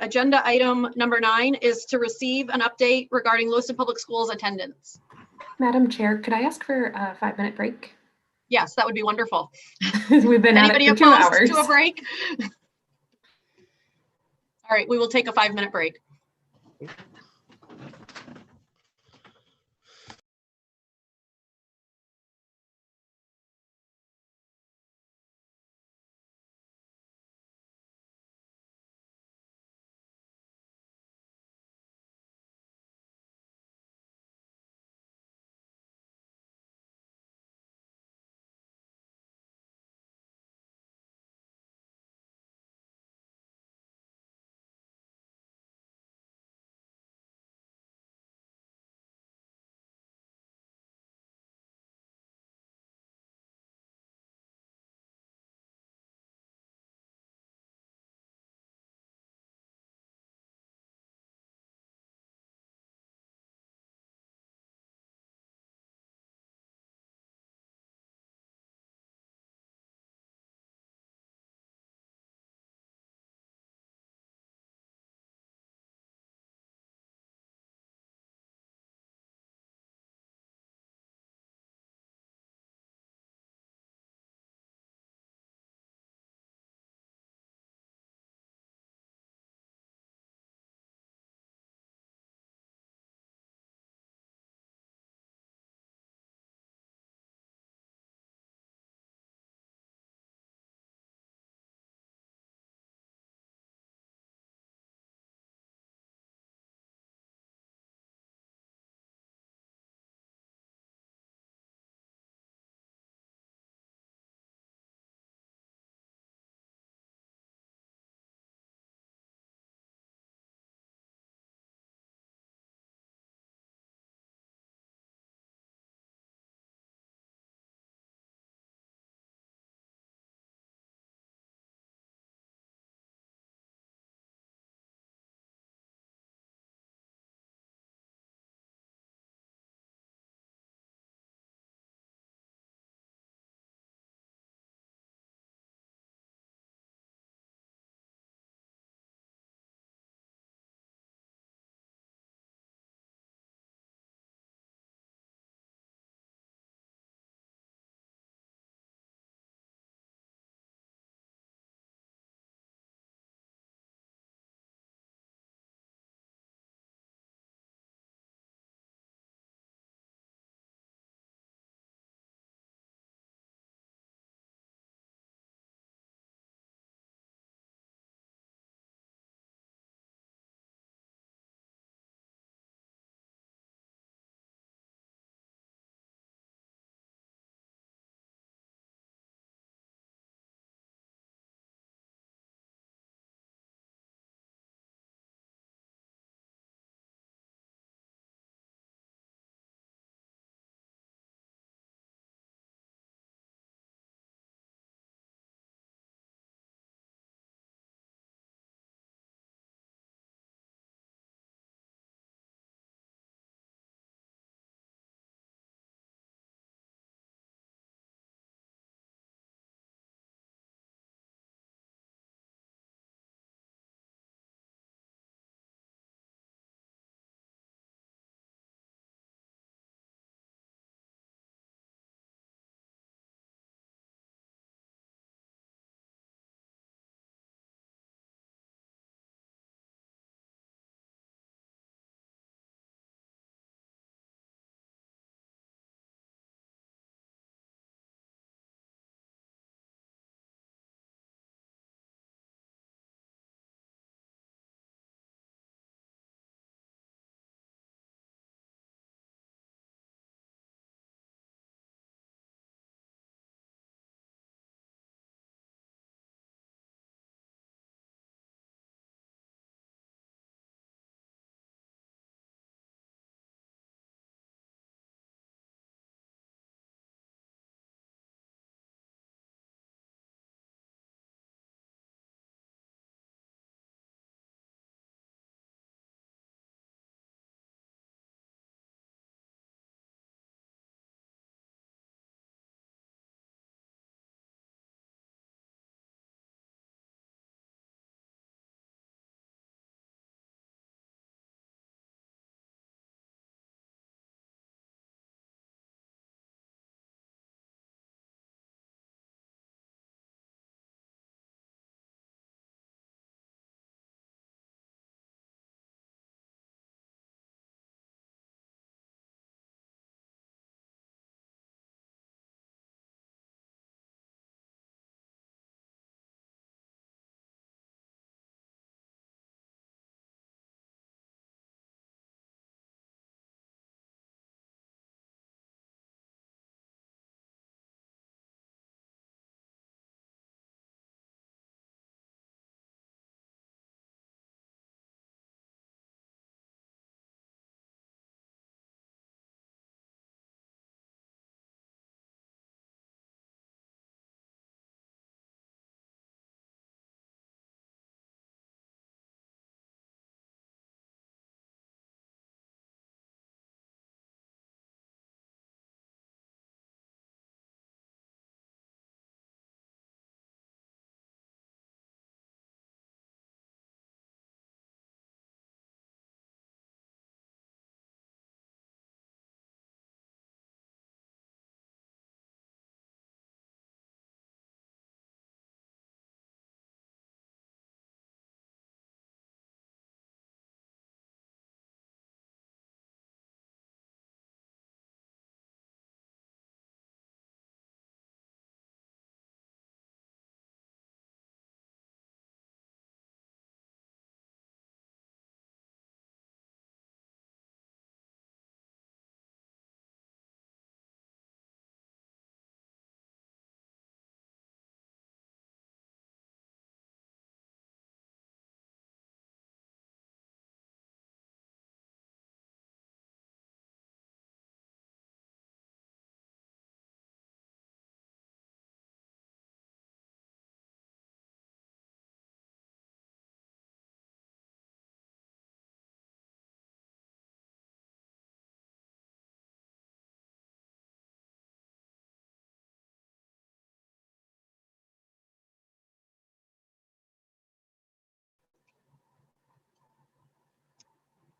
Agenda item number 9 is to receive an update regarding Lewiston Public Schools attendance. Madam Chair, could I ask for a 5-minute break? Yes, that would be wonderful. We've been at it for 2 hours. To a break? All right, we will take a 5-minute break.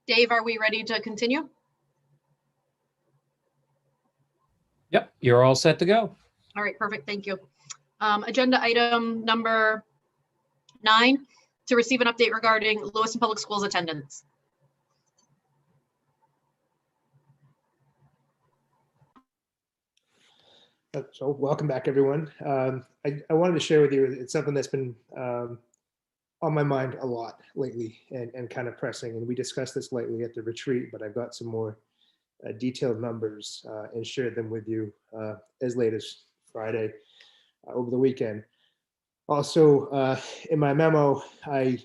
Dave, are we ready to continue? Yep, you're all set to go. All right, perfect, thank you. Agenda item number 9, to receive an update regarding Lewiston Public Schools attendance. So welcome back, everyone. I wanted to share with you, it's something that's been on my mind a lot lately and kind of pressing. And we discussed this lightly at the retreat, but I've got some more detailed numbers and shared them with you as late as Friday over the weekend. Also, in my memo, I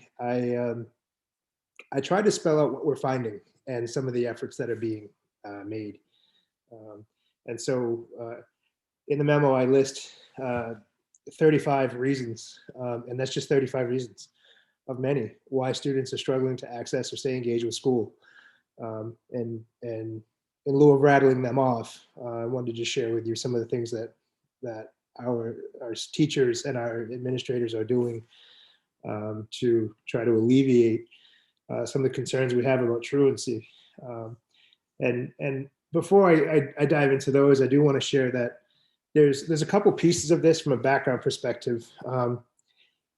tried to spell out what we're finding and some of the efforts that are being made. And so in the memo, I list 35 reasons, and that's just 35 reasons of many why students are struggling to access or stay engaged with school. And in lieu of rattling them off, I wanted to just share with you some of the things that our teachers and our administrators are doing to try to alleviate some of the concerns we have about truancy. And before I dive into those, I do want to share that there's a couple pieces of this from a background perspective.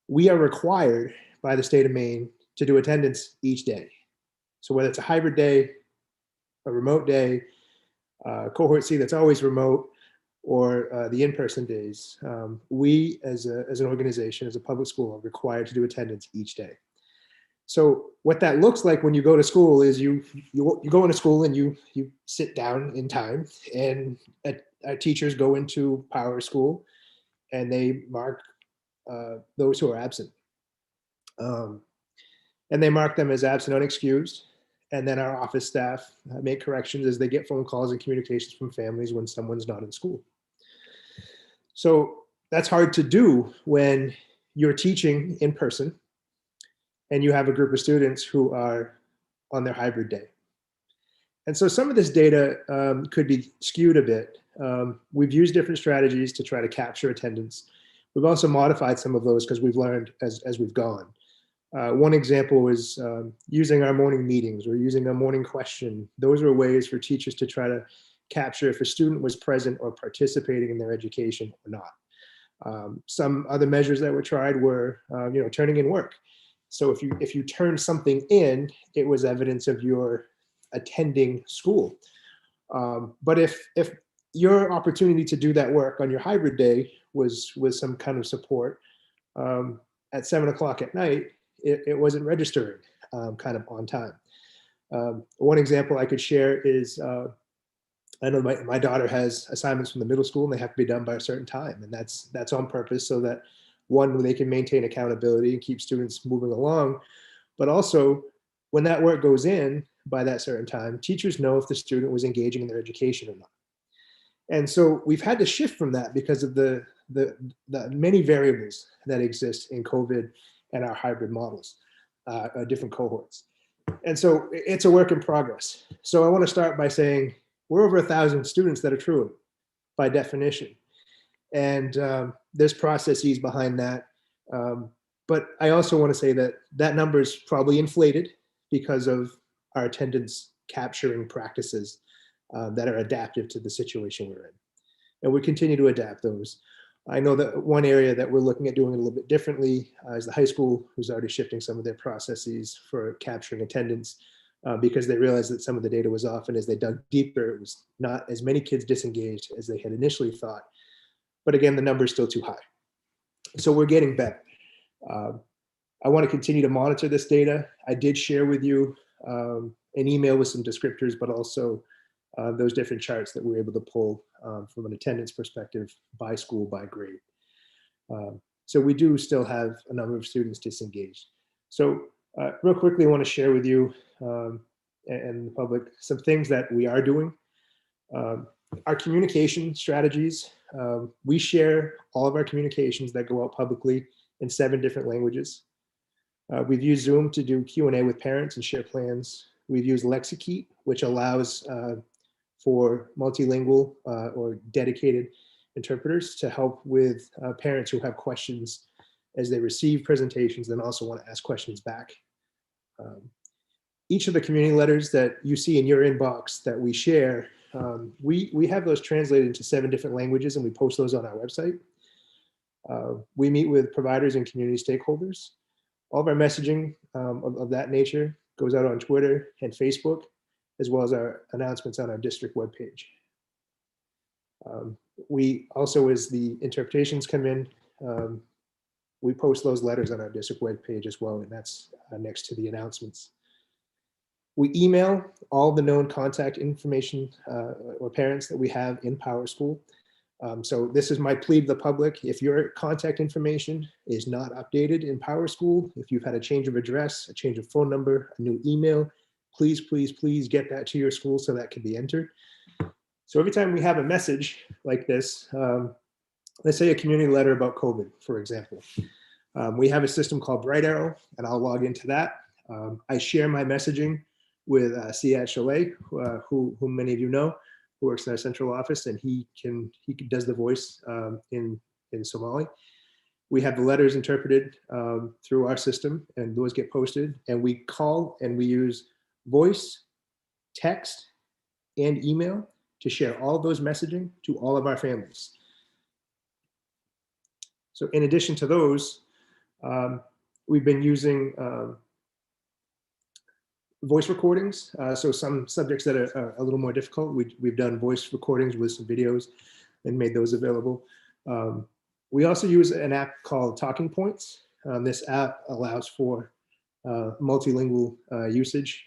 We are required by the state of Maine to do attendance each day. So whether it's a hybrid day, a remote day, cohort C that's always remote, or the in-person days, we as an organization, as a public school, are required to do attendance each day. So what that looks like when you go to school is you go into school and you sit down in time, and our teachers go into Power School and they mark those who are absent. And they mark them as absent unexcused. And then our office staff make corrections as they get phone calls and communications from families when someone's not in school. So that's hard to do when you're teaching in person and you have a group of students who are on their hybrid day. And so some of this data could be skewed a bit. We've used different strategies to try to capture attendance. We've also modified some of those because we've learned as we've gone. One example is using our morning meetings or using a morning question. Those are ways for teachers to try to capture if a student was present or participating in their education or not. Some other measures that were tried were, turning in work. So if you turned something in, it was evidence of your attending school. But if your opportunity to do that work on your hybrid day was some kind of support at 7 o'clock at night, it wasn't registering kind of on time. One example I could share is I know my daughter has assignments from the middle school and they have to be done by a certain time, and that's on purpose so that one, they can maintain accountability and keep students moving along, but also when that work goes in by that certain time, teachers know if the student was engaging in their education or not. And so we've had to shift from that because of the many variables that exist in COVID and our hybrid models, different cohorts. And so it's a work in progress. So I want to start by saying we're over 1,000 students that are truant by definition. And there's processes behind that. But I also want to say that number is probably inflated because of our attendance capturing practices that are adaptive to the situation we're in. And we continue to adapt those. I know that one area that we're looking at doing a little bit differently is the high school, who's already shifting some of their processes for capturing attendance because they realized that some of the data was off, and as they dug deeper, it was not as many kids disengaged as they had initially thought. But again, the number is still too high. So we're getting better. I want to continue to monitor this data. I did share with you an email with some descriptors, but also those different charts that we were able to pull from an attendance perspective by school, by grade. So we do still have a number of students disengaged. So real quickly, I want to share with you and the public some things that we are doing. Our communication strategies, we share all of our communications that go out publicly in 7 different languages. We've used Zoom to do Q&A with parents and share plans. We've used Lexikeet, which allows for multilingual or dedicated interpreters to help with parents who have questions as they receive presentations and also want to ask questions back. Each of the community letters that you see in your inbox that we share, we have those translated into 7 different languages, and we post those on our website. We meet with providers and community stakeholders. All of our messaging of that nature goes out on Twitter and Facebook, as well as our announcements on our district webpage. We also, as the interpretations come in, we post those letters on our district webpage as well, and that's next to the announcements. We email all the known contact information or parents that we have in PowerSchool. So this is my plea to the public. If your contact information is not updated in PowerSchool, if you've had a change of address, a change of phone number, a new email, please, please, please get that to your school so that can be entered. So every time we have a message like this, let's say a community letter about COVID, for example, we have a system called Bright Arrow, and I'll log into that. I share my messaging with Siad Chalet, who many of you know, who works in our central office, and he does the voice in Somali. We have the letters interpreted through our system, and those get posted, and we call and we use voice, text, and email to share all of those messaging to all of our families. So in addition to those, we've been using voice recordings. So some subjects that are a little more difficult, we've done voice recordings with some videos and made those available. We also use an app called Talking Points. This app allows for multilingual usage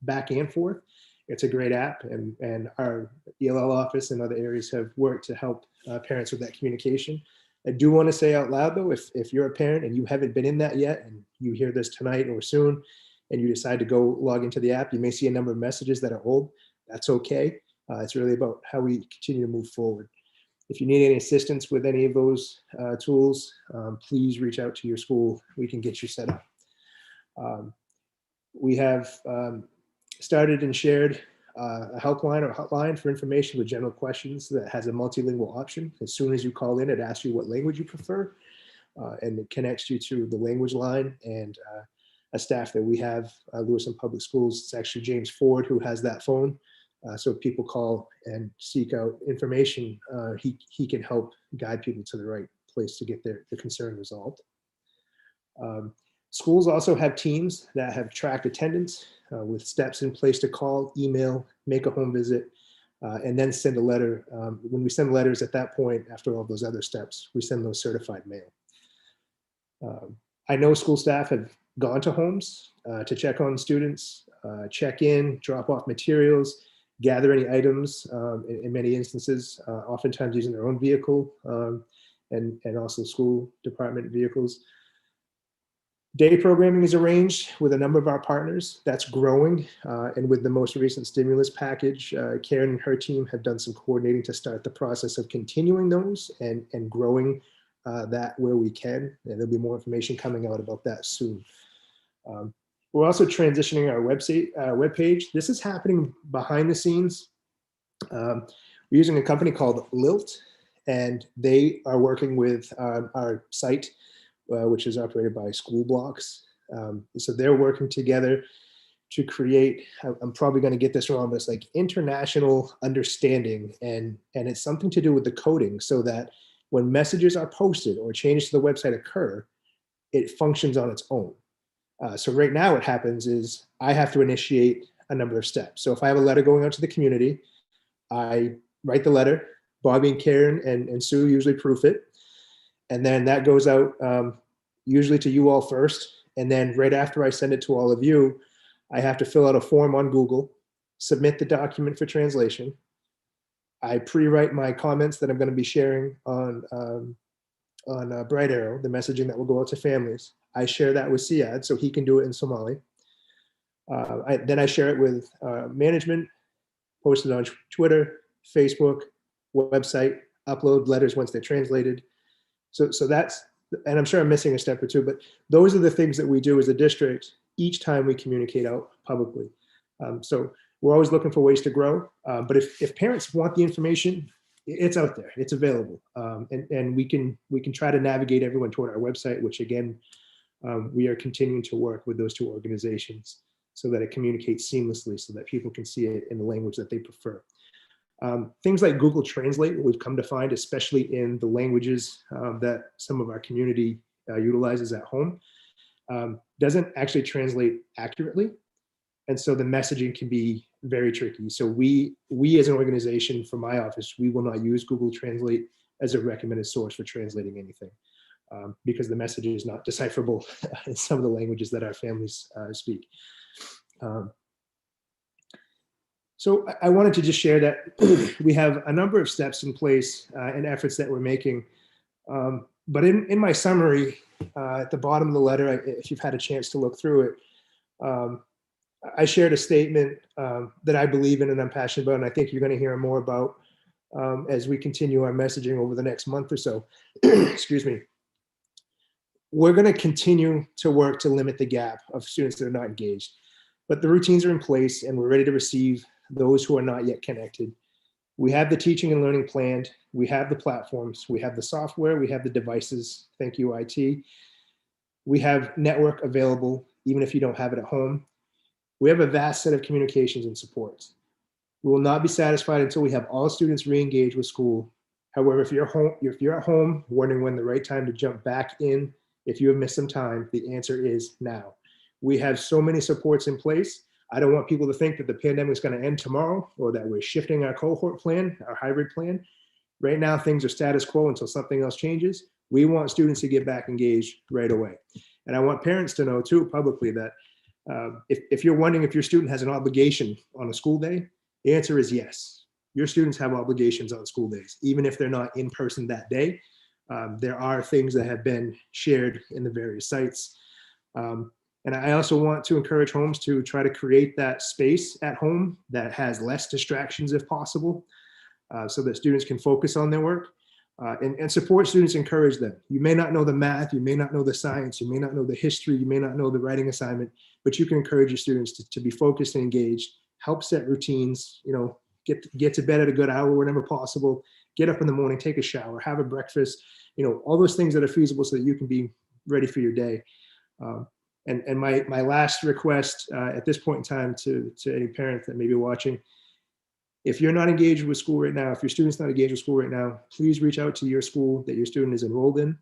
back and forth. It's a great app, and our ELL office and other areas have worked to help parents with that communication. I do want to say out loud though, if you're a parent and you haven't been in that yet, and you hear this tonight or soon, and you decide to go log into the app, you may see a number of messages that are old. That's okay. It's really about how we continue to move forward. If you need any assistance with any of those tools, please reach out to your school. We can get you set up. We have started and shared a helpline or hotline for information with general questions that has a multilingual option. As soon as you call in, it asks you what language you prefer, and it connects you to the language line and a staff that we have, Lewiston Public Schools. It's actually James Ford who has that phone. So if people call and seek out information, he can help guide people to the right place to get the concern resolved. Schools also have teams that have tracked attendance with steps in place to call, email, make a home visit, and then send a letter. When we send letters at that point, after all those other steps, we send those certified mail. I know school staff have gone to homes to check on students, check in, drop off materials, gather any items, in many instances, oftentimes using their own vehicle, and also school department vehicles. Day programming is arranged with a number of our partners. That's growing, and with the most recent stimulus package, Karen and her team have done some coordinating to start the process of continuing those and growing that where we can, and there'll be more information coming out about that soon. We're also transitioning our webpage. This is happening behind the scenes. We're using a company called Lilt, and they are working with our site, which is operated by School Blocks. So they're working together to create, I'm probably going to get this wrong, but it's like international understanding, and it's something to do with the coding so that when messages are posted or changes to the website occur, it functions on its own. So right now what happens is I have to initiate a number of steps. So if I have a letter going out to the community, I write the letter, Bobby and Karen and Sue usually proof it. And then that goes out usually to you all first. And then right after I send it to all of you, I have to fill out a form on Google, submit the document for translation. I pre-write my comments that I'm going to be sharing on Bright Arrow, the messaging that will go out to families. I share that with Siad so he can do it in Somali. Then I share it with management, post it on Twitter, Facebook, website, upload letters once they're translated. So that's, and I'm sure I'm missing a step or two, but those are the things that we do as a district each time we communicate out publicly. So we're always looking for ways to grow. But if parents want the information, it's out there, it's available. And we can try to navigate everyone toward our website, which again, we are continuing to work with those two organizations. so that it communicates seamlessly so that people can see it in the language that they prefer. Things like Google Translate, what we've come to find, especially in the languages that some of our community utilizes at home, doesn't actually translate accurately. And so the messaging can be very tricky. So we as an organization, from my office, we will not use Google Translate as a recommended source for translating anything because the message is not decipherable in some of the languages that our families speak. So I wanted to just share that we have a number of steps in place and efforts that we're making. But in my summary, at the bottom of the letter, if you've had a chance to look through it, I shared a statement that I believe in and I'm passionate about, and I think you're going to hear more about as we continue our messaging over the next month or so. Excuse me. We're going to continue to work to limit the gap of students that are not engaged, but the routines are in place and we're ready to receive those who are not yet connected. We have the teaching and learning planned. We have the platforms. We have the software. We have the devices. Thank you, IT. We have network available, even if you don't have it at home. We have a vast set of communications and supports. We will not be satisfied until we have all students re-engaged with school. However, if you're at home wondering when the right time to jump back in, if you have missed some time, the answer is now. We have so many supports in place. I don't want people to think that the pandemic is going to end tomorrow or that we're shifting our cohort plan, our hybrid plan. Right now, things are status quo until something else changes. We want students to get back engaged right away. And I want parents to know too publicly that if you're wondering if your student has an obligation on a school day, the answer is yes. Your students have obligations on school days, even if they're not in person that day. There are things that have been shared in the various sites. And I also want to encourage homes to try to create that space at home that has less distractions if possible, so that students can focus on their work and support students, encourage them. You may not know the math, you may not know the science, you may not know the history, you may not know the writing assignment, but you can encourage your students to be focused and engaged, help set routines, get to bed at a good hour whenever possible, get up in the morning, take a shower, have a breakfast, all those things that are feasible so that you can be ready for your day. And my last request at this point in time to any parent that may be watching, if you're not engaged with school right now, if your student's not engaged with school right now, please reach out to your school that your student is enrolled in.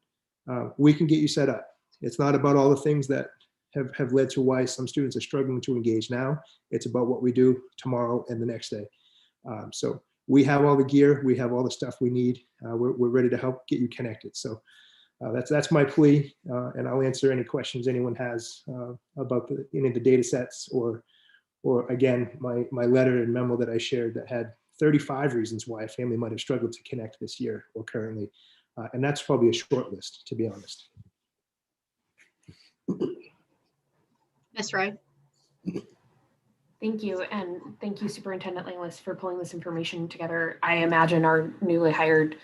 We can get you set up. It's not about all the things that have led to why some students are struggling to engage now. It's about what we do tomorrow and the next day. So we have all the gear, we have all the stuff we need. We're ready to help get you connected. So that's my plea, and I'll answer any questions anyone has about any of the data sets or again, my letter and memo that I shared that had 35 reasons why a family might have struggled to connect this year or currently. And that's probably a short list, to be honest. Ms. Wright. Thank you. And thank you, Superintendent Langlis, for pulling this information together. I imagine our newly hired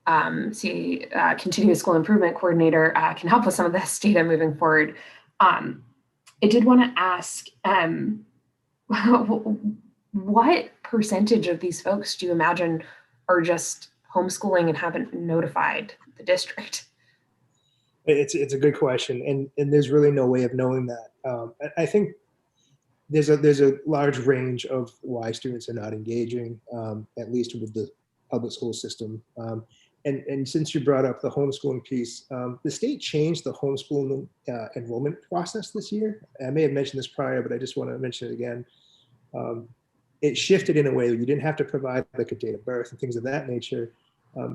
continuous school improvement coordinator can help with some of this data moving forward. I did want to ask, what percentage of these folks do you imagine are just homeschooling and haven't notified the district? It's a good question, and there's really no way of knowing that. I think there's a large range of why students are not engaging, at least with the public school system. And since you brought up the homeschooling piece, the state changed the homeschooling enrollment process this year. I may have mentioned this prior, but I just want to mention it again. It shifted in a way that you didn't have to provide like a date of birth and things of that nature.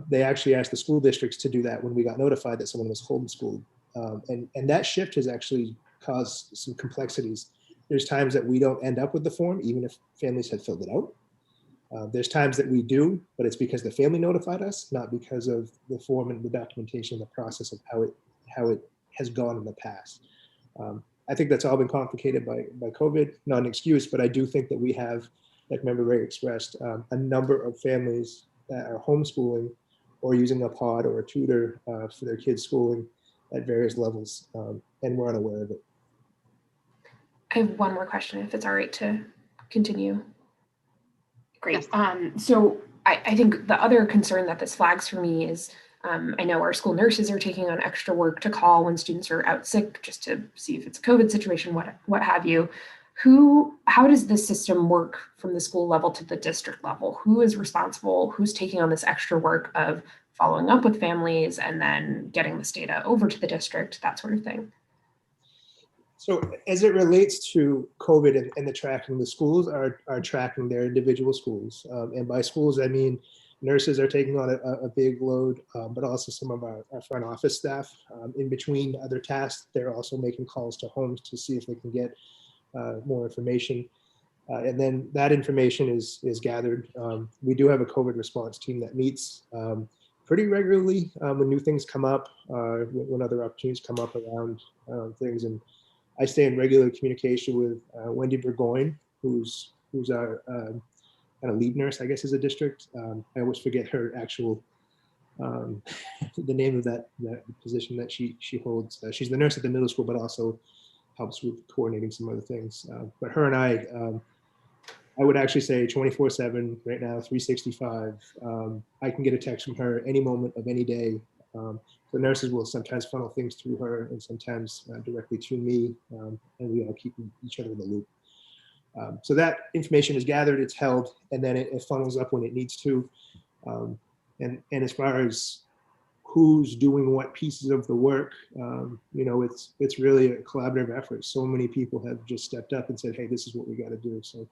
They actually asked the school districts to do that when we got notified that someone was homeschooled. And that shift has actually caused some complexities. There's times that we don't end up with the form, even if families had filled it out. There's times that we do, but it's because the family notified us, not because of the form and the documentation, the process of how it has gone in the past. I think that's all been complicated by COVID, not an excuse, but I do think that we have, like Member Ray expressed, a number of families that are homeschooling or using a pod or a tutor for their kids' schooling at various levels, and we're unaware of it. I have one more question, if it's all right to continue. Great. Yes. So I think the other concern that this flags for me is, I know our school nurses are taking on extra work to call when students are out sick just to see if it's a COVID situation, what have you. how does this system work from the school level to the district level? Who is responsible? Who's taking on this extra work of following up with families and then getting this data over to the district, that sort of thing? So as it relates to COVID and the tracking, the schools are tracking their individual schools. And by schools, I mean nurses are taking on a big load, but also some of our front office staff. In between other tasks, they're also making calls to homes to see if they can get more information. And then that information is gathered. We do have a COVID response team that meets pretty regularly when new things come up, when other opportunities come up around things. And I stay in regular communication with Wendy Burgoyne, who's our kind of lead nurse, I guess, is a district. I always forget her actual, the name of that position that she holds. She's the nurse at the middle school, but also helps with coordinating some other things. But her and I would actually say 24/7 right now, 365. I can get a text from her any moment of any day. The nurses will sometimes funnel things through her and sometimes directly to me, and we all keep each other in the loop. So that information is gathered, it's held, and then it funnels up when it needs to. And as far as who's doing what pieces of the work, it's really a collaborative effort. So many people have just stepped up and said, hey, this is what we got to do. So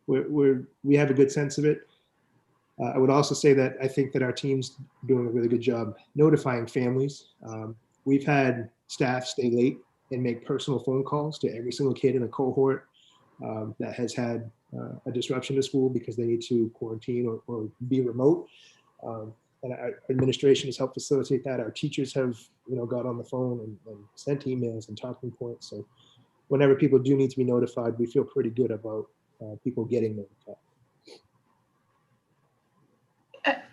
we have a good sense of it. I would also say that I think that our team's doing a really good job notifying families. We've had staff stay late and make personal phone calls to every single kid in a cohort that has had a disruption to school because they need to quarantine or be remote. And our administration has helped facilitate that. Our teachers have, got on the phone and sent emails and talking points. So whenever people do need to be notified, we feel pretty good about people getting notified.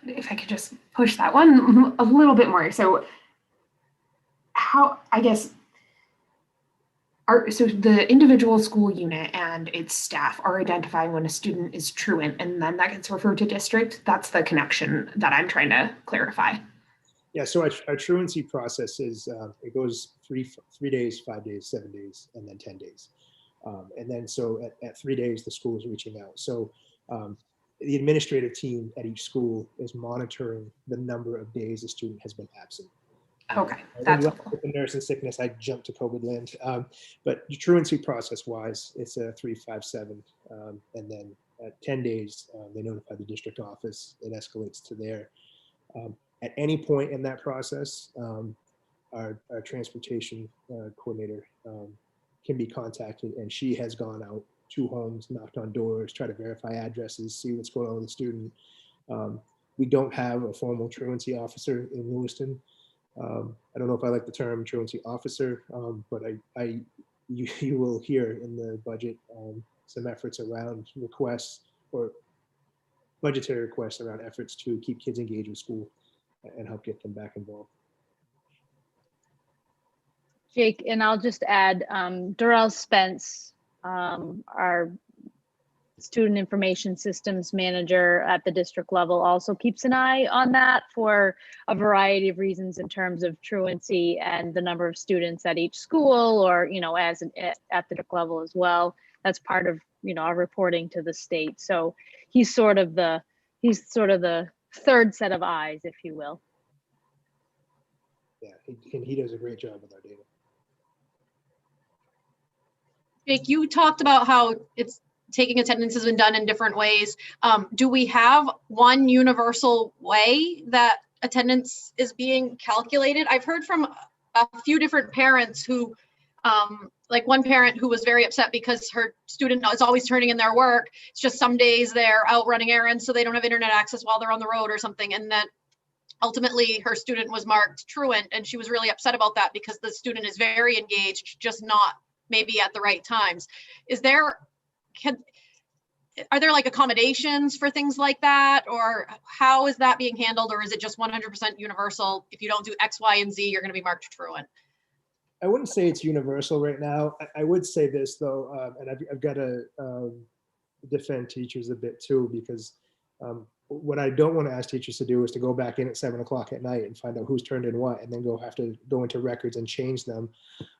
If I could just push that one a little bit more. So so the individual school unit and its staff are identifying when a student is truant, and then that gets referred to district. That's the connection that I'm trying to clarify. Yeah, so our truancy process is, it goes 3 days, 5 days, 7 days, and then 10 days. And then so at 3 days, the school is reaching out. So the administrative team at each school is monitoring the number of days a student has been absent. Okay, that's helpful. With the nurse and sickness, I jumped to COVID land. But the truancy process-wise, it's a 3, 5, 7. And then at 10 days, they notify the district office. It escalates to there. At any point in that process, our transportation coordinator can be contacted, and she has gone out to homes, knocked on doors, try to verify addresses, see what's going on with the student. We don't have a formal truancy officer in Lewiston. I don't know if I like the term truancy officer, but you will hear in the budget some efforts around requests or budgetary requests around efforts to keep kids engaged with school and help get them back involved. Jake, and I'll just add, Darrell Spence, our student information systems manager at the district level, also keeps an eye on that for a variety of reasons in terms of truancy and the number of students at each school, or as at the district level as well. That's part of our reporting to the state. So he's sort of the third set of eyes, if you will. Yeah, he does a great job with our data. Jake, you talked about how it's taking attendance has been done in different ways. Do we have one universal way that attendance is being calculated? I've heard from a few different parents who, like one parent who was very upset because her student is always turning in their work. It's just some days they're out running errands, so they don't have internet access while they're on the road or something. And then ultimately her student was marked truant, and she was really upset about that because the student is very engaged, just not maybe at the right times. Are there like accommodations for things like that, or how is that being handled, or is it just 100% universal? If you don't do X, Y, and Z, you're going to be marked truant? I wouldn't say it's universal right now. I would say this though, and I've got to defend teachers a bit too, because what I don't want to ask teachers to do is to go back in at 7 o'clock at night and find out who's turned in what, and then have to go into records and change them.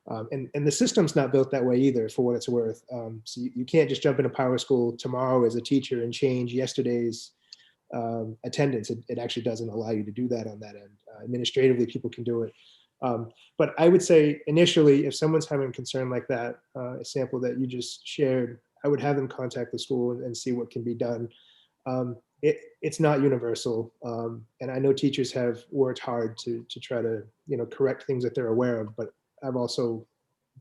And the system's not built that way either, for what it's worth. So you can't just jump into Power School tomorrow as a teacher and change yesterday's attendance. It actually doesn't allow you to do that on that end. Administratively, people can do it. But I would say initially, if someone's having a concern like that, a sample that you just shared, I would have them contact the school and see what can be done. It's not universal. And I know teachers have worked hard to try to, correct things that they're aware of, but I've also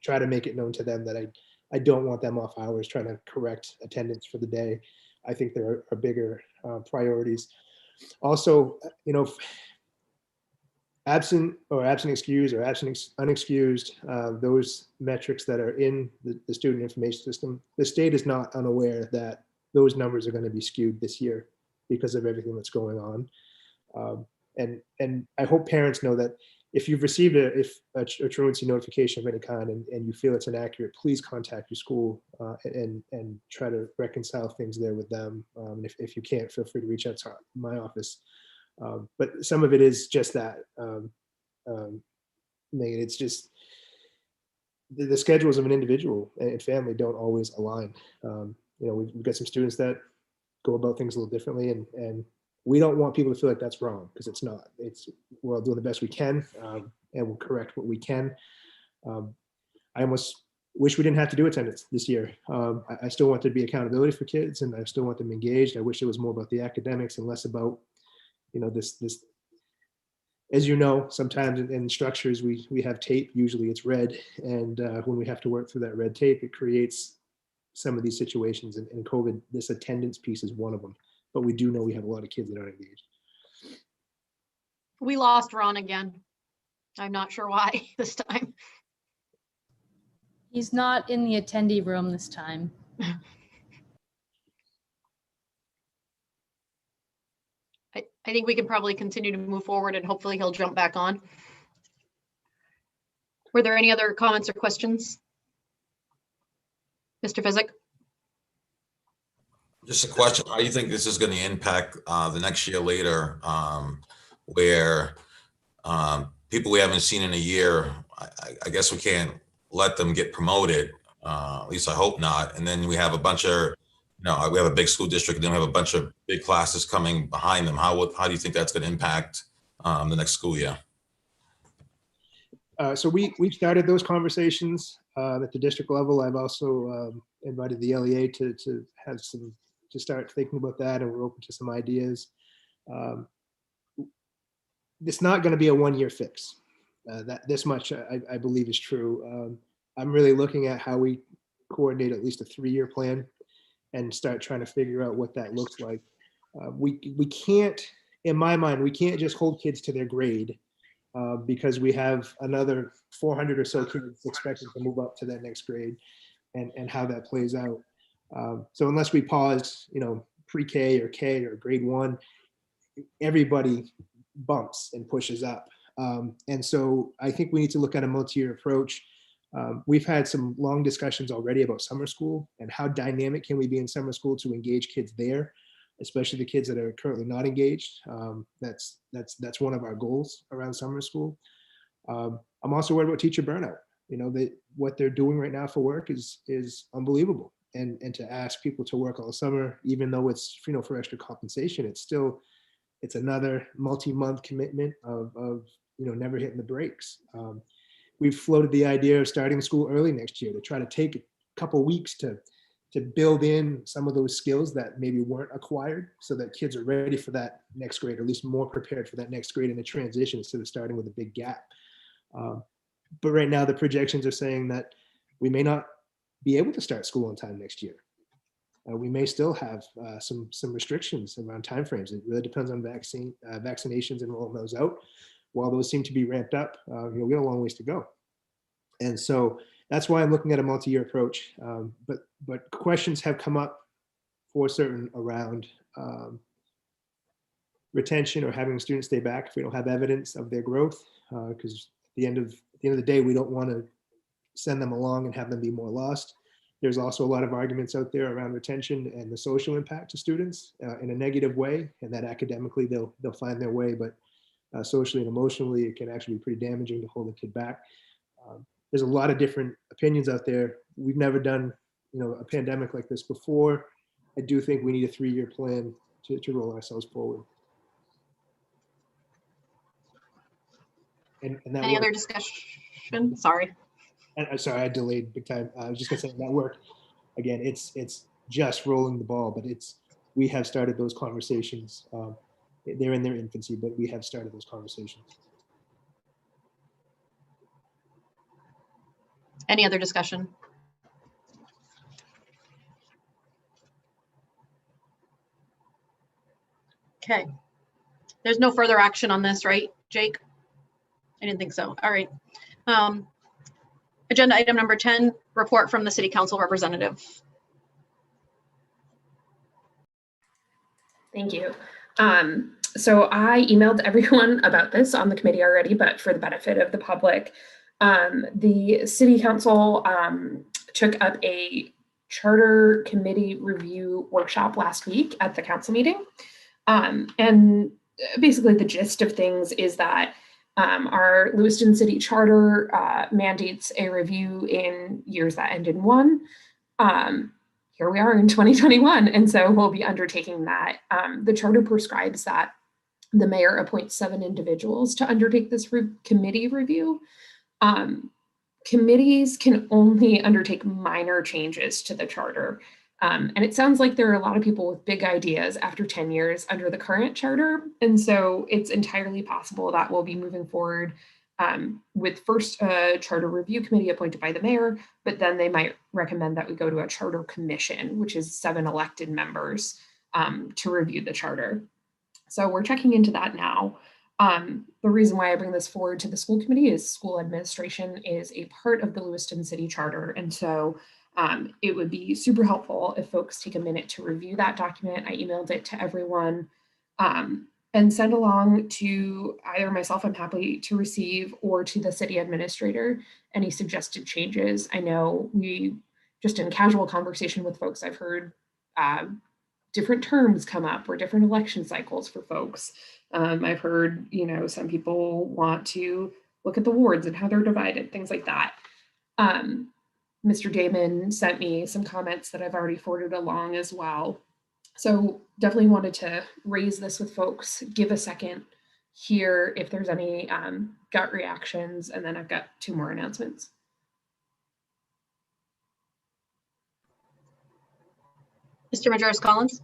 tried to make it known to them that I don't want them off hours trying to correct attendance for the day. I think there are bigger priorities. Also, absent excused or absent unexcused, those metrics that are in the student information system, the state is not unaware that those numbers are going to be skewed this year because of everything that's going on. And I hope parents know that if you've received a truancy notification of any kind and you feel it's inaccurate, please contact your school and try to reconcile things there with them. If you can't, feel free to reach out to my office. But some of it is just that, Megan, it's just the schedules of an individual and family don't always align. We've got some students that go about things a little differently, and we don't want people to feel like that's wrong, because it's not. We're all doing the best we can, and we'll correct what we can. I almost wish we didn't have to do attendance this year. I still want there to be accountability for kids, and I still want them engaged. I wish it was more about the academics and less about, this. As you know, sometimes in structures we have tape. Usually it's red, and when we have to work through that red tape, it creates some of these situations. And COVID, this attendance piece is one of them. But we do know we have a lot of kids that aren't engaged. We lost Ron again. I'm not sure why this time. He's not in the attendee room this time. I think we can probably continue to move forward, and hopefully he'll jump back on. Were there any other comments or questions? Mr. Physick? Just a question. How do you think this is going to impact the next year later, where people we haven't seen in a year, I guess we can't let them get promoted. At least I hope not. And then we have a bunch of, we have a big school district, and then we have a bunch of big classes coming behind them. How do you think that's going to impact the next school year? So we've started those conversations at the district level. I've also invited the LEA to start thinking about that, and we're open to some ideas. It's not going to be a one-year fix. This much I believe is true. I'm really looking at how we coordinate at least a 3-year plan and start trying to figure out what that looks like. We can't, in my mind, we can't just hold kids to their grade because we have another 400 or so kids expected to move up to that next grade, and how that plays out. So unless we pause, pre-K or K or grade 1, everybody bumps and pushes up. And so I think we need to look at a multi-year approach. We've had some long discussions already about summer school and how dynamic can we be in summer school to engage kids there, especially the kids that are currently not engaged. That's one of our goals around summer school. I'm also worried about teacher burnout. What they're doing right now for work is unbelievable. And to ask people to work all summer, even though it's for extra compensation, it's another multi-month commitment of never hitting the brakes. We've floated the idea of starting school early next year to try to take a couple weeks to build in some of those skills that maybe weren't acquired, so that kids are ready for that next grade, or at least more prepared for that next grade in the transition, instead of starting with a big gap. But right now the projections are saying that we may not be able to start school on time next year. We may still have some restrictions around timeframes. It really depends on vaccinations and rolling those out. While those seem to be ramped up, we got a long ways to go. And so that's why I'm looking at a multi-year approach. But questions have come up for certain around retention or having students stay back if we don't have evidence of their growth. Because at the end of the day, we don't want to send them along and have them be more lost. There's also a lot of arguments out there around retention and the social impact to students in a negative way, and that academically they'll find their way, but socially and emotionally it can actually be pretty damaging to hold a kid back. There's a lot of different opinions out there. We've never done, a pandemic like this before. I do think we need a 3-year plan to roll ourselves forward. And that Any other discussion? Sorry. Sorry, I delayed big time. I was just gonna say that work. Again, it's just rolling the ball, but we have started those conversations. They're in their infancy, but we have started those conversations. Any other discussion? Okay. There's no further action on this, right, Jake? I didn't think so. All right. Agenda item number 10, report from the City Council representative. Thank you. So I emailed everyone about this on the committee already, but for the benefit of the public, the City Council took up a charter committee review workshop last week at the council meeting. And basically the gist of things is that our Lewiston City Charter mandates a review in years that end in 1. Here we are in 2021, and so we'll be undertaking that. The charter prescribes that the mayor appoints 7 individuals to undertake this committee review. Committees can only undertake minor changes to the charter. And it sounds like there are a lot of people with big ideas after 10 years under the current charter. And so it's entirely possible that we'll be moving forward with first a charter review committee appointed by the mayor, but then they might recommend that we go to a charter commission, which is 7 elected members to review the charter. So we're checking into that now. The reason why I bring this forward to the school committee is school administration is a part of the Lewiston City Charter. And so it would be super helpful if folks take a minute to review that document. I emailed it to everyone and send along to either myself, I'm happy to receive, or to the city administrator, any suggested changes. I know we just in casual conversation with folks, I've heard different terms come up or different election cycles for folks. I've heard, some people want to look at the wards and how they're divided, things like that. Mr. Damon sent me some comments that I've already forwarded along as well. So definitely wanted to raise this with folks, give a second, hear if there's any gut reactions, and then I've got 2 more announcements. Mr. Majoris-Collins?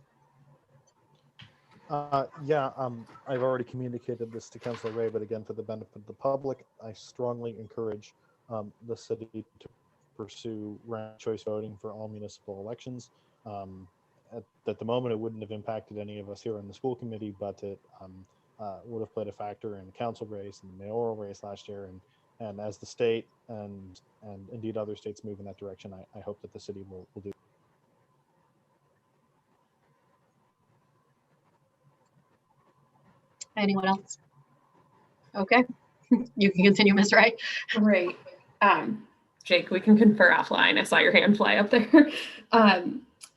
I've already communicated this to Councilor Ray, but again, for the benefit of the public, I strongly encourage the city to pursue ranked choice voting for all municipal elections. At the moment, it wouldn't have impacted any of us here in the school committee, but it would have played a factor in the council race and the mayoral race last year. And as the state and indeed other states move in that direction, I hope that the city will do. Anyone else? Okay, you can continue, Ms. Wright. Right. Jake, we can confer offline. I saw your hand fly up there.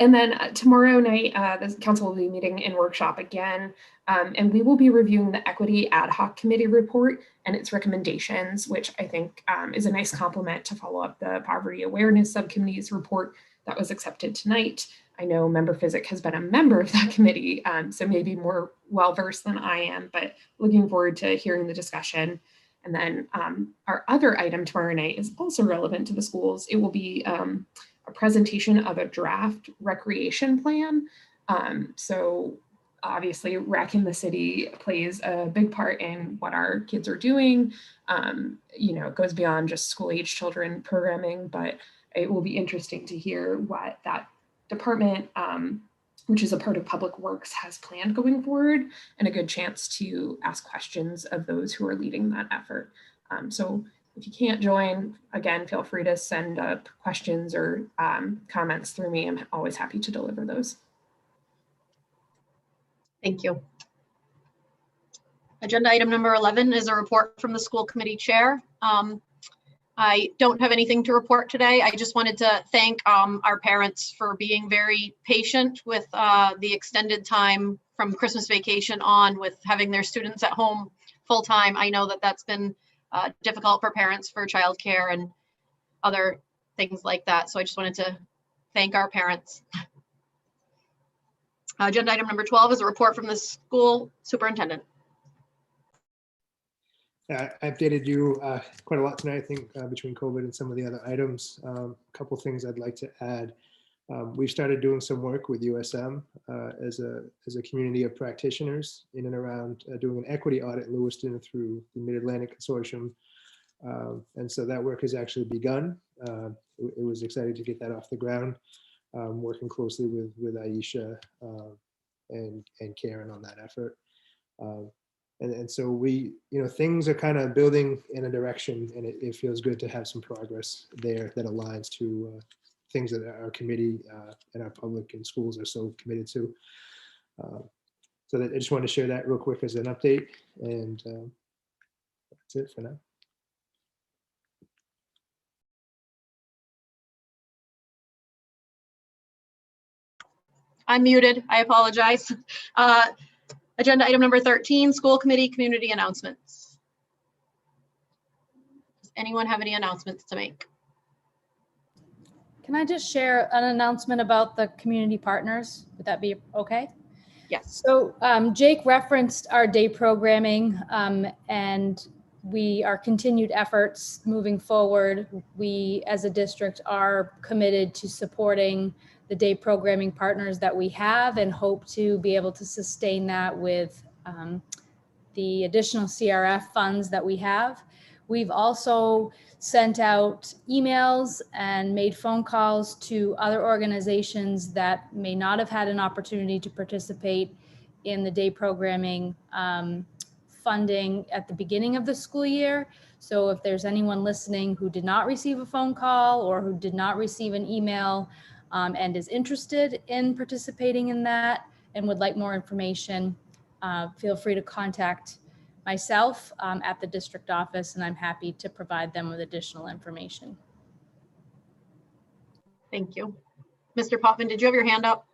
And then tomorrow night, the council will be meeting in workshop again, and we will be reviewing the Equity Ad Hoc Committee report and its recommendations, which I think is a nice complement to follow up the Poverty Awareness Subcommittee's report that was accepted tonight. I know Member Physic has been a member of that committee, so maybe more well-versed than I am, but looking forward to hearing the discussion. And then our other item tomorrow night is also relevant to the schools. It will be a presentation of a draft recreation plan. So obviously rec in the city plays a big part in what our kids are doing. It goes beyond just school age children programming, but it will be interesting to hear what that department, which is a part of Public Works, has planned going forward, and a good chance to ask questions of those who are leading that effort. So if you can't join, again, feel free to send up questions or comments through me. I'm always happy to deliver those. Thank you. Agenda item number 11 is a report from the school committee chair. I don't have anything to report today. I just wanted to thank our parents for being very patient with the extended time from Christmas vacation on with having their students at home full time. I know that that's been difficult for parents for childcare and other things like that. So I just wanted to thank our parents. Agenda item number 12 is a report from the school superintendent. I updated you quite a lot tonight, I think, between COVID and some of the other items. A couple things I'd like to add. We've started doing some work with USM as a community of practitioners in and around doing an equity audit in Lewiston through the Mid-Atlantic Consortium. And so that work has actually begun. It was exciting to get that off the ground, working closely with Aisha and Karen on that effort. And so we, things are kind of building in a direction, and it feels good to have some progress there that aligns to things that our committee and our public and schools are so committed to. So I just wanted to share that real quick as an update, and that's it for now. I'm muted. I apologize. Agenda item number 13, school committee community announcements. Does anyone have any announcements to make? Can I just share an announcement about the community partners? Would that be okay? Yes. So Jake referenced our day programming and our continued efforts moving forward. We as a district are committed to supporting the day programming partners that we have and hope to be able to sustain that with the additional CRF funds that we have. We've also sent out emails and made phone calls to other organizations that may not have had an opportunity to participate in the day programming funding at the beginning of the school year. So if there's anyone listening who did not receive a phone call or who did not receive an email and is interested in participating in that and would like more information, feel free to contact myself at the district office, and I'm happy to provide them with additional information. Thank you. Mr. Potvin, did you have your hand up?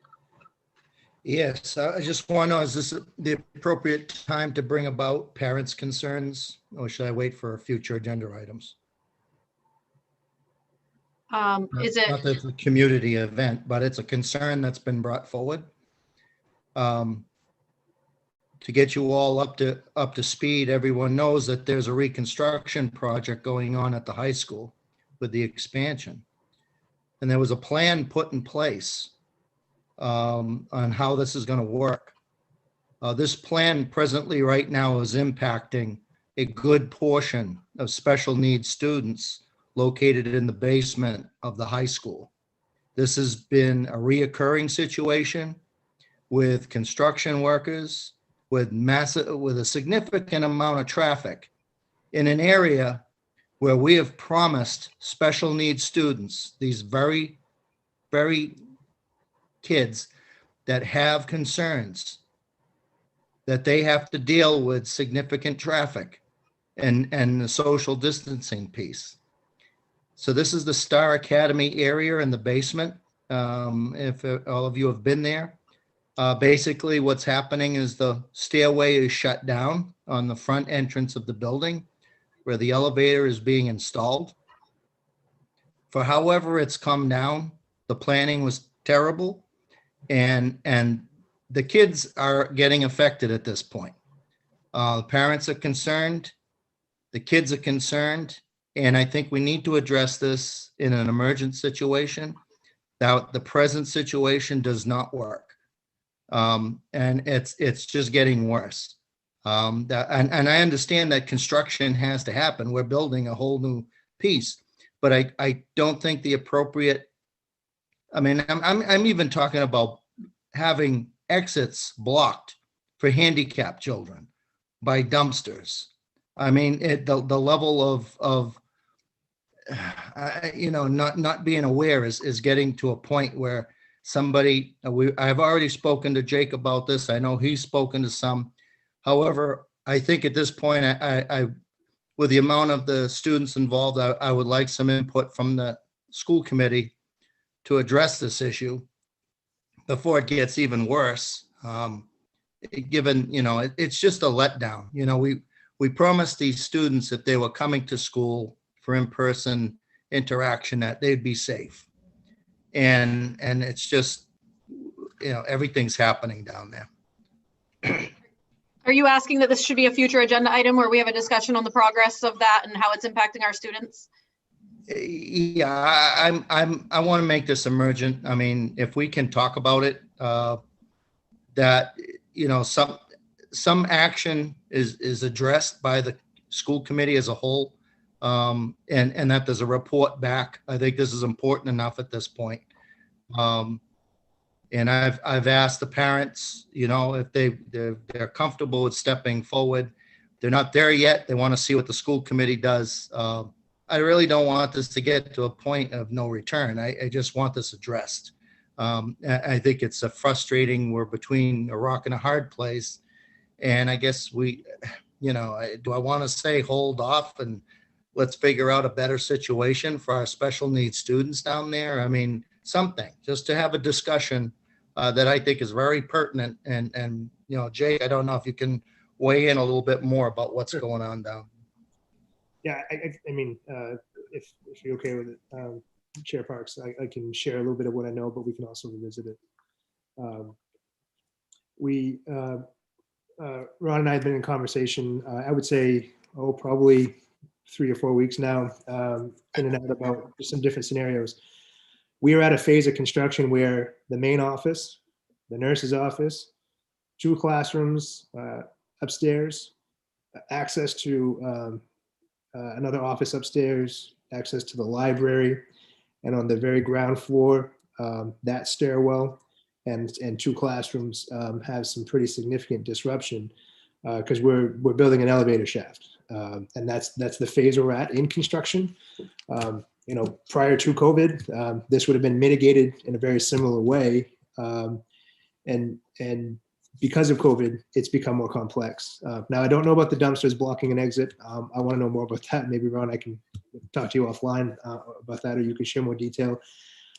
Yes, I just want to know, is this the appropriate time to bring about parents' concerns, or should I wait for future agenda items? Is it? Not that it's a community event, but it's a concern that's been brought forward. To get you all up to speed, everyone knows that there's a reconstruction project going on at the high school with the expansion. And there was a plan put in place on how this is going to work. This plan presently right now is impacting a good portion of special needs students located in the basement of the high school. This has been a reoccurring situation with construction workers, with a significant amount of traffic in an area where we have promised special needs students, these very, very kids that have concerns, that they have to deal with significant traffic and the social distancing piece. So this is the Star Academy area in the basement. If all of you have been there, basically what's happening is the stairway is shut down on the front entrance of the building where the elevator is being installed. For however it's come down, the planning was terrible, and the kids are getting affected at this point. The parents are concerned, the kids are concerned, and I think we need to address this in an emergent situation. That the present situation does not work, and it's just getting worse. And I understand that construction has to happen. We're building a whole new piece, but I don't think the appropriate. I mean, I'm even talking about having exits blocked for handicapped children by dumpsters. I mean, the level of not being aware is getting to a point where somebody, I've already spoken to Jake about this. I know he's spoken to some. However, I think at this point, I with the amount of the students involved, I would like some input from the school committee to address this issue before it gets even worse. Given, it's just a letdown. We promised these students if they were coming to school for in-person interaction that they'd be safe. And it's just, everything's happening down there. Are you asking that this should be a future agenda item where we have a discussion on the progress of that and how it's impacting our students? Yeah, I want to make this emergent. I mean, if we can talk about it, that, some action is addressed by the school committee as a whole, and that there's a report back. I think this is important enough at this point. And I've asked the parents, if they're comfortable with stepping forward. They're not there yet. They want to see what the school committee does. I really don't want this to get to a point of no return. I just want this addressed. I think it's frustrating. We're between a rock and a hard place. And I guess do I want to say hold off and let's figure out a better situation for our special needs students down there? I mean, something just to have a discussion that I think is very pertinent. And Jake, I don't know if you can weigh in a little bit more about what's going on down. Yeah, I mean, if you're okay with it, Chair Parks, I can share a little bit of what I know, but we can also revisit it. Ron and I have been in conversation, I would say, probably 3 or 4 weeks now, in and out about some different scenarios. We are at a phase of construction where the main office, the nurse's office, 2 classrooms upstairs, access to another office upstairs, access to the library, and on the very ground floor, that stairwell and 2 classrooms have some pretty significant disruption because we're building an elevator shaft, and that's the phase we're at in construction. Prior to COVID, this would have been mitigated in a very similar way, and because of COVID, it's become more complex. Now, I don't know about the dumpsters blocking an exit. I want to know more about that. Maybe, Ron, I can talk to you offline about that, or you can share more detail.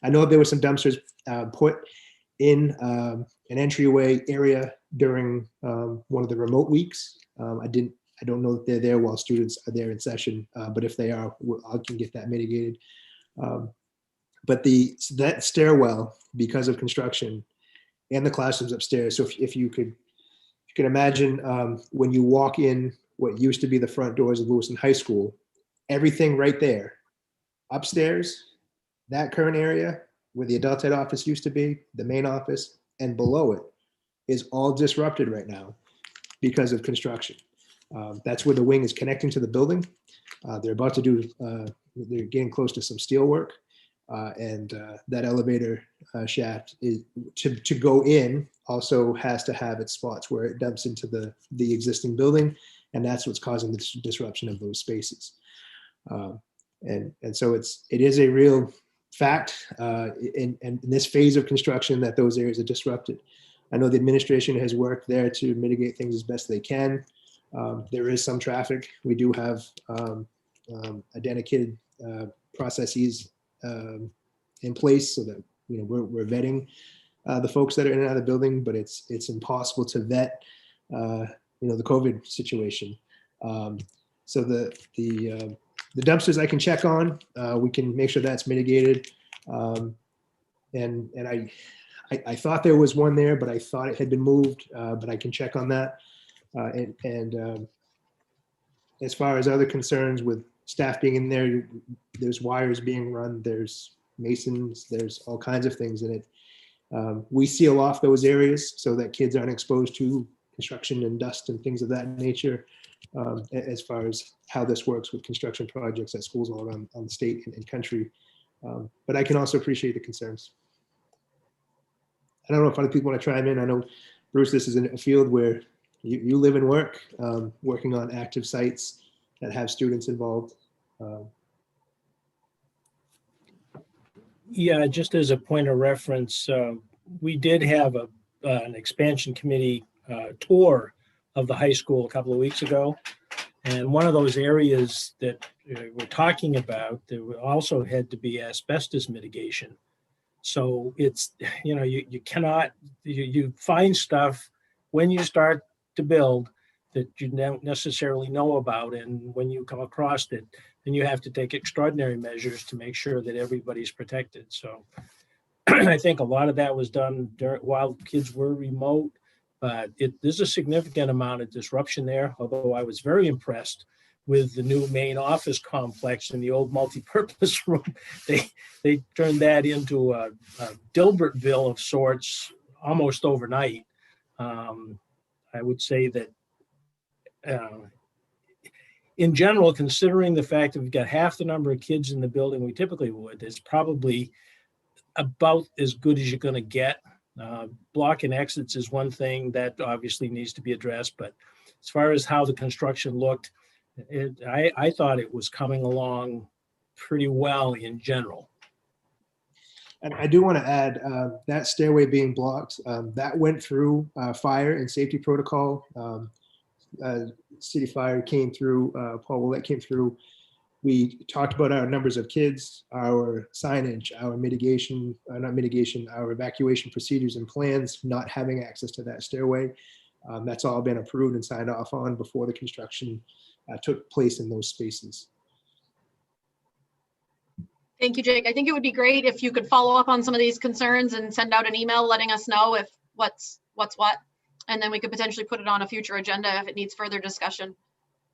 I know there were some dumpsters put in an entryway area during one of the remote weeks. I don't know that they're there while students are there in session, but if they are, I can get that mitigated. But that stairwell, because of construction, and the classrooms upstairs. So if you can imagine when you walk in what used to be the front doors of Lewiston High School, everything right there, upstairs, that current area where the adult ed office used to be, the main office, and below it is all disrupted right now because of construction. That's where the wing is connecting to the building. They're about to do, they're getting close to some steel work. And that elevator shaft is to go in also has to have its spots where it dumps into the existing building, and that's what's causing the disruption of those spaces. And so it is a real fact in this phase of construction that those areas are disrupted. I know the administration has worked there to mitigate things as best they can. There is some traffic. We do have a dedicated processes in place so that we're vetting the folks that are in and out of the building, but it's impossible to vet the COVID situation. So the dumpsters I can check on, we can make sure that's mitigated. And I thought there was one there, but I thought it had been moved, but I can check on that. And as far as other concerns with staff being in there, there's wires being run, there's masons, there's all kinds of things in it. We seal off those areas so that kids aren't exposed to construction and dust and things of that nature, as far as how this works with construction projects at schools all around the state and country. But I can also appreciate the concerns. I don't know if other people want to chime in. I know, Bruce, this is a field where you live and work, working on active sites that have students involved. Yeah, just as a point of reference, we did have an expansion committee tour of the high school a couple of weeks ago. And one of those areas that we're talking about, there also had to be asbestos mitigation. So it's, you cannot, you find stuff when you start to build that you don't necessarily know about. And when you come across it, then you have to take extraordinary measures to make sure that everybody's protected. So I think a lot of that was done while kids were remote, but there's a significant amount of disruption there. Although I was very impressed with the new main office complex in the old multi-purpose room. They turned that into a Dilbertville of sorts almost overnight. I would say that in general, considering the fact that we've got half the number of kids in the building we typically would, it's probably about as good as you're going to get. Blocking exits is one thing that obviously needs to be addressed, but as far as how the construction looked, I thought it was coming along pretty well in general. And I do want to add that stairway being blocked, that went through fire and safety protocol. City Fire came through, Paul Willett came through. We talked about our numbers of kids, our signage, our mitigation, not mitigation, our evacuation procedures and plans, not having access to that stairway. That's all been approved and signed off on before the construction took place in those spaces. Thank you, Jake. I think it would be great if you could follow up on some of these concerns and send out an email letting us know if what's what, and then we could potentially put it on a future agenda if it needs further discussion.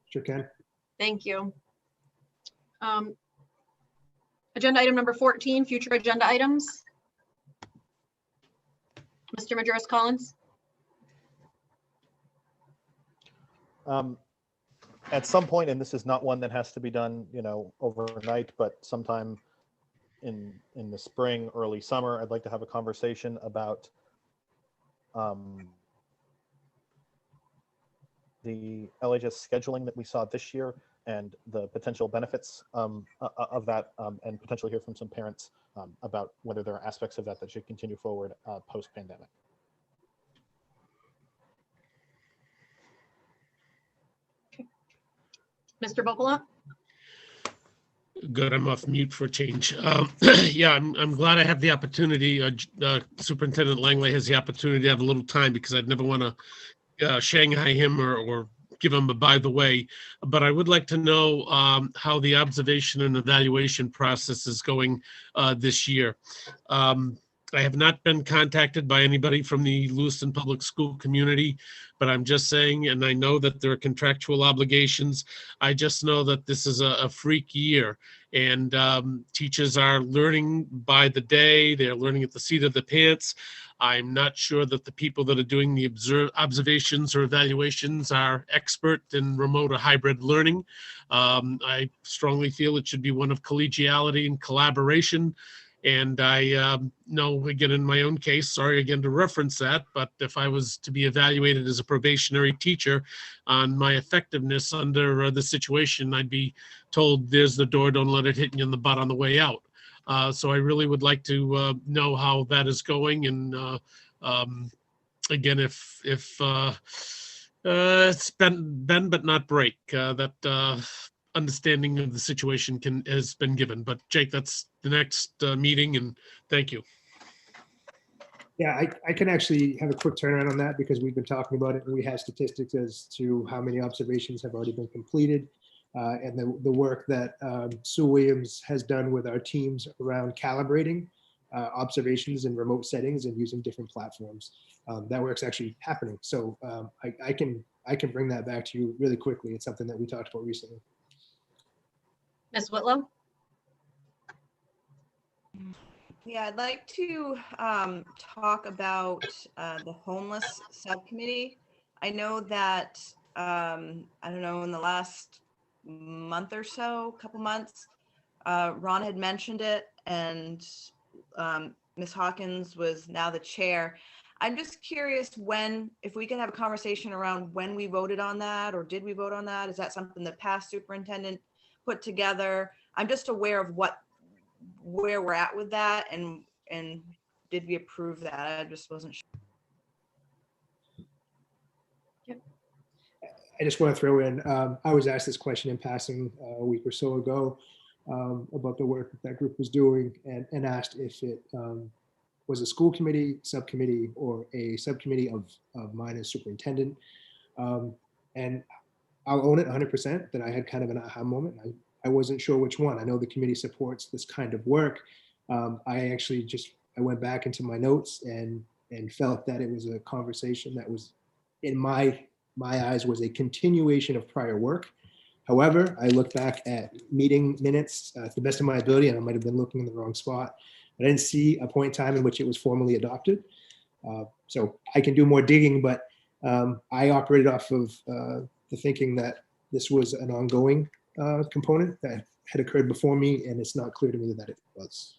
Sure can. Thank you. Agenda item number 14, future agenda items. Mr. Majoris Collins. At some point, and this is not one that has to be done, overnight, but sometime in the spring, early summer, I'd like to have a conversation about the LHS scheduling that we saw this year and the potential benefits of that, and potentially hear from some parents about whether there are aspects of that that should continue forward post-pandemic. Mr. Bopola? Good, I'm off mute for a change. Yeah, I'm glad I have the opportunity. Superintendent Langley has the opportunity to have a little time because I'd never want to Shanghai him or give him a by the way. But I would like to know how the observation and evaluation process is going this year. I have not been contacted by anybody from the Lewiston Public School community, but I'm just saying, and I know that there are contractual obligations. I just know that this is a freak year, and teachers are learning by the day. They're learning at the seat of the pants. I'm not sure that the people that are doing the observations or evaluations are expert in remote or hybrid learning. I strongly feel it should be one of collegiality and collaboration. And I know, again, in my own case, sorry again to reference that, but if I was to be evaluated as a probationary teacher on my effectiveness under the situation, I'd be told, there's the door, don't let it hit you in the butt on the way out. So I really would like to know how that is going. And again, if it's bend but not break, that understanding of the situation has been given. But Jake, that's the next meeting, and thank you. Yeah, I can actually have a quick turnaround on that because we've been talking about it and we have statistics as to how many observations have already been completed. And the work that Sue Williams has done with our teams around calibrating observations in remote settings and using different platforms. That work's actually happening. So I can bring that back to you really quickly. It's something that we talked about recently. Ms. Whitlow? Yeah, I'd like to talk about the homeless subcommittee. I know that, I don't know, in the last month or so, couple months, Ron had mentioned it, and Ms. Hawkins was now the chair. I'm just curious if we can have a conversation around when we voted on that, or did we vote on that? Is that something the past superintendent put together? I'm just aware of where we're at with that, and did we approve that? I just wasn't sure. Yep. I just want to throw in, I was asked this question in passing a week or so ago about the work that group was doing, and asked if it was a school committee, subcommittee, or a subcommittee of mine as superintendent. And I'll own it 100% that I had kind of an aha moment. I wasn't sure which one. I know the committee supports this kind of work. I went back into my notes and felt that it was a conversation that was, in my eyes, was a continuation of prior work. However, I look back at meeting minutes to the best of my ability, and I might have been looking in the wrong spot. I didn't see a point in time in which it was formally adopted. So I can do more digging, but I operated off of the thinking that this was an ongoing component that had occurred before me, and it's not clear to me that it was.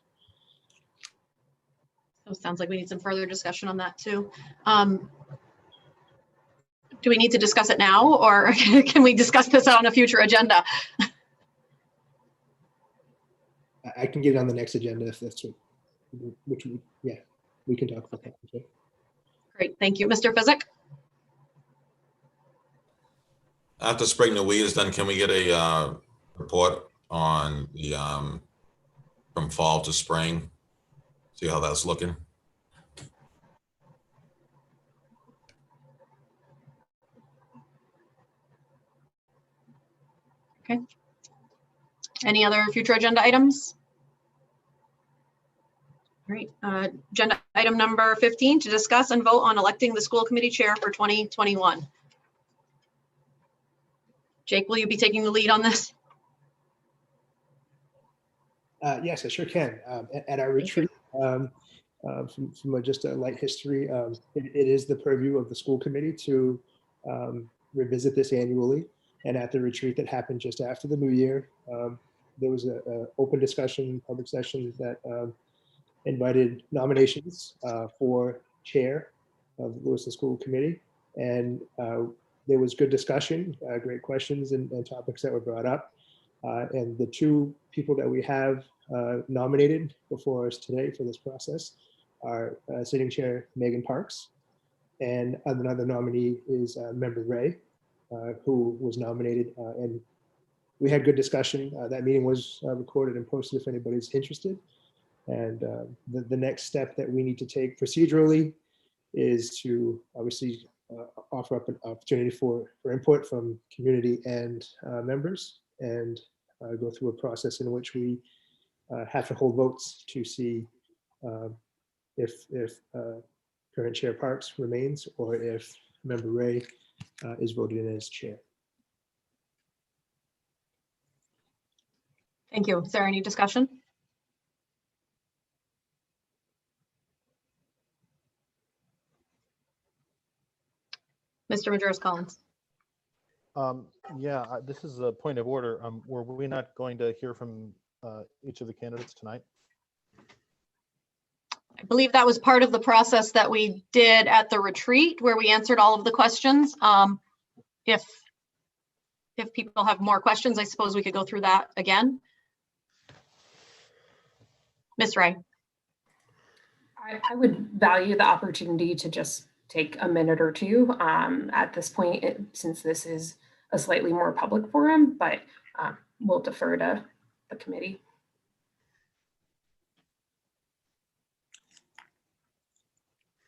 So it sounds like we need some further discussion on that too. Do we need to discuss it now, or can we discuss this on a future agenda? I can get it on the next agenda if that's yeah, we can talk about that. Okay. Great, thank you. Mr. Physick? After spring the wheat is done, can we get a report on the from fall to spring? See how that's looking. Okay. Any other future agenda items? All right, agenda item number 15, to discuss and vote on electing the school committee chair for 2021. Jake, will you be taking the lead on this? Yes, I sure can. At our retreat, from just a light history, it is the purview of the school committee to revisit this annually. And at the retreat that happened just after the new year, there was an open discussion, public session that invited nominations for chair of the Lewiston School Committee. And there was good discussion, great questions and topics that were brought up. And the two people that we have nominated before us today for this process are sitting chair Megan Parks, and another nominee is member Ray, who was nominated. And we had good discussion. That meeting was recorded and posted if anybody's interested. And the next step that we need to take procedurally is to obviously offer up an opportunity for input from community and members, and go through a process in which we have to hold votes to see if current chair Parks remains, or if member Ray is voted in as chair. Thank you. Is there any discussion? Mr. Majerus-Collins. Yeah, this is a point of order. Were we not going to hear from each of the candidates tonight? I believe that was part of the process that we did at the retreat, where we answered all of the questions. If people have more questions, I suppose we could go through that again. Ms. Ray. I would value the opportunity to just take a minute or two at this point, since this is a slightly more public forum, but we'll defer to the committee.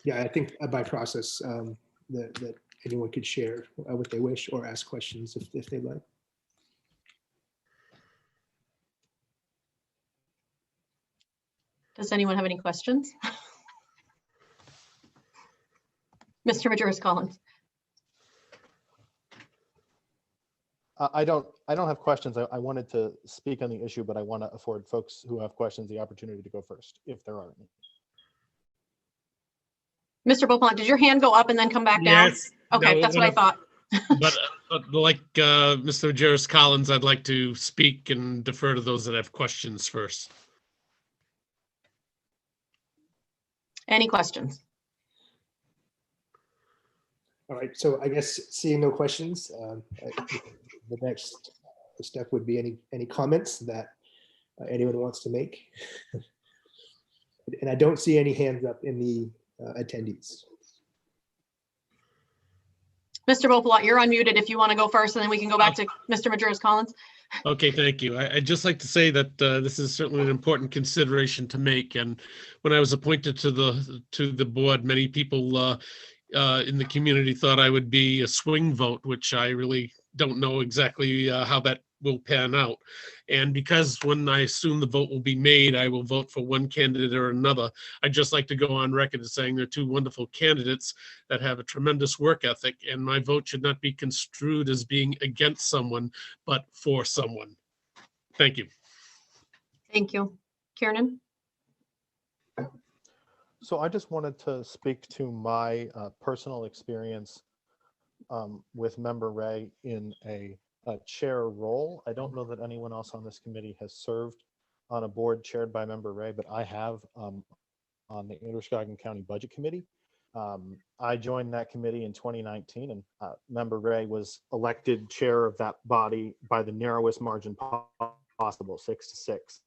Yeah, I think by process that anyone could share what they wish or ask questions if they'd like. Does anyone have any questions? Mr. Majerus-Collins. I don't have questions. I wanted to speak on the issue, but I want to afford folks who have questions the opportunity to go first, if there are any. Mr. Beaupont, did your hand go up and then come back down? Yes. Okay, No, that's what I thought. But like Mr. Majerus-Collins, I'd like to speak and defer to those that have questions first. Any questions? All right, so I guess seeing no questions, the next step would be any comments that anyone wants to make. And I don't see any hands up in the attendees. Mr. Bopalot, you're unmuted if you want to go first, and then we can go back to Mr. Majerus-Collins. Okay, thank you. I'd just like to say that this is certainly an important consideration to make. And when I was appointed to the board, many people in the community thought I would be a swing vote, which I really don't know exactly how that will pan out. And because when I assume the vote will be made, I will vote for one candidate or another, I'd just like to go on record as saying they're two wonderful candidates that have a tremendous work ethic, and my vote should not be construed as being against someone, but for someone. Thank you. Thank you. Kiernan? So I just wanted to speak to my personal experience with Member Ray in a chair role. I don't know that anyone else on this committee has served on a board chaired by Member Ray, but I have on the Androscoggin County Budget Committee. I joined that committee in 2019, and Member Ray was elected chair of that body by the narrowest margin possible, 6-6.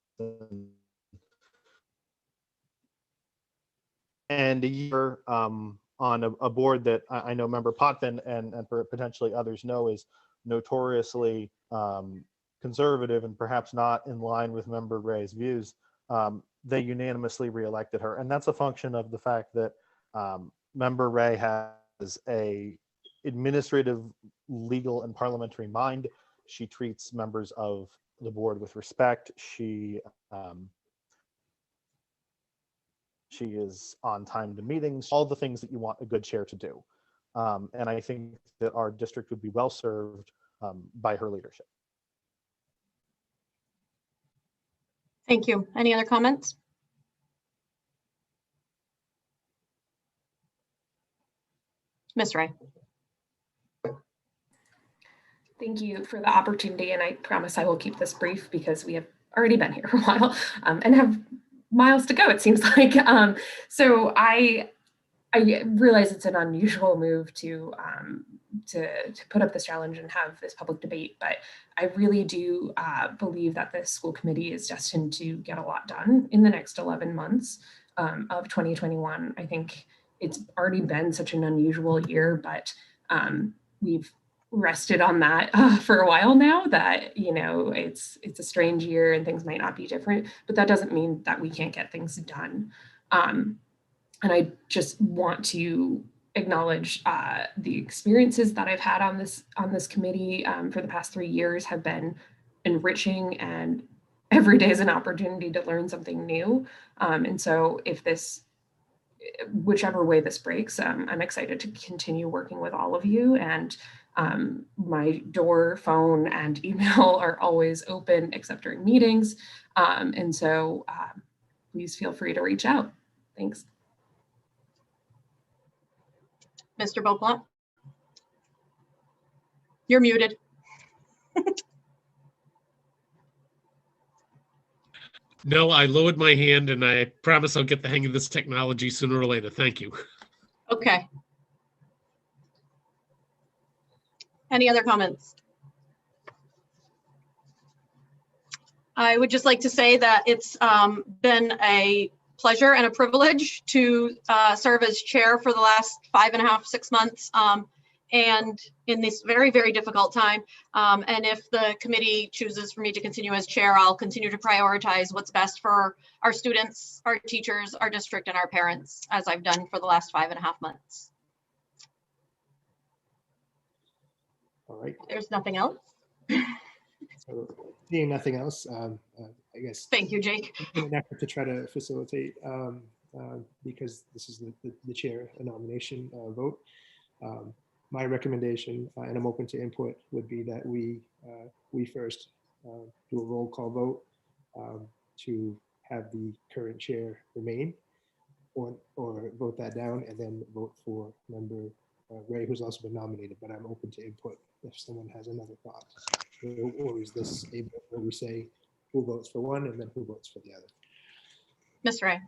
And a year on a board that I know Member Potvin and potentially others know is notoriously conservative and perhaps not in line with Member Ray's views. They unanimously reelected her, and that's a function of the fact that Member Ray has a administrative, legal, and parliamentary mind. She treats members of the board with respect. She is on time to meetings, all the things that you want a good chair to do. And I think that our district would be well served by her leadership. Thank you. Any other comments? Ms. Ray. Thank you for the opportunity, and I promise I will keep this brief because we have already been here for a while and have miles to go, it seems like. So I realize it's an unusual move to put up this challenge and have this public debate, but I really do believe that this school committee is destined to get a lot done in the next 11 months of 2021. I think it's already been such an unusual year, but we've rested on that for a while now, that, you know, it's a strange year and things might not be different, but that doesn't mean that we can't get things done. And I just want to acknowledge the experiences that I've had on this committee for the past 3 years have been enriching, and every day is an opportunity to learn something new. And so if whichever way this breaks, I'm excited to continue working with all of you, and my door, phone, and email are always open except during meetings. And so please feel free to reach out. Thanks. Mr. Beaupont? You're muted. No, I lowered my hand, and I promise I'll get the hang of this technology sooner or later. Thank you. Okay. Any other comments? I would just like to say that it's been a pleasure and a privilege to serve as chair for the last 5.5, 6 months. And in this very, very difficult time. And if the committee chooses for me to continue as chair, I'll continue to prioritize what's best for our students, our teachers, our district, and our parents, as I've done for the last 5.5 months. All right. There's nothing else. So, seeing nothing else, I guess. Thank you, Jake. In an effort to try to facilitate, because this is the chair nomination vote. My recommendation, and I'm open to input, would be that we first do a roll call vote to have the current chair remain, or vote that down, and then vote for Member Ray, who's also been nominated. But I'm open to input if someone has another thought. Or is this a vote where we say who votes for one and then who votes for the other? Ms. Ray.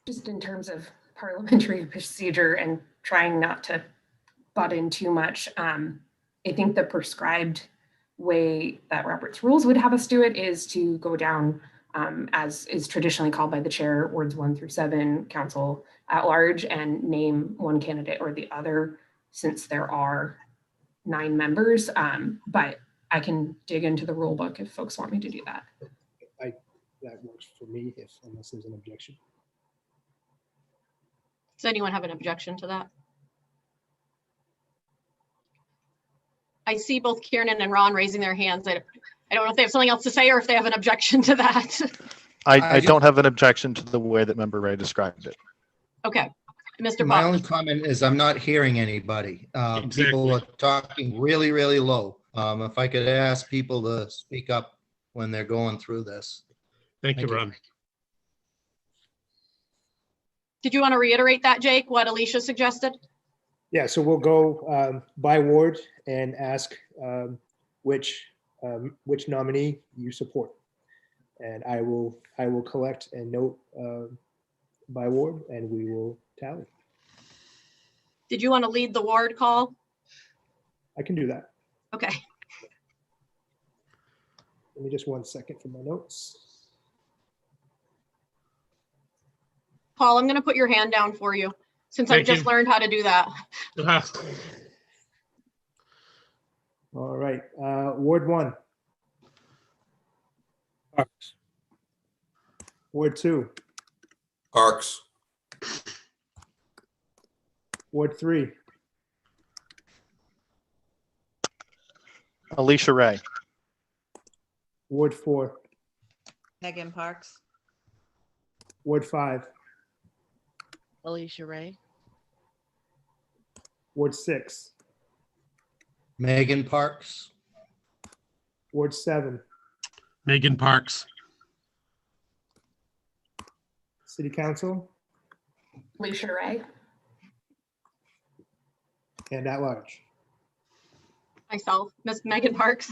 Just in terms of parliamentary procedure and trying not to butt in too much, I think the prescribed way that Robert's rules would have us do it is to go down as is traditionally called by the chair, wards 1 through 7, council at large, and name one candidate or the other, since there are 9 members. But I can dig into the rule book if folks want me to do that. That works for me, unless there's an objection. Does anyone have an objection to that? I see both Kieran and Ron raising their hands. I don't know if they have something else to say or if they have an objection to that. I don't have an objection to the way that Member Ray described it. Okay, Mr. My Pop. only comment is I'm not hearing anybody. People are talking really, really low. If I could ask people to speak up when they're going through this. Thank you, Ron. Did you want to reiterate that, Jake, what Alicia suggested? Yeah, so we'll go by ward and ask which nominee you support, and I will collect and note by ward, and we will tally. Did you want to lead the ward call? I can do that. Okay. Give me just 1 second for my notes. Paul, I'm going to put your hand down for you since I've just learned how to do that. All right, Ward 1. Parks. Ward 2. Parks. Ward 3. Alicia Ray. Ward 4. Megan Parks. Ward 5. Alicia Ray. Ward 6. Megan Parks. Ward 7. Megan Parks. City Council. Alicia Ray. And at large. Myself, Miss Megan Parks.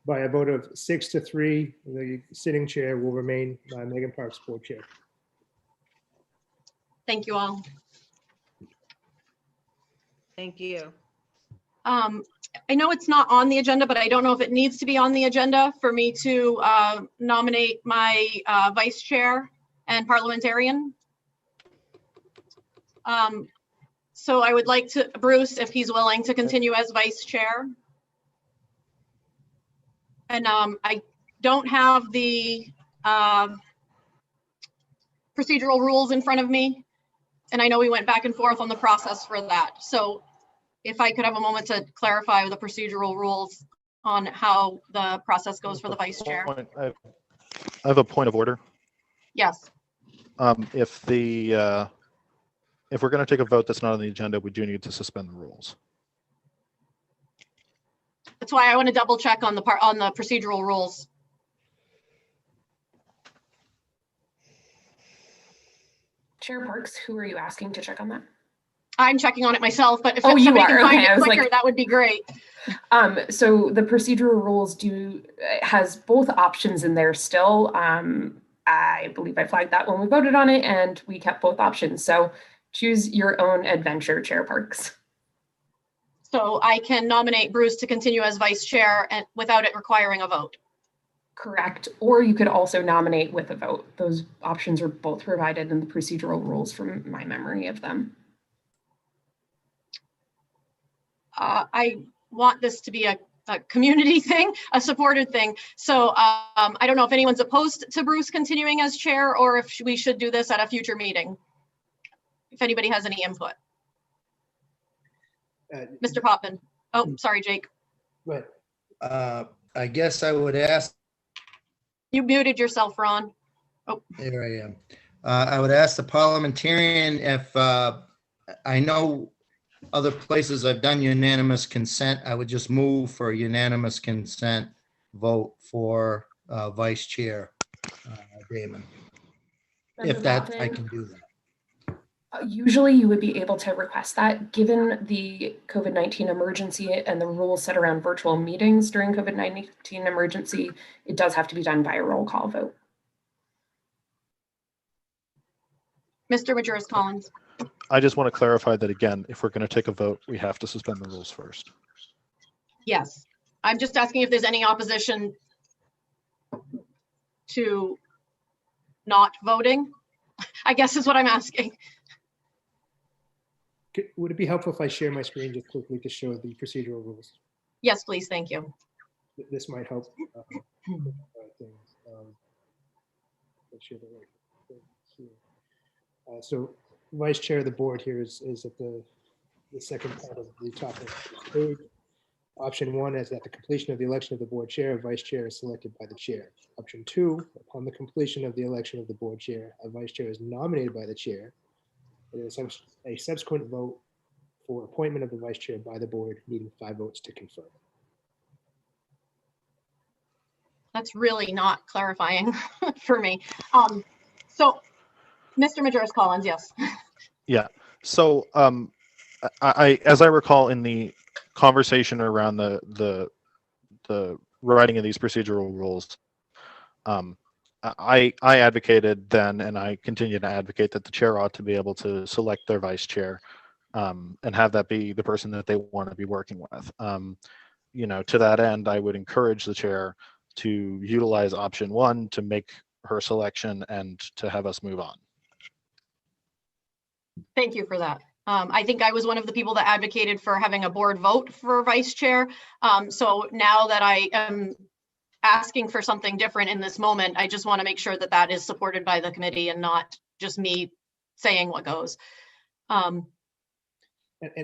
By a vote of 6-3, the sitting chair will remain Megan Parks, board chair. Thank you all. Thank you. I know it's not on the agenda, but I don't know if it needs to be on the agenda for me to nominate my vice chair and parliamentarian. So I would like to, Bruce, if he's willing to continue as vice chair. And I don't have the procedural rules in front of me. And I know we went back and forth on the process for that. So if I could have a moment to clarify the procedural rules on how the process goes for the vice chair. I have a point of order. Yes. If we're going to take a vote that's not on the agenda, we do need to suspend the rules. That's why I want to double check on the procedural rules. Chair Parks, who are you asking to check on that? I'm checking on it myself, but if you somebody are. can find Okay, it quicker, that would be great. So the procedural rules has both options in there still. I believe I flagged that when we voted on it, and we kept both options. So choose your own adventure, Chair Parks. So I can nominate Bruce to continue as vice chair and without it requiring a vote. Correct. Or you could also nominate with a vote. Those options are both provided in the procedural rules from my memory of them. I want this to be a community thing, a supported thing. So I don't know if anyone's opposed to Bruce continuing as chair or if we should do this at a future meeting. If anybody has any input. Mr. Poppin. Oh, sorry, Jake. Go ahead. I guess I would ask. You muted yourself, Ron. Oh. There I am. I would ask the parliamentarian if I know other places I've done unanimous consent. I would just move for a unanimous consent vote for vice chair, Damon. If that, I can do that. Usually you would be able to request that. Given the COVID-19 emergency and the rules set around virtual meetings during COVID-19 emergency, it does have to be done by a roll call vote. Mr. Majoris Collins. I just want to clarify that again, if we're going to take a vote, we have to suspend the rules first. Yes. I'm just asking if there's any opposition to not voting, I guess is what I'm asking. Would it be helpful if I share my screen just quickly to show the procedural rules? Yes, please. Thank you. This might help. Things. Let's share the right thing here. So vice chair of the board here is at the second part of the top of the page. Option 1 is at the completion of the election of the board chair, a vice chair is selected by the chair. Option 2, upon the completion of the election of the board chair, a vice chair is nominated by the chair. There is a subsequent vote for appointment of the vice chair by the board, needing 5 votes to confirm. That's really not clarifying for me. So, Mr. Majoris Collins, yes. Yeah. So I as I recall in the conversation around the writing of these procedural rules, I advocated then, and I continue to advocate, that the chair ought to be able to select their vice chair and have that be the person that they want to be working with. You know, to that end, I would encourage the chair to utilize option 1 to make her selection and to have us move on. Thank you for that. I think I was one of the people that advocated for having a board vote for vice chair. So now that I am asking for something different in this moment, I just want to make sure that that is supported by the committee and not just me saying what goes. And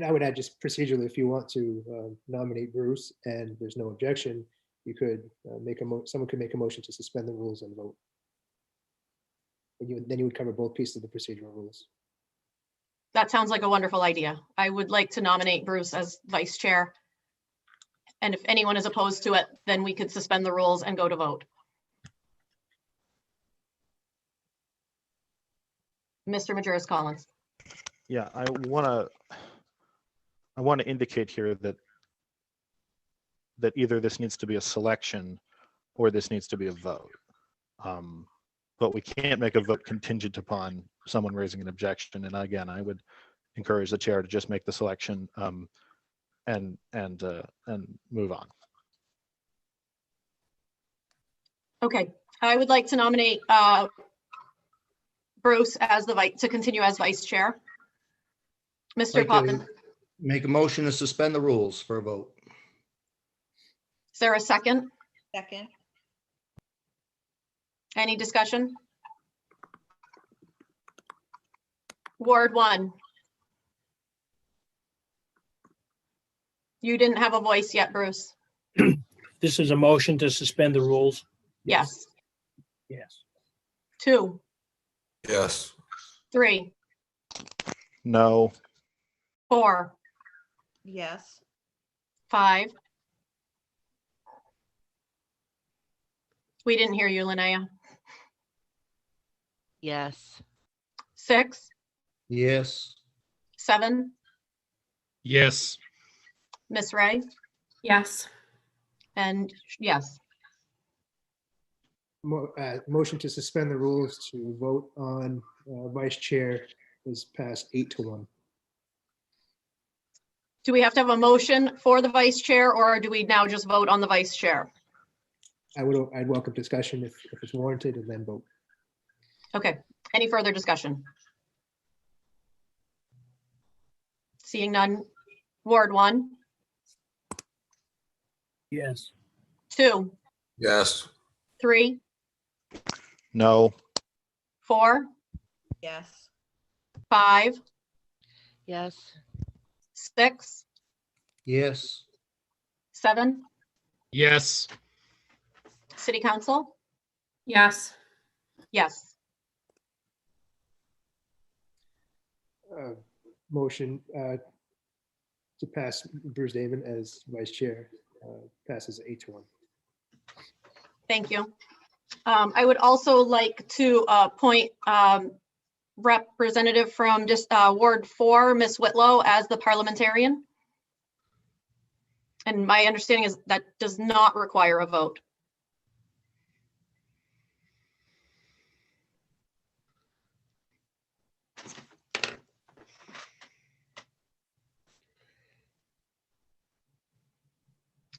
I would add, just procedurally, if you want to nominate Bruce and there's no objection, you could someone could make a motion to suspend the rules and vote. And then you would cover both pieces of the procedural rules. That sounds like a wonderful idea. I would like to nominate Bruce as vice chair. And if anyone is opposed to it, then we could suspend the rules and go to vote. Mr. Majoris Collins. Yeah, I want to indicate here that either this needs to be a selection or this needs to be a vote. But we can't make a vote contingent upon someone raising an objection. And again, I would encourage the chair to just make the selection and move on. Okay, I would like to nominate Bruce as to continue as vice chair. Mr. Potvin. Make a motion to suspend the rules for a vote. Is there a second? Second. Any discussion? Ward 1. You didn't have a voice yet, Bruce. This is a motion to suspend the rules. Yes. Yes. 2. Yes. 3. No. 4. Yes. 5. We didn't hear you, Linnea. Yes. 6. Yes. 7. Yes. Miss Ray. Yes. And yes. Motion to suspend the rules to vote on vice chair is passed 8-1. Do we have to have a motion for the vice chair, or do we now just vote on the vice chair? I'd welcome discussion if it's warranted, and then vote. Okay. Any further discussion? Seeing none. Ward 1. Yes. 2. Yes. 3. No. 4. Yes. 5. Yes. 6. Yes. 7. Yes. City Council. Yes. Yes. Motion to pass Bruce Damon as vice chair passes 8-1. Thank you. I would also like to appoint representative from just Ward 4, Ms. Whitlow, as the parliamentarian. And my understanding is that does not require a vote.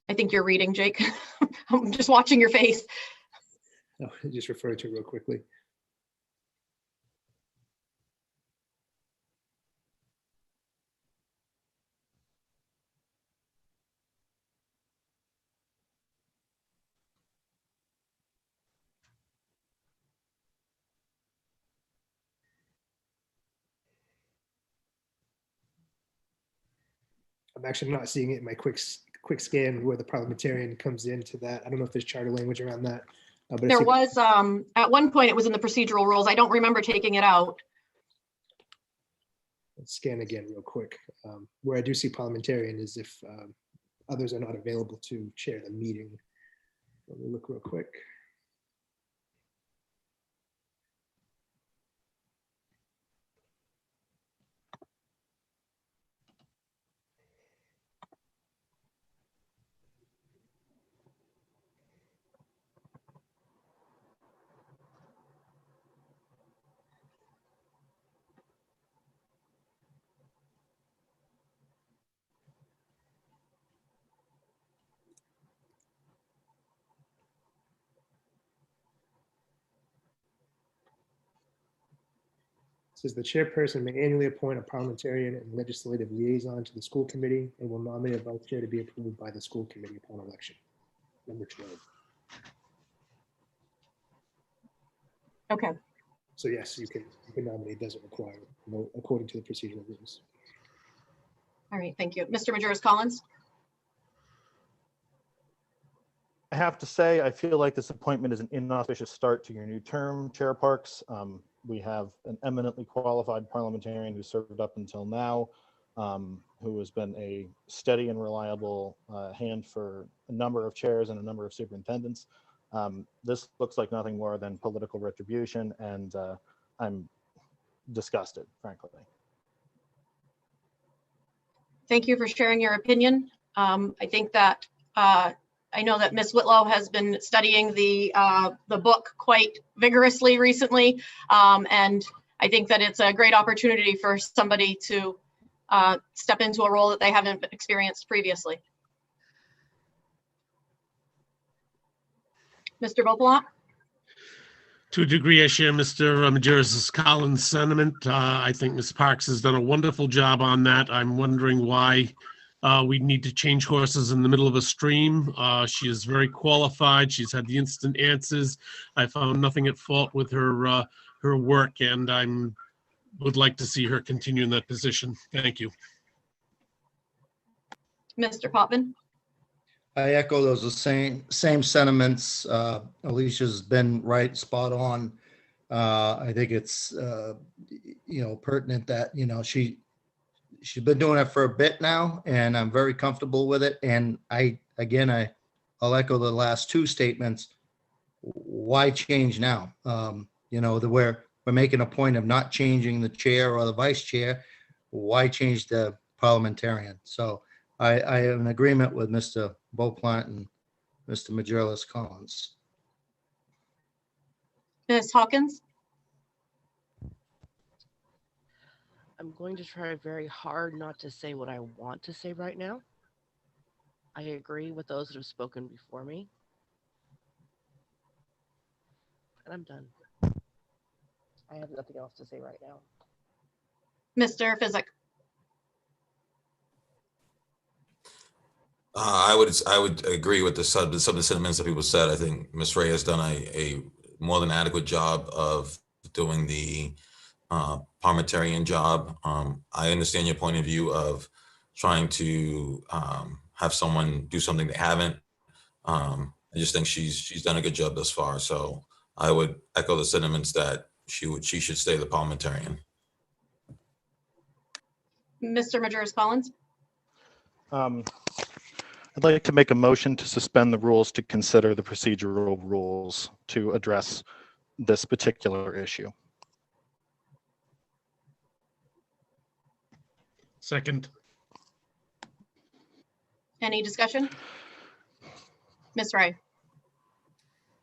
I think you're reading, Jake. I'm just watching your face. Oh, I just referred to it real quickly. I'm actually not seeing it in my quick scan where the parliamentarian comes into that. I don't know if there's charter language around that. But There was, at one point it was in the procedural rules. I don't remember taking it out. Let's scan again real quick. Where I do see parliamentarian is if others are not available to chair the meeting. Let me look real quick. Says the chairperson may annually appoint a parliamentarian and legislative liaison to the school committee and will nominate a vice chair to be approved by the school committee upon election. Number 12. Okay. So yes, you can nominate, doesn't require a vote according to the procedural rules. All right, thank you. Mr. Majerus Collins? I have to say, I feel like this appointment is an inauspicious start to your new term, Chair Parks. We have an eminently qualified parliamentarian who served up until now, who has been a steady and reliable hand for a number of chairs and a number of superintendents. This looks like nothing more than political retribution, and I'm disgusted, frankly. Thank you for sharing your opinion. I think that I know that Ms. Whitlow has been studying the book quite vigorously recently, and I think that it's a great opportunity for somebody to step into a role that they haven't experienced previously. Mr. Beauplan? To a degree, I share Mr. Majerus Collins' sentiment. I think Ms. Parks has done a wonderful job on that. I'm wondering why we need to change horses in the middle of a stream. She is very qualified. She's had the instant answers. I found nothing at fault with her her work, and I would like to see her continue in that position. Thank you. Mr. Potvin? I echo those same sentiments. Alicia's been right, spot on. I think it's pertinent that she's been doing it for a bit now, and I'm very comfortable with it. And I'll echo the last two statements. Why change now? We're making a point of not changing the chair or the vice chair. Why change the parliamentarian? So I am in agreement with Mr. Beauplan and Mr. Majerus Collins. Ms. Hawkins? I'm going to try very hard not to say what I want to say right now. I agree with those that have spoken before me. And I'm done. I have nothing else to say right now. Mr. Physick? I would agree with some of the sentiments that people said. I think Ms. Ray has done a more than adequate job of doing the parliamentarian job. I understand your point of view of trying to have someone do something they haven't. I just think she's done a good job thus far. So I would echo the sentiments that she should stay the parliamentarian. Mr. Majerus Collins? I'd like to make a motion to suspend the rules to consider the procedural rules to address this particular issue. Second. Any discussion? Ms. Ray?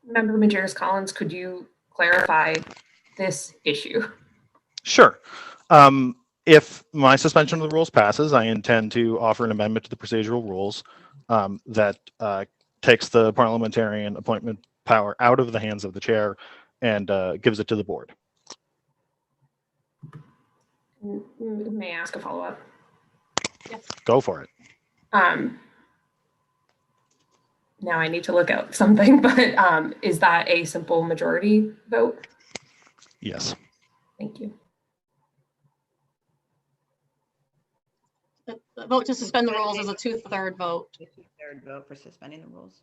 Member Majerus Collins, could you clarify this issue? Sure. If my suspension of the rules passes, I intend to offer an amendment to the procedural rules that takes the parliamentarian appointment power out of the hands of the chair and gives it to the board. May I ask a follow-up? Yes. Go for it. Now I need to look at something, but is that a simple majority vote? Yes. Thank you. The vote to suspend the rules is a 2/3 vote. A 2/3 vote for suspending the rules.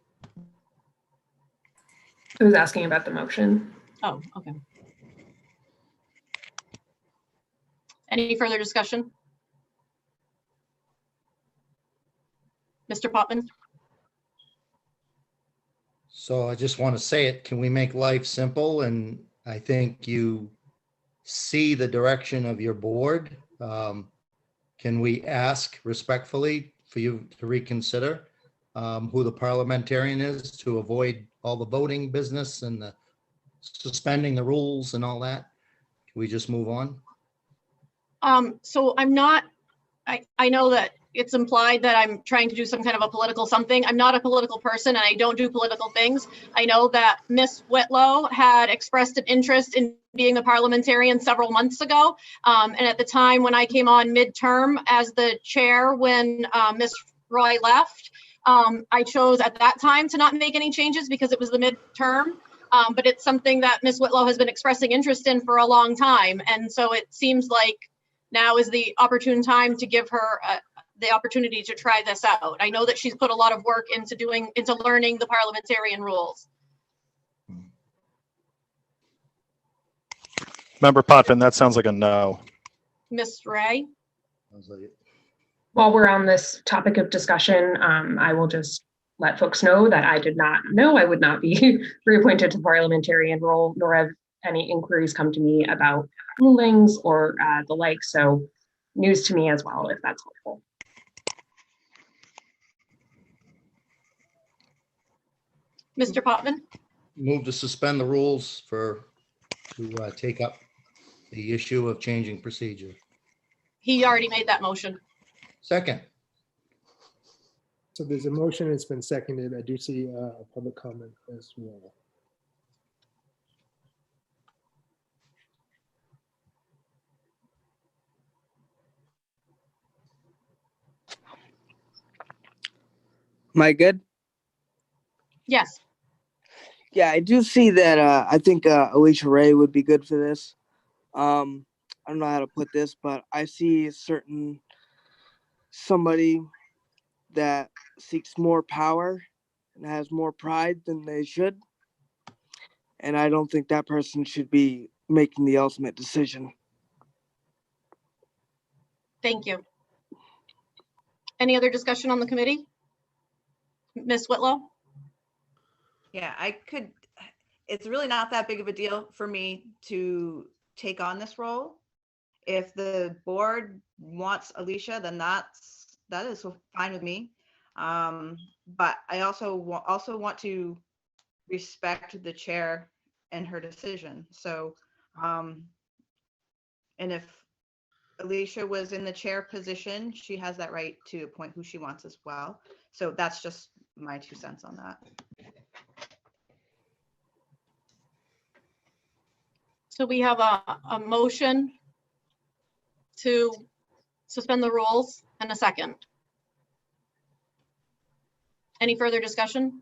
I was asking about the motion. Oh, okay. Any further discussion? Mr. Potvin? So I just want to say it, can we make life simple? And I think you see the direction of your board. Can we ask respectfully for you to reconsider who the parliamentarian is to avoid all the voting business and the suspending the rules and all that? Can we just move on? So I'm not, I know that it's implied that I'm trying to do some kind of a political something. I'm not a political person and I don't do political things. I know that Miss Whitlow had expressed an interest in being a parliamentarian several months ago. And at the time when I came on midterm as the chair, when Miss Roy left, I chose at that time to not make any changes because it was the midterm. But it's something that Miss Whitlow has been expressing interest in for a long time. And so it seems like now is the opportune time to give her the opportunity to try this out. I know that she's put a lot of work into learning the parliamentarian rules. Member Potvin, that sounds like a no. Miss Ray? While we're on this topic of discussion, I will just let folks know that I did not know I would not be reappointed to the parliamentarian role, nor have any inquiries come to me about rulings or the like. So news to me as well, if that's helpful. Mr. Potvin? Move to suspend the rules to take up the issue of changing procedure. He already made that motion. Second. So there's a motion, it's been seconded. I do see a public comment as well. Am I good? Yes. Yeah, I do see that. I think Alicia Ray would be good for this. I don't know how to put this, but I see somebody that seeks more power and has more pride than they should. And I don't think that person should be making the ultimate decision. Thank you. Any other discussion on the committee? Ms. Whitlow? Yeah, it's really not that big of a deal for me to take on this role. If the board wants Alicia, then that is fine with me. But I also want to respect the chair and her decision. So, and if Alicia was in the chair position, she has that right to appoint who she wants as well. So that's just my 2 cents on that. So we have a motion to suspend the rules and a second. Any further discussion?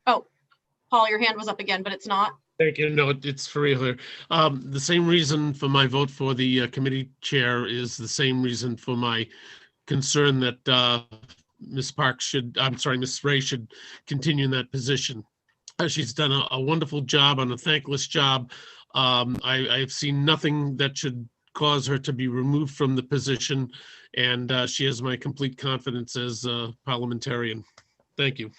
Oh, Paul, your hand was up again, but it's not. Thank you. No, it's for real. The same reason for my vote for the committee chair is the same reason for my concern that Ms. Ray should continue in that position. She's done a wonderful job and a thankless job. I've seen nothing that should cause her to be removed from the position, and she has my complete confidence as a parliamentarian. Thank you.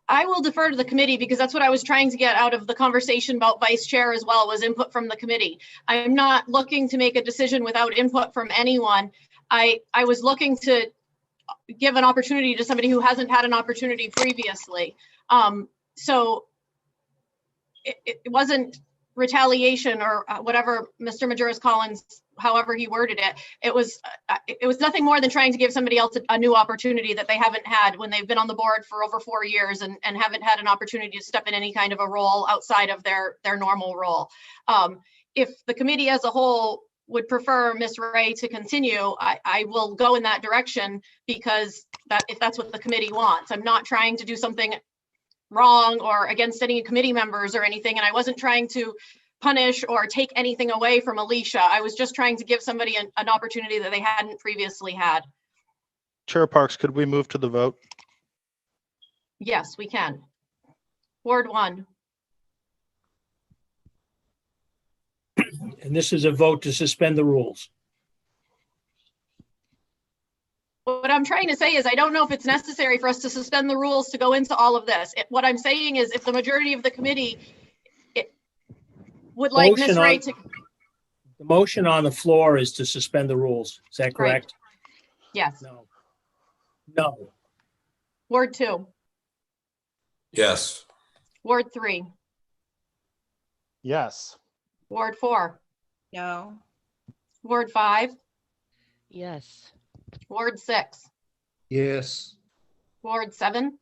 I will defer to the committee because that's what I was trying to get out of the conversation about vice chair as well, was input from the committee. I'm not looking to make a decision without input from anyone. I was looking to give an opportunity to somebody who hasn't had an opportunity previously. So it wasn't retaliation or whatever Mr. Majerus Collins, however he worded it, it was nothing more than trying to give somebody else a new opportunity that they haven't had when they've been on the board for over 4 years and haven't had an opportunity to step in any kind of a role outside of their normal role. If the committee as a whole would prefer Ms. Ray to continue, I will go in that direction, because if that's what the committee wants. I'm not trying to do something wrong or against any committee members or anything, and I wasn't trying to punish or take anything away from Alicia. I was just trying to give somebody an opportunity that they hadn't previously had. Chair Parks, could we move to the vote? Yes, we can. Ward 1. And this is a vote to suspend the rules. What I'm trying to say is I don't know if it's necessary for us to suspend the rules to go into all of this. What I'm saying is if the majority of the committee would like Ms. Ray to... The motion on the floor is to suspend the rules. Is that correct? Right. Yes. No. No. Ward 2. Yes. Ward 3. Yes. Ward 4. No. Ward 5. Yes. Ward 6. Yes. Ward 7.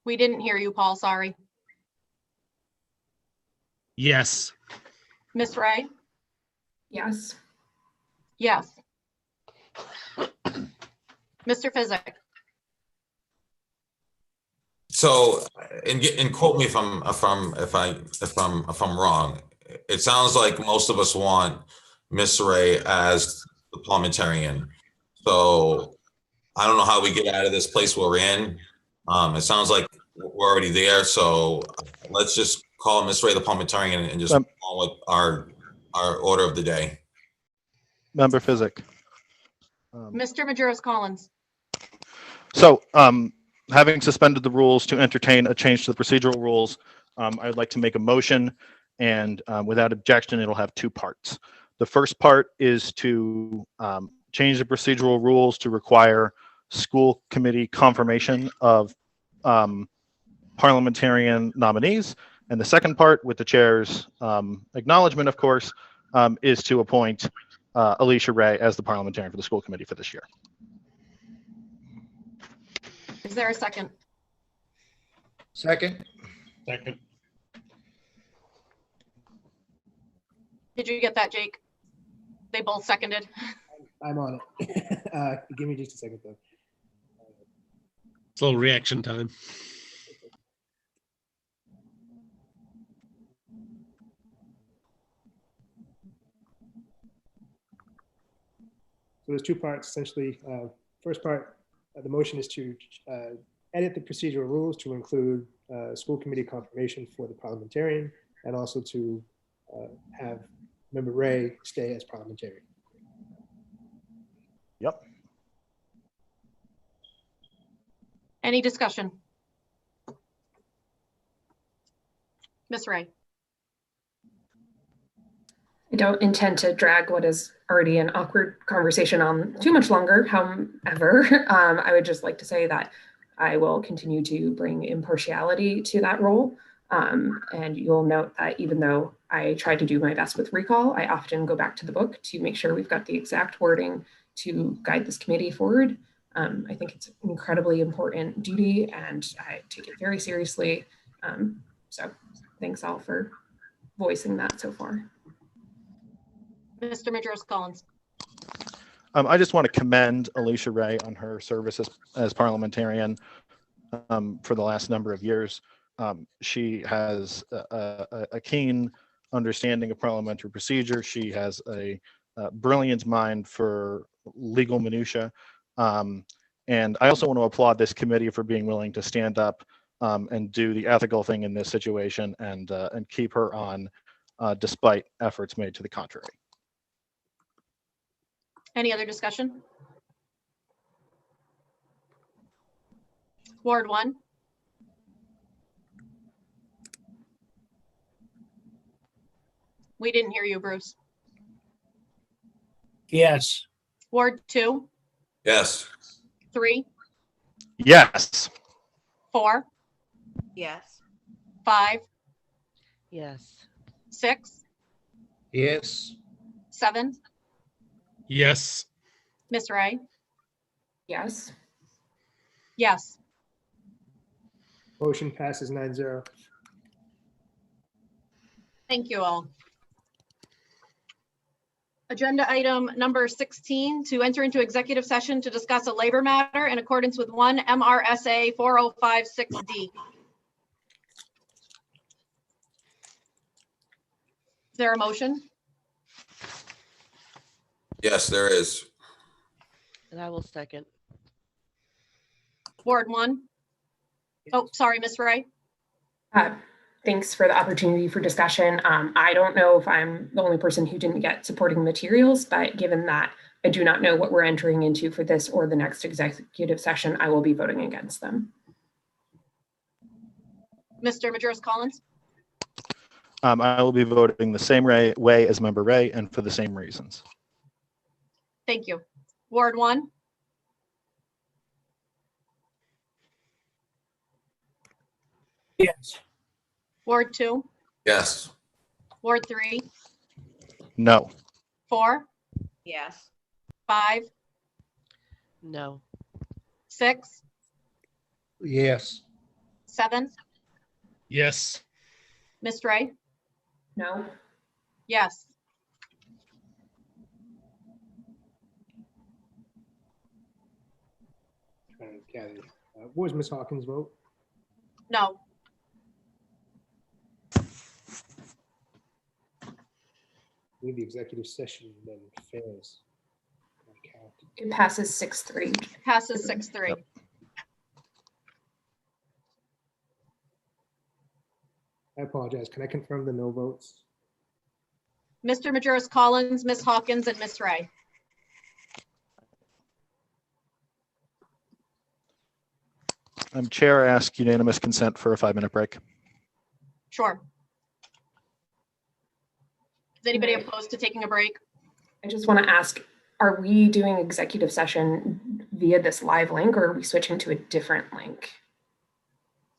We didn't hear you, Paul, sorry. Yes. Ms. Ray? Yes. Yes. Mr. Physick? So, and quote me if I'm wrong. It sounds like most of us want Miss Ray as the parliamentarian. So I don't know how we get out of this place we're in. It sounds like we're already there. So let's just call Miss Ray the parliamentarian and just move on with our order of the day. Member Physick. Mr. Majerus Collins? So having suspended the rules to entertain a change to the procedural rules, I would like to make a motion, and without objection, it'll have 2 parts. The first part is to change the procedural rules to require school committee confirmation of parliamentarian nominees. And the second part, with the chair's acknowledgement, of course, is to appoint Alicia Ray as the parliamentarian for the school committee for this year. Is there a second? Second. Second. Did you get that, Jake? They both seconded. I'm on it. Give me just a second, though. It's a little reaction time. So there's 2 parts, essentially. First part, the motion is to edit the procedural rules to include school committee confirmation for the parliamentarian, and also to have Member Ray stay as parliamentarian. Yep. Any discussion? Ms. Ray? I don't intend to drag what is already an awkward conversation on too much longer. However, I would just like to say that I will continue to bring impartiality to that role. And you'll note that even though I try to do my best with recall, I often go back to the book to make sure we've got the exact wording to guide this committee forward. I think it's an incredibly important duty and I take it very seriously. So thanks all for voicing that so far. Mr. Majerus Collins? I just want to commend Alicia Ray on her service as parliamentarian for the last number of years. She has a keen understanding of parliamentary procedure. She has a brilliant mind for legal minutia. And I also want to applaud this committee for being willing to stand up and do the ethical thing in this situation and keep her on despite efforts made to the contrary. Any other discussion? Ward 1? We didn't hear you, Bruce. Yes. Ward 2? Yes. 3? Yes. 4? Yes. 5? Yes. 6, Yes. 7, Yes. Miss Ray? Yes. Yes. Motion passes 9-0. Thank you all. Agenda item number 16, to enter into executive session to discuss a labor matter in accordance with 1 MRSA 4056D. Is there a motion? Yes, there is. And I will second. Ward 1. Oh, sorry, Miss Ray. Thanks for the opportunity for discussion. I don't know if I'm the only person who didn't get supporting materials, but given that I do not know what we're entering into for this or the next executive session, I will be voting against them. Mr. Majoris Collins. I will be voting the same way as Member Ray and for the same reasons. Thank you. Ward 1. Yes. Ward 2. Yes. Ward 3. No. 4. Yes. 5. No. 6. Yes. 7. Yes. Miss Ray? No. Yes. Trying to gather. What was Ms. Hawkins' vote? No. I believe the executive session then fails. My count. It passes 6-3. Passes 6-3. Yep. I apologize. Can I confirm the no votes? Mr. Majoris Collins, Miss Hawkins, and Miss Ray. Chair, ask unanimous consent for a 5-minute break. Sure. Is anybody opposed to taking a break? I just want to ask, are we doing executive session via this live link, or are we switching to a different link?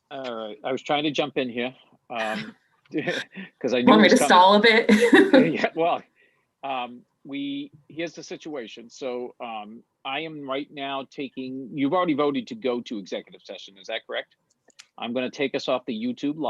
All right, I was trying to jump in here because I knew Want me it was to coming. stall a bit? Yeah, well, here's the situation. So I am right now taking, you've already voted to go to executive session. Is that correct? I'm going to take us off the YouTube live.